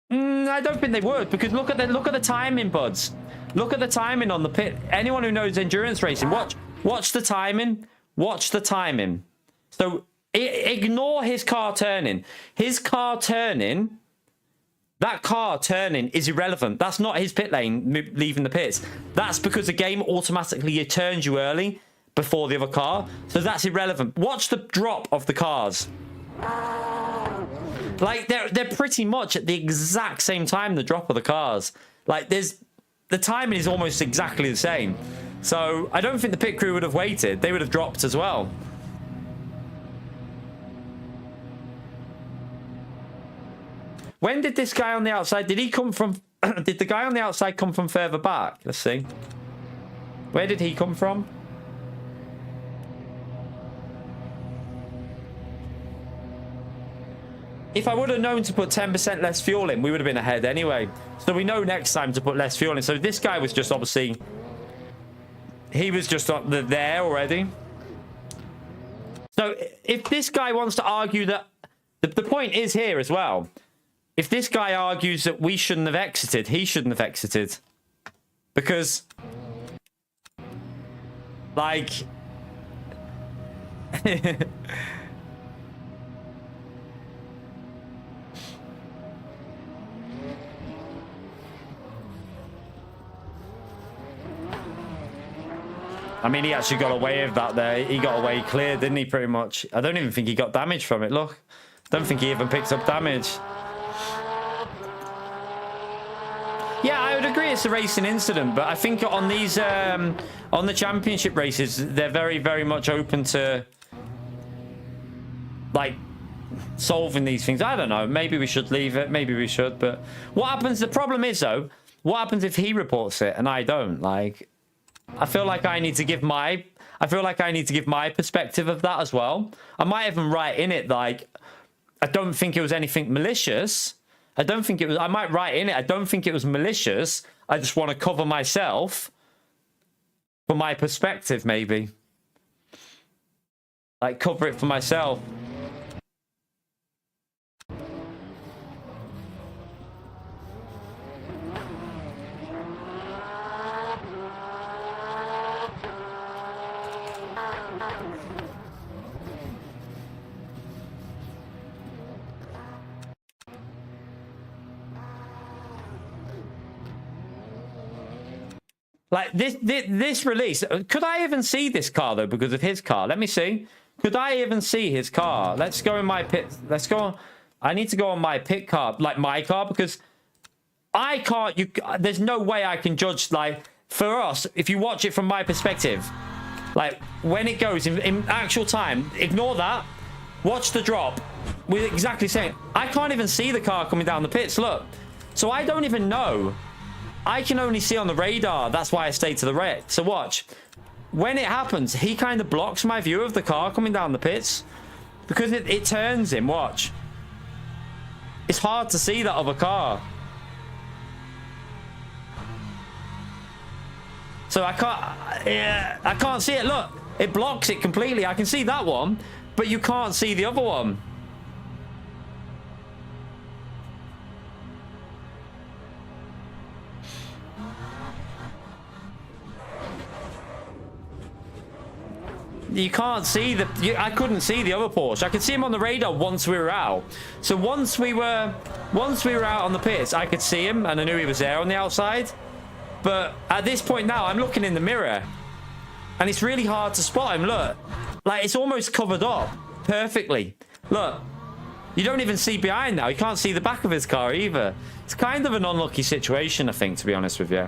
S1: I don't think they would, because look at the timing, buds. Look at the timing on the pit. Anyone who knows endurance racing, watch the timing. Watch the timing. So ignore his car turning. His car turning. That car turning is irrelevant. That's not his pit lane leaving the pits. That's because the game automatically turns you early before the other car. So that's irrelevant. Watch the drop of the cars. Like, they're pretty much at the exact same time, the drop of the cars. Like, the timing is almost exactly the same. So I don't think the pit crew would have waited. They would have dropped as well. When did this guy on the outside, did he come from, did the guy on the outside come from further back? Let's see. Where did he come from? If I would have known to put 10% less fuel in, we would have been ahead anyway. So we know next time to put less fuel in. So this guy was just obviously, he was just there already. So if this guy wants to argue that, the point is here as well. If this guy argues that we shouldn't have exited, he shouldn't have exited. Because, like... I mean, he actually got away with that there. He got away clear, didn't he, pretty much? I don't even think he got damage from it, look. I don't think he even picked up damage. Yeah, I would agree it's a racing incident, but I think on these, on the championship races, they're very, very much open to, like, solving these things. I don't know. Maybe we should leave it. Maybe we should, but what happens, the problem is, though, what happens if he reports it and I don't? Like... I feel like I need to give my perspective of that as well. I might even write in it like, I don't think it was anything malicious. I might write in it, I don't think it was malicious. I just want to cover myself for my perspective, maybe. Like, cover it for myself. Like, this release, could I even see this car, though, because of his car? Let me see. Could I even see his car? Let's go in my pit. Let's go on. I need to go on my pit car, like my car, because I can't, there's no way I can judge, like, for us, if you watch it from my perspective, like, when it goes in actual time, ignore that. Watch the drop. We're exactly saying, I can't even see the car coming down the pits, look. So I don't even know. I can only see on the radar. That's why I stay to the right. So watch. When it happens, he kind of blocks my view of the car coming down the pits. Because it turns him. Watch. It's hard to see that other car. So I can't see it. Look. It blocks it completely. I can see that one. But you can't see the other one. You can't see I couldn't see the other Porsche. I could see him on the radar once we were out. So once we were out on the pits, I could see him and I knew he was there on the outside. But at this point now, I'm looking in the mirror and it's really hard to spot him. Look, Like, it's almost covered up perfectly. Look, you don't even see behind now. You can't see the back of his car either. It's kind of an unlucky situation, I think, to be honest with you.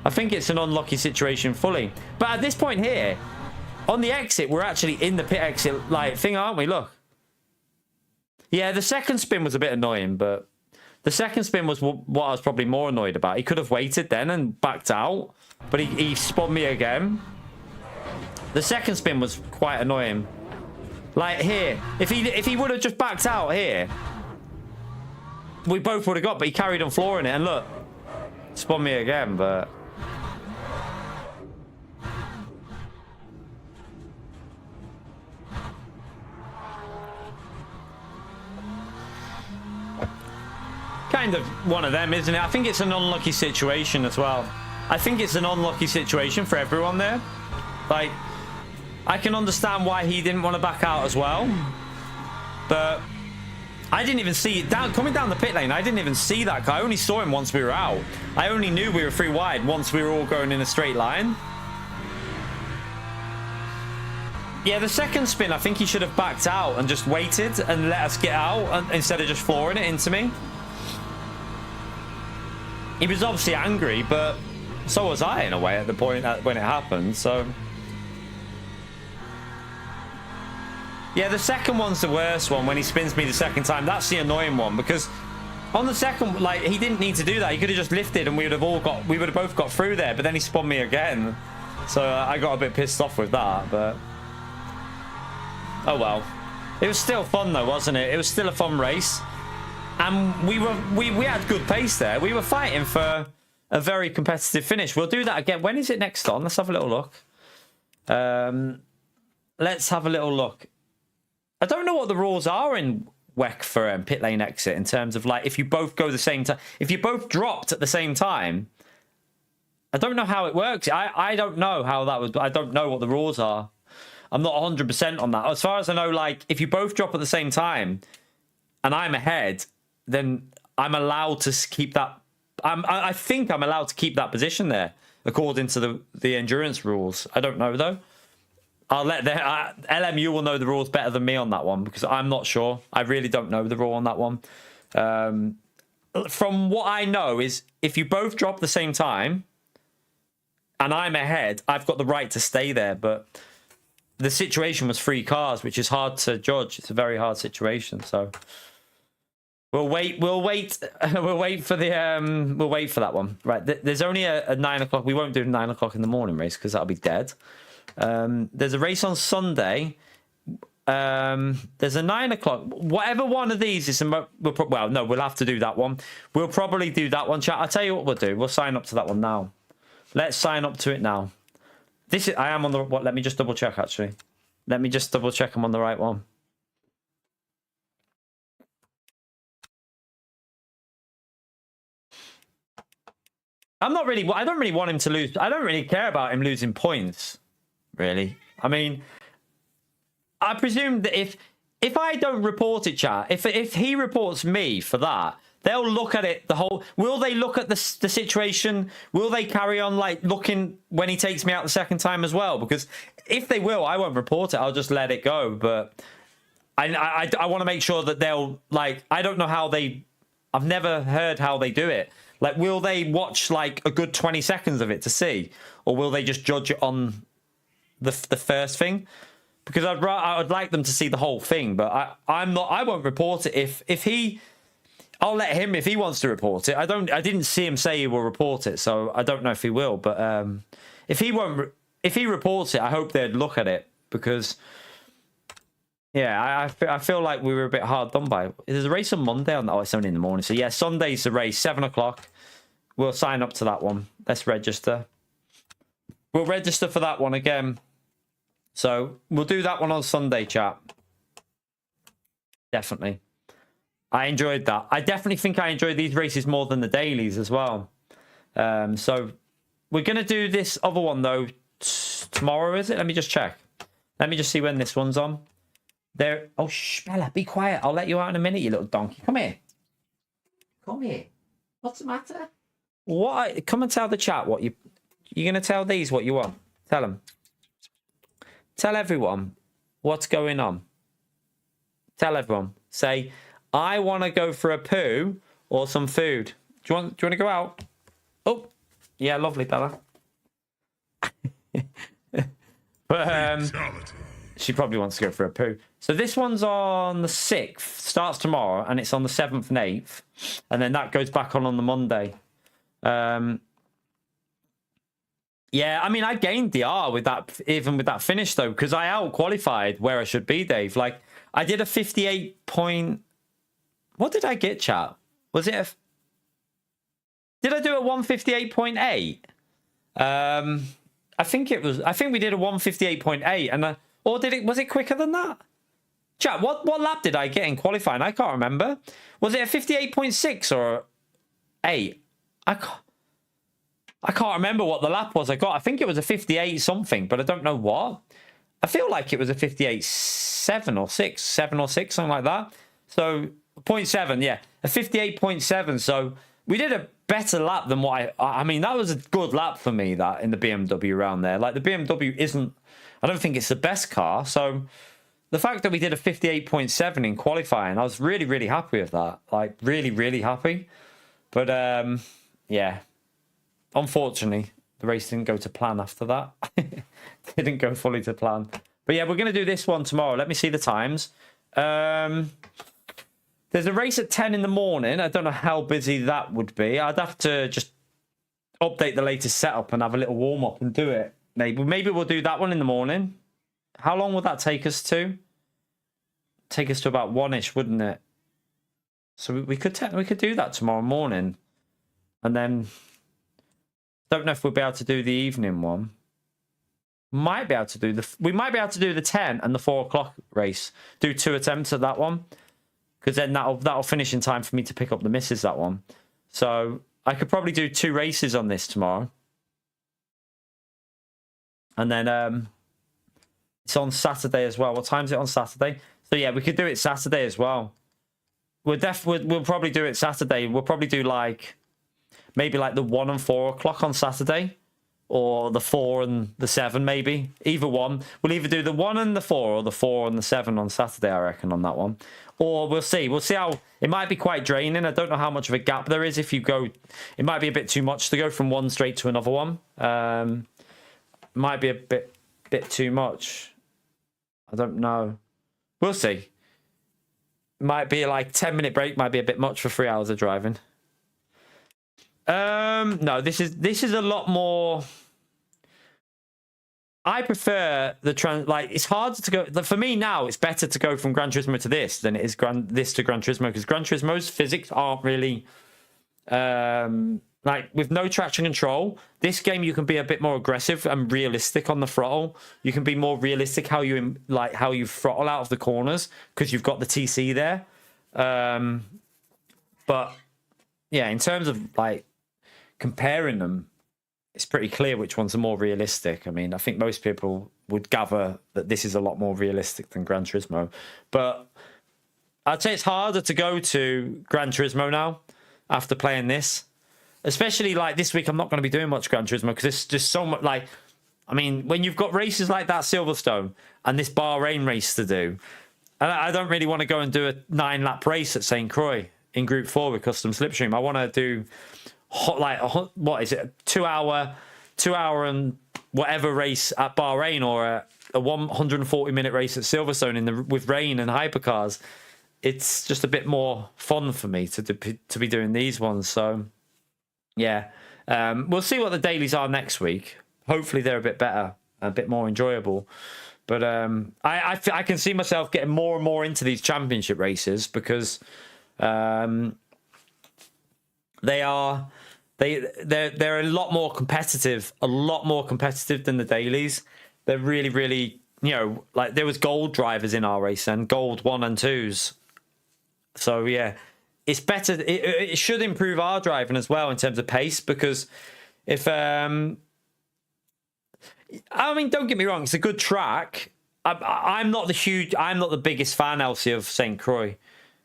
S1: I think it's an unlucky situation fully. But at this point here, on the exit, we're actually in the pit exit like thing, aren't we? Look. Yeah, the second spin was a bit annoying, but the second spin was what I was probably more annoyed about. He could have waited then and backed out, but he spun me again. The second spin was quite annoying. Like here, if he would have just backed out here, we both would have got, but he carried on flooring it, and look, spun me again, but... Kind of one of them, isn't it? I think it's an unlucky situation as well. I think it's an unlucky situation for everyone there. Like, I can understand why he didn't want to back out as well, but I didn't even see it coming down the pit lane. I didn't even see that guy. I only saw him once we were out. I only knew we were 3 wide once we were all going in a straight line. Yeah, the second spin, I think he should have backed out and just waited and let us get out instead of just flooring it into me. He was obviously angry, but so was I in a way at the point when it happened, so... Yeah, the second one's the worst one when he spins me the second time. That's the annoying one, because on the second, like, he didn't need to do that. He could have just lifted and we would have both got through there, but then he spun me again. So I got a bit pissed off with that, but... Oh well. It was still fun though, wasn't it? It was still a fun race. And we had good pace there. We were fighting for a very competitive finish. We'll do that again. When is it next on? Let's have a little look. Let's have a little look. I don't know what the rules are in WEC for pit lane exit in terms of, like, if you both go the same time. If you both dropped at the same time, I don't know how it works. I don't know how that would... I don't know what the rules are. I'm not 100% on that. As far as I know, like, if you both drop at the same time and I'm ahead, then I'm allowed to keep that... I think I'm allowed to keep that position there, according to the endurance rules. I don't know, though. I'll let LMU will know the rules better than me on that one, because I'm not sure. I really don't know the rule on that one. From what I know is, if you both drop at the same time and I'm ahead, I've got the right to stay there. But the situation was 3 cars, which is hard to judge. It's a very hard situation. So we'll wait for the we'll wait for that one. Right, there's only a 9 o'clock. We won't do a 9 o'clock in the morning race because that'll be dead. There's a race on Sunday. There's a 9 o'clock. Whatever one of these is, well, no, we'll have to do that one. We'll probably do that one, chat. I'll tell you what we'll do. We'll sign up to that one now. Let's sign up to it now. I am on the... What? Let me just double check, actually. Let me just double check I'm on the right one. I don't really want him to lose. I don't really care about him losing points, really. I mean, I presume that if I don't report it, chat, if he reports me for that, they'll look at it the whole... Will they look at the situation? Will they carry on, like, looking when he takes me out the second time as well? Because if they will, I won't report it. I'll just let it go. But I want to make sure that they'll, like... I don't know how they... I've never heard how they do it. Like, will they watch, like, a good 20 seconds of it to see? Or will they just judge it on the first thing? Because I'd like them to see the whole thing. But I won't report it if he... I'll let him if he wants to report it. I didn't see him say he will report it, so I don't know if he will. But if he reports it, I hope they'd look at it, because yeah, I feel like we were a bit hard done by. There's a race on Monday. Oh, it's only in the morning. So yeah, Sunday's the race, 7 o'clock. We'll sign up to that one. Let's register. We'll register for that one again. So we'll do that one on Sunday, chat. Definitely. I enjoyed that. I definitely think I enjoyed these races more than the dailies as well. So we're going to do this other one, though, tomorrow, is it? Let me just check. Let me just see when this one's on. There. Oh, shh, Bella, be quiet. I'll let you out in a minute, you little donkey. Come here. Come here. What's the matter? What? Come and tell the chat what you're going to tell these what you want. Tell them. Tell everyone What's going on? Tell everyone. Say, I want to go for a poo or some food. Do you want to go out? Oh, yeah, lovely, Bella. But she probably wants to go for a poo. So this one's on the 6th, starts tomorrow, and it's on the 7th and 8th. And then that goes back on the Monday. Yeah, I mean, I gained the R with that, even with that finish, though, because I out-qualified where I should be, Dave. Like, I did a 58 point... What did I get, chat? Was it a... Did I do a 158.8? I think it was... I think we did a 158.8, and... or did it... Was it quicker than that? Chat, what lap did I get in qualifying? I can't remember. Was it a 58.6 or 8? I can't remember what the lap was I got. I think it was a 58 something, but I don't know what. I feel like it was a 58.7 or 6, 7 or 6, something like that. So 0.7, yeah, a 58.7. So we did a better lap than what I mean, that was a good lap for me, that in the BMW round there. Like the BMW isn't, I don't think it's the best car. So the fact that we did a 58.7 in qualifying, I was really, really happy with that. Like really, really happy. But yeah. Unfortunately, the race didn't go to plan after that. Didn't go fully to plan. But yeah, we're going to do this one tomorrow. Let me see the times. There's a race at 10 in the morning. I don't know how busy that would be. I'd have to just update the latest setup and have a little warm-up and do it. Maybe we'll do that one in the morning. How long would that take us to? Take us to about 1-ish, wouldn't it? So we could do that tomorrow morning. And then... Don't know if we'll be able to do the evening one. Might be able to do we might be able to do the 10 and the 4 o'clock race. Do 2 attempts at that one, because then that'll finish in time for me to pick up the misses, that one. So I could probably do 2 races on this tomorrow, and then it's on Saturday as well. What time is it on Saturday? So yeah, we could do it Saturday as well. We'll probably do it Saturday. We'll probably do like. Maybe like the 1 and 4 o'clock on Saturday, or the 4 and the 7, maybe. Either one. We'll either do the 1 and the 4 or the 4 and the 7 on Saturday, I reckon, on that one. Or we'll see. We'll see how... It might be quite draining. I don't know how much of a gap there is if you go... It might be a bit too much to go from one straight to another one. Might be a bit too much. I don't know. We'll see. Might be like 10-minute break. Might be a bit much for 3 hours of driving. No, this is a lot more. I prefer the like it's harder to go for me now. It's better to go from Gran Turismo to this than it is this to Gran Turismo, because Gran Turismo's physics aren't really like with no traction control. This game you can be a bit more aggressive and realistic on the throttle. You can be more realistic how you throttle out of the corners because you've got the TC there. But yeah, in terms of like comparing them, it's pretty clear which ones are more realistic. I mean, I think most people would gather that this is a lot more realistic than Gran Turismo. But I'd say it's harder to go to Gran Turismo now after playing this. Especially like this week, I'm not going to be doing much Gran Turismo because it's just so much like... I mean, when you've got races like that Silverstone and this Bahrain race to do, I don't really want to go and do a 9-lap race at St. Croix in Group 4 with Custom Slipstream. I want to do... what is it, 2 hour and whatever race at Bahrain, or a 140-minute race at Silverstone with rain and hypercars. It's just a bit more fun for me to be doing these ones. So yeah, we'll see what the dailies are next week. Hopefully they're a bit better, a bit more enjoyable. But I can see myself getting more and more into these championship races because they're a lot more competitive, than the dailies. They're really, really, like there was gold drivers in our race and gold 1 and 2s. So yeah, it's better. It should improve our driving as well in terms of pace, because if I mean, don't get me wrong, it's a good track. I'm not the biggest fan, Elsie, of St. Croix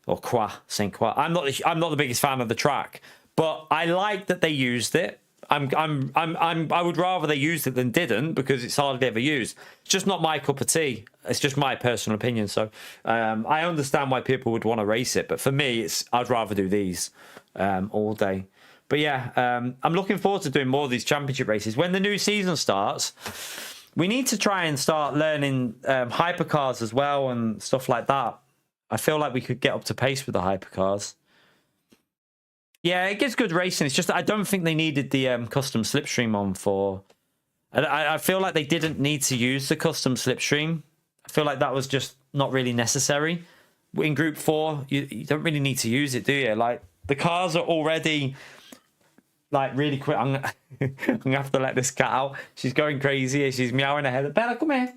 S1: or St. Croix. I'm not the biggest fan of the track. But I like that they used it. I would rather they used it than didn't, because it's hardly ever used. It's just not my cup of tea. It's just my personal opinion. So I understand why people would want to race it, but for me, I'd rather do these all day. But yeah, I'm looking forward to doing more of these championship races. When the new season starts, we need to try and start learning hypercars as well and stuff like that. I feel like we could get up to pace with the hypercars. Yeah, it gives good racing. It's just I don't think they needed the custom slipstream on for... I feel like they didn't need to use the custom slipstream. I feel like that was just not really necessary. In Group 4, you don't really need to use it, do you? Like, the cars are already... Like, really quick. I'm gonna have to let this cat out. She's going crazy. She's meowing her head. Bella, come here.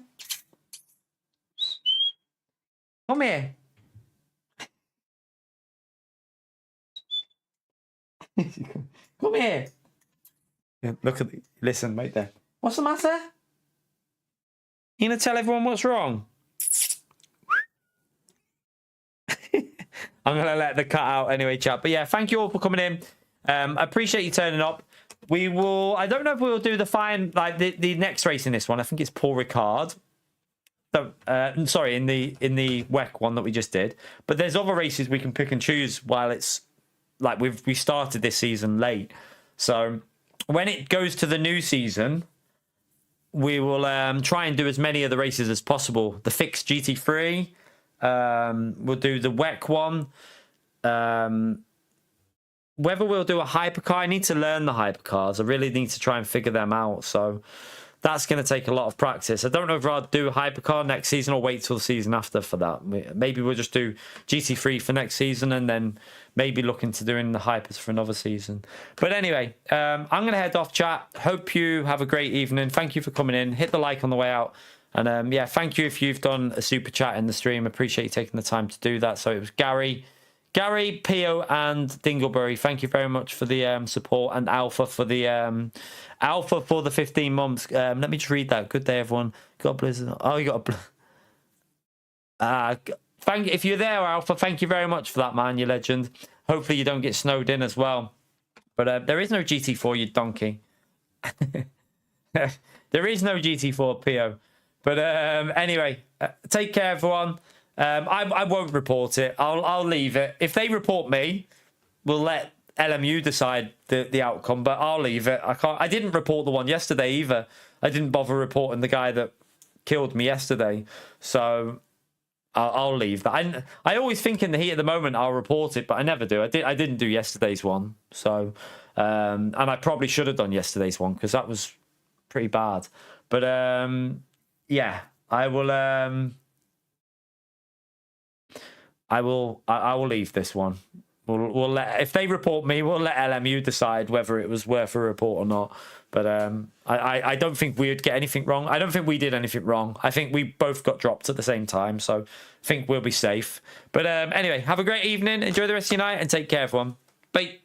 S1: Come here. Come here. Yeah, look at listen, right there. What's the matter? You gonna tell everyone what's wrong? I'm gonna let the cat out anyway, chat. But yeah, thank you all for coming in. I appreciate you turning up. We will. I don't know if we'll do the next race in this one. I think it's Paul Ricard. So, sorry, in the WEC one that we just did. But there's other races we can pick and choose while it's like we started this season late. So when it goes to the new season, we will try and do as many of the races as possible. The fixed GT3. We'll do the WEC one. Whether we'll do a hypercar, I need to learn the hypercars. I really need to try and figure them out. So that's going to take a lot of practice. I don't know if I'll do a hypercar next season or wait till the season after for that. Maybe we'll just do GT3 for next season and then maybe look into doing the hypers for another season. But anyway, I'm going to head off, chat. Hope you have a great evening. Thank you for coming in. Hit the like on the way out. And yeah, thank you if you've done a super chat in the stream. Appreciate you taking the time to do that. So it was Gary, Pio, and Dingleberry. Thank you very much for the support, and Alpha for the 15 months. Let me just read that. Good day, everyone. God bless. Oh, you got a. Thank you. If you're there, Alpha, thank you very much for that, man. You legend. Hopefully you don't get snowed in as well. But there is no GT4, you donkey. There is no GT4, Pio. But anyway, take care, everyone. I won't report it. I'll leave it. If they report me, we'll let LMU decide the outcome. But I'll leave it. I didn't report the one yesterday either. I didn't bother reporting the guy that killed me yesterday. So I'll leave that. I always think in the heat of the moment I'll report it, but I never do. I didn't do yesterday's one. So and I probably should have done yesterday's one because that was pretty bad. But yeah, I will leave this one. We'll let, if they report me, we'll let LMU decide whether it was worth a report or not. But I don't think we'd get anything wrong. I don't think we did anything wrong. I think we both got dropped at the same time, so I think we'll be safe. But anyway, have a great evening. Enjoy the rest of your night and take care, everyone. Bye.